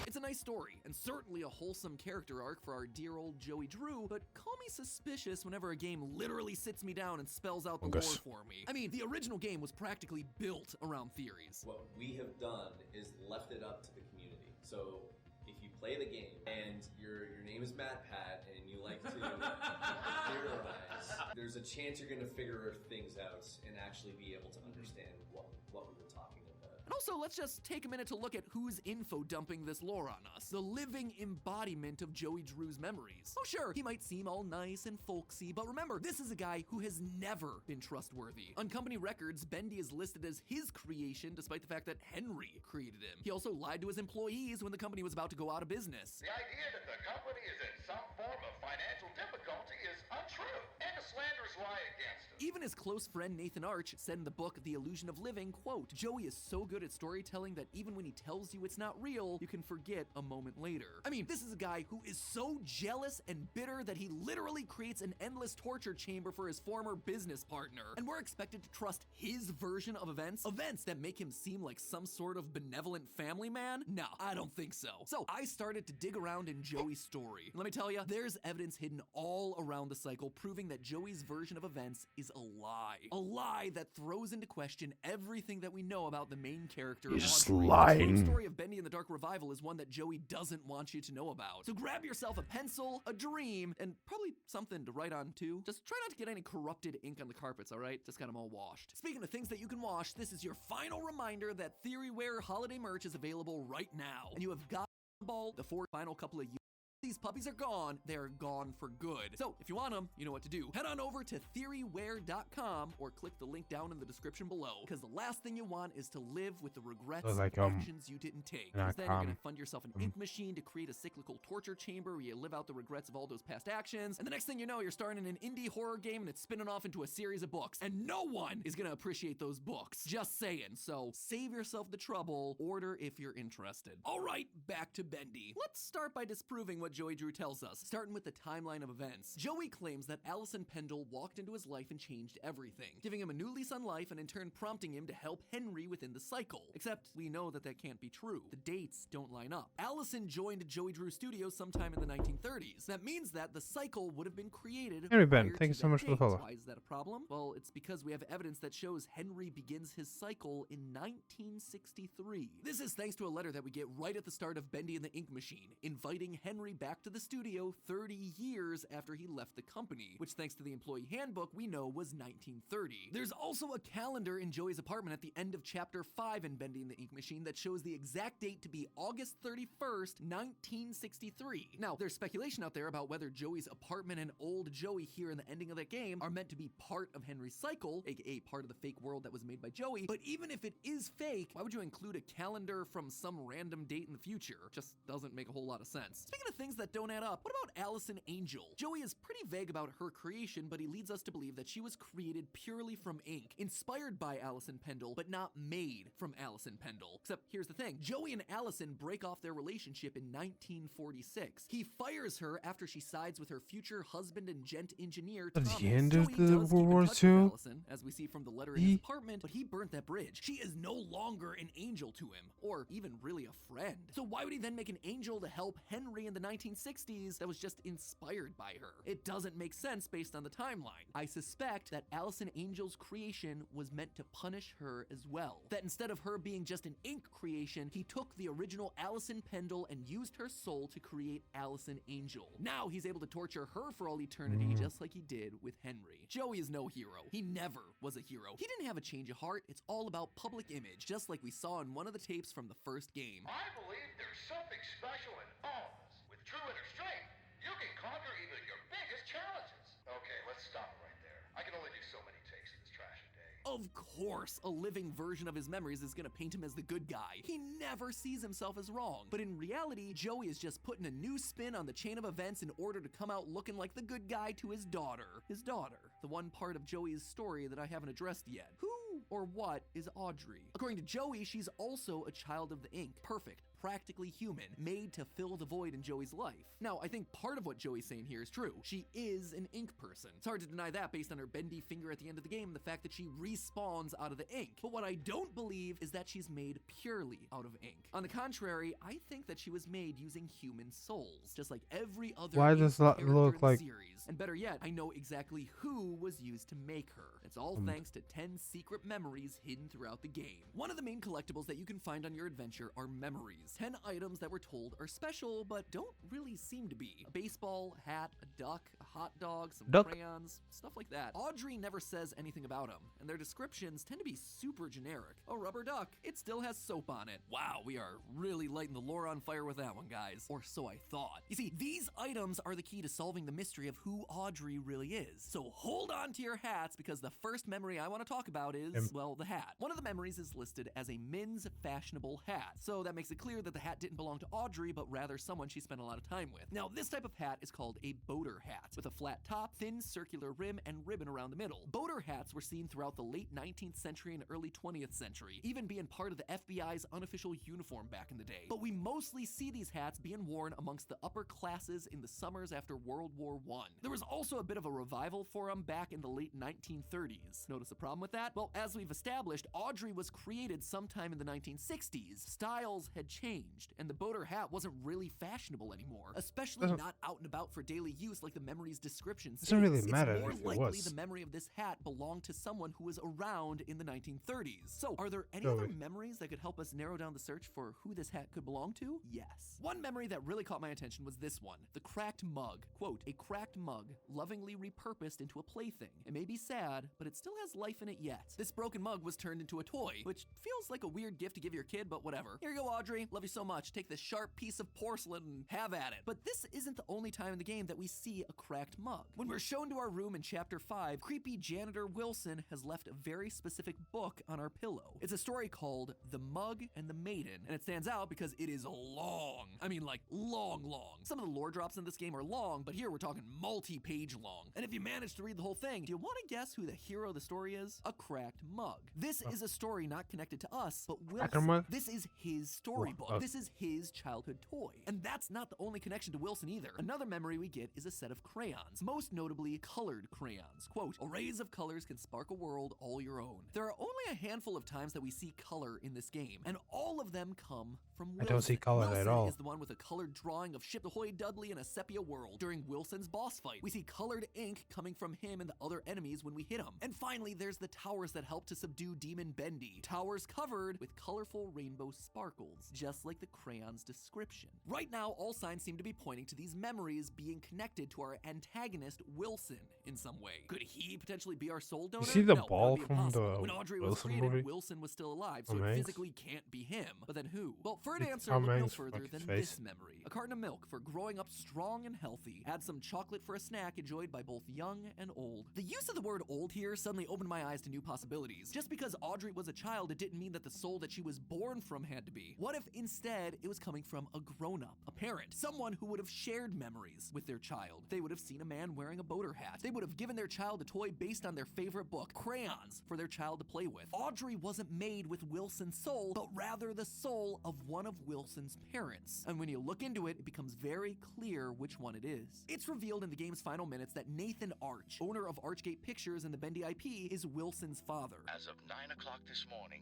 Speaker 4: It's a nice story, and certainly a wholesome character arc for our dear old Joey Drew, but call me suspicious whenever a game literally sits me down and spells out the lore for me. I mean, the original game was practically built around theories.
Speaker 18: What we have done is left it up to the community. So if you play the game and your name is MatPat and you like to theorize, there's a chance you're going to figure things out and actually be able to understand what we were talking about.
Speaker 4: And also, let's just take a minute to look at who's info dumping this lore on us. The living embodiment of Joey Drew's memories. Oh sure, he might seem all nice and folksy, but remember, this is a guy who has never been trustworthy. On company records, Bendy is listed as his creation despite the fact that Henry created him. He also lied to his employees when the company was about to go out of business.
Speaker 12: The idea that the company is in some form of financial difficulty is untrue, and a slanderous lie against it.
Speaker 4: Even his close friend Nathan Arch said in the book The Illusion of Living, quote, Joey is so good at storytelling that even when he tells you it's not real, you can forget a moment later. I mean, this is a guy who is so jealous and bitter that he literally creates an endless torture chamber for his former business partner. And we're expected to trust his version of events? Events that make him seem like some sort of benevolent family man? No, I don't think so. So I started to dig around in Joey's story. And let me tell you, there's evidence hidden all around the cycle proving that Joey's version of events is a lie. A lie that throws into question everything that we know about the main character.
Speaker 1: You're just
Speaker 4: Audrey.
Speaker 1: lying.
Speaker 4: The true story of Bendy and the Dark Revival is one that Joey doesn't want you to know about. So grab yourself a pencil, a dream, and probably something to write on too. Just try not to get any corrupted ink on the carpets, alright? Just got them all washed. Speaking of things that you can wash, this is your final reminder that Theoryware holiday merch is available right now. And you have got the final couple of years. These puppies are gone, they're gone for good. So, if you want them, you know what to do. Head on over to theoryware.com or click the link down in the description below, because the last thing you want is to live with the regrets
Speaker 1: So, like,
Speaker 4: of actions you didn't take. Because then you're
Speaker 1: .com.
Speaker 4: going to fund yourself an ink machine to create a cyclical torture chamber where you live out the regrets of all those past actions, and the next thing you know, you're starring in an indie horror game and it's spinning off into a series of books, and no one is going to appreciate those books. Just saying. So, save yourself the trouble, order if you're interested. Alright, back to Bendy. Let's start by disproving what Joey Drew tells us, starting with the timeline of events. Joey claims that Allison Pendle walked into his life and changed everything, giving him a new lease on life and in turn prompting him to help Henry within the cycle. Except, we know that that can't be true. The dates don't line up. Allison joined Joey Drew Studios sometime in the 1930s. That means that the cycle would have been created
Speaker 1: Henry Ben,
Speaker 4: prior
Speaker 1: thank you
Speaker 4: to
Speaker 1: so
Speaker 4: that
Speaker 1: much for the
Speaker 4: date.
Speaker 1: follow.
Speaker 4: Why is that a problem? Well, it's because we have evidence that shows Henry begins his cycle in 1963. This is thanks to a letter that we get right at the start of Bendy and the Ink Machine, inviting Henry back to the studio 30 years after he left the company, which thanks to the employee handbook we know was 1930. There's also a calendar in Joey's apartment at the end of chapter 5 in Bendy and the Ink Machine that shows the exact date to be August 31st, 1963. Now, there's speculation out there about whether Joey's apartment and old Joey here in the ending of that game are meant to be part of Henry's cycle, aka part of the fake world that was made by Joey, but even if it is fake, why would you include a calendar from some random date in the future? Just doesn't make a whole lot of sense. Speaking of things that don't add up, what about Allison Angel? Joey is pretty vague about her creation, but he leads us to believe that she was created purely from ink, inspired by Allison Pendle, but not made from Allison Pendle. Except here's the thing, Joey and Allison break off their relationship in 1946. He fires her after she sides with her future husband and gent engineer,
Speaker 1: At
Speaker 4: Thomas.
Speaker 1: the end of
Speaker 4: Joey
Speaker 1: the
Speaker 4: does
Speaker 1: World
Speaker 4: keep in
Speaker 1: War
Speaker 4: touch with
Speaker 1: II?
Speaker 4: Allison, as we see from the letter in his apartment, but he burnt that bridge. She is no longer an angel to him, or even really a friend. So why would he then make an angel to help Henry in the 1960s that was just inspired by her? It doesn't make sense based on the timeline. I suspect that Allison Angel's creation was meant to punish her as well. That instead of her being just an ink creation, he took the original Allison Pendle and used her soul to create Allison Angel. Now he's able to torture her for all eternity, just like he did with Henry. Joey is no hero. He never was a hero. He didn't have a change of heart. It's all about public image, just like we saw in one of the tapes from the first game.
Speaker 12: I believe there's something special in all of us. With True inner strength? You can conquer even your biggest challenges. Okay, let's stop it right there. I can only do so many takes in this trashy day.
Speaker 4: Of course, a living version of his memories is gonna paint him as the good guy. He never sees himself as wrong. But in reality, Joey is just putting a new spin on the chain of events in order to come out looking like the good guy to his daughter. His daughter. The one part of Joey's story that I haven't addressed yet. Who or what is Audrey? According to Joey, she's also a child of the ink. Perfect. Practically human, made to fill the void in Joey's life. Now, I think part of what Joey's saying here is true. She is an ink person. It's hard to deny that based on her bendy finger at the end of the game and the fact that she respawns out of the ink. But what I don't believe is that she's made purely out of ink. On the contrary, I think that she was made using human souls, just like every other
Speaker 1: Why
Speaker 4: ink
Speaker 1: does that
Speaker 4: character
Speaker 1: look
Speaker 4: in the
Speaker 1: like-
Speaker 4: series. And better yet, I know exactly who was used to make her. It's all thanks to 10 secret memories hidden throughout the game. One of the main collectibles that you can find on your adventure are memories. 10 items that we're told are special, but don't really seem to be. A baseball, hat, a duck, a hot dog, some
Speaker 1: Duck.
Speaker 4: crayons, stuff like that. Audrey never says anything about them, and their descriptions tend to be super generic. A rubber duck, it still has soap on it. Wow, we are really lighting the lore on fire with that one, guys. Or so I thought. You see, these items are the key to solving the mystery of who Audrey really is. So hold on to your hats, because the first memory I want to talk about is, well, the hat. One of the memories is listed as a men's fashionable hat, so that makes it clear that the hat didn't belong to Audrey, but rather someone she spent a lot of time with. Now, this type of hat is called a boater hat, with a flat top, thin circular rim, and ribbon around the middle. Boater hats were seen throughout the late 19th century and early 20th century, even being part of the FBI's unofficial uniform back in the day. But we mostly see these hats being worn amongst the upper classes in the summers after World War I. There was also a bit of a revival for them back in the late 1930s. Notice a problem with that? Well, as we've established, Audrey was created sometime in the 1960s. Styles had changed, and the boater hat wasn't really fashionable anymore, especially not out and about for daily use like the memory's description states.
Speaker 1: Doesn't really matter
Speaker 4: It's more
Speaker 1: if it
Speaker 4: likely
Speaker 1: was.
Speaker 4: the memory of this hat belonged to someone who was around in the 1930s. So, are there any
Speaker 1: Joey.
Speaker 4: other memories that could help us narrow down the search for who this hat could belong to? Yes. One memory that really caught my attention was this one, the cracked mug. Quote, a cracked mug, lovingly repurposed into a plaything. It may be sad, but it still has life in it yet. This broken mug was turned into a toy, which feels like a weird gift to give your kid, but whatever. Here you go, Audrey. Love you so much. Take this sharp piece of porcelain and have at it. But this isn't the only time in the game that we see a cracked mug. When we're shown to our room in Chapter 5, creepy janitor Wilson has left a very specific book on our pillow. It's a story called The Mug and the Maiden, and it stands out because it is long. I mean, like, long. Some of the lore drops in this game are long, but here we're talking multi-page long. And if you manage to read the whole thing, do you want to guess who the hero of the story is? A cracked mug. This is a story not connected to us, but Wilson.
Speaker 1: mug?
Speaker 4: This is his storybook. This is his childhood toy. And that's not the only connection to Wilson either. Another memory we get is a set of crayons, most notably colored crayons. Quote, arrays of colors can spark a world all your own. There are only a handful of times that we see color in this game, and all of them come from Wilson.
Speaker 1: I don't see color
Speaker 4: Wilson
Speaker 1: at all.
Speaker 4: is the one with a colored drawing of Ship Ahoy Dudley in a sepia world. During Wilson's boss fight, we see colored ink coming from him and the other enemies when we hit him. And finally, there's the towers that help to subdue Demon Bendy. Towers covered with colorful rainbow sparkles, just like the crayon's description. Right now, all signs seem to be pointing to these memories being connected to our antagonist, Wilson, in some way. Could he potentially be our soul donor?
Speaker 1: see the
Speaker 4: No, that
Speaker 1: ball
Speaker 4: would be
Speaker 1: from
Speaker 4: impossible.
Speaker 1: the
Speaker 4: When Audrey was
Speaker 1: Wilson
Speaker 4: created,
Speaker 1: movie?
Speaker 4: Wilson was still alive, so
Speaker 1: Tom
Speaker 4: it
Speaker 1: Hanks?
Speaker 4: physically can't be him. But then who? Well, for an
Speaker 1: It's
Speaker 4: answer,
Speaker 1: Tom
Speaker 4: look no
Speaker 1: Hanks'
Speaker 4: further
Speaker 1: fucking
Speaker 4: than
Speaker 1: face.
Speaker 4: this memory. A carton of milk for growing up strong and healthy. Add some chocolate for a snack enjoyed by both young and old. The use of the word old here suddenly opened my eyes to new possibilities. Just because Audrey was a child, it didn't mean that the soul that she was born from had to be. What if instead it was coming from a grown-up, a parent, someone who would have shared memories with their child? They would have seen a man wearing a boater hat. They would have given their child a toy based on their favorite book, crayons, for their child to play with. Audrey wasn't made with Wilson's soul, but rather the soul of one of Wilson's parents. And when you look into it, it becomes very clear which one it is. It's revealed in the game's final minutes that Nathan Arch, owner of Archgate Pictures and the Bendy IP, is Wilson's father.
Speaker 19: As of 9 o'clock this morning,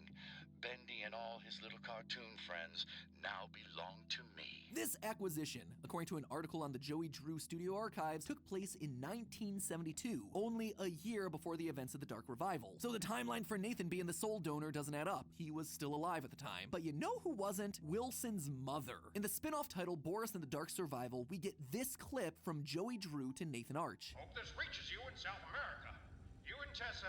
Speaker 19: Bendy and all his little cartoon friends now belong to me.
Speaker 4: This acquisition, according to an article on the Joey Drew Studio Archives, took place in 1972, only a year before the events of the Dark Revival. So the timeline for Nathan being the soul donor doesn't add up. He was still alive at the time. But you know who wasn't? Wilson's mother. In the spin-off title, Boris and the Dark Survival, we get this clip from Joey Drew to Nathan Arch.
Speaker 12: Hope this reaches you in South America. You and
Speaker 5: Tessa.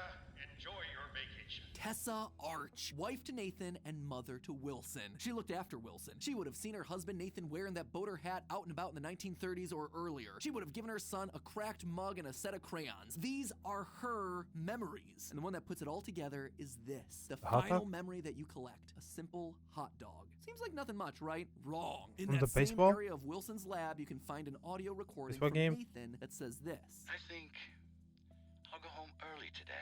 Speaker 5: Enjoy your vacation.
Speaker 4: Tessa Arch, wife to Nathan and mother to Wilson. She looked after Wilson. She would have seen her husband Nathan wearing that boater hat out and about in the 1930s or earlier. She would have given her son a cracked mug and a set of crayons. These are her memories. And the one that puts it all together is this. The final memory that you collect. A simple hot dog. Seems like nothing much, right? Wrong. In
Speaker 1: From
Speaker 4: that
Speaker 1: the
Speaker 4: same area of Wilson's lab, you can find an audio recording from Nathan that says this.
Speaker 19: I think I'll go home early today.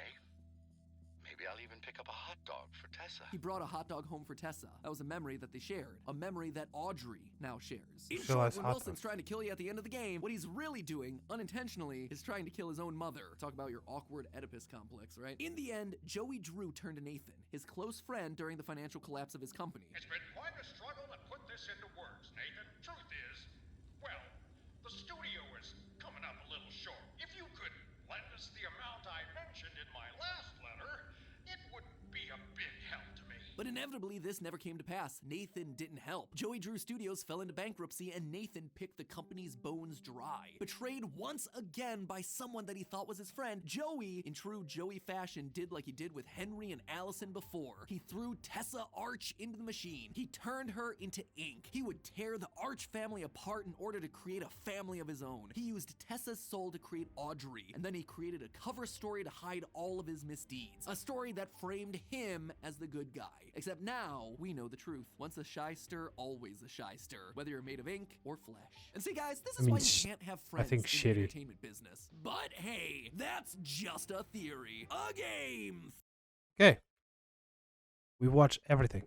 Speaker 19: Maybe I'll even pick up a hot dog for Tessa.
Speaker 4: He brought a hot dog home for Tessa. That was a memory that they shared. A memory that Audrey now shares. In short, when Wilson's trying to kill you at the end of the game, what he's really doing, unintentionally, is trying to kill his own mother. Talk about your awkward Oedipus complex, right? In the end, Joey Drew turned to Nathan, his close friend during the financial collapse of his company.
Speaker 5: It's been quite a struggle to put this into words, Nathan. Truth is, well, the studio is coming up a little short. If you could lend us the amount I mentioned in my last letter, it would be a big help to me.
Speaker 4: But inevitably, this never came to pass. Nathan didn't help. Joey Drew Studios fell into bankruptcy, and Nathan picked the company's bones dry. Betrayed once again by someone that he thought was his friend, Joey, in true Joey fashion, did like he did with Henry and Allison before. He threw Tessa Arch into the machine. He turned her into ink. He would tear the Arch family apart in order to create a family of his own. He used Tessa's soul to create Audrey, and then he created a cover story to hide all of his misdeeds. A story that framed him as the good guy. Except now, we know the truth. Once a shyster, always a shyster. Whether you're made of ink or flesh. And see guys, this is why you can't have friends in the entertainment business. But hey, that's just a theory. A game!
Speaker 1: Okay. We watch everything.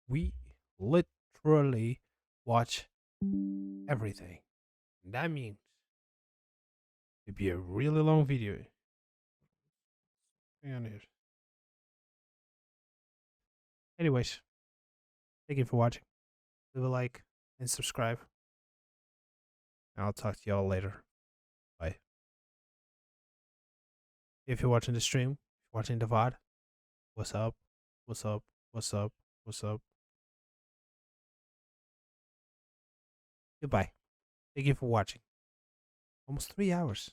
Speaker 1: We literally watch everything. And that means it'd be a really long video. Hang on here. Anyways, thank you for watching. Leave a like and subscribe. And I'll talk to y'all later. Bye. If you're watching the stream, if you're watching the VOD, what's up? What's up? What's up? What's up? Goodbye. Thank you for watching. Almost 3 hours.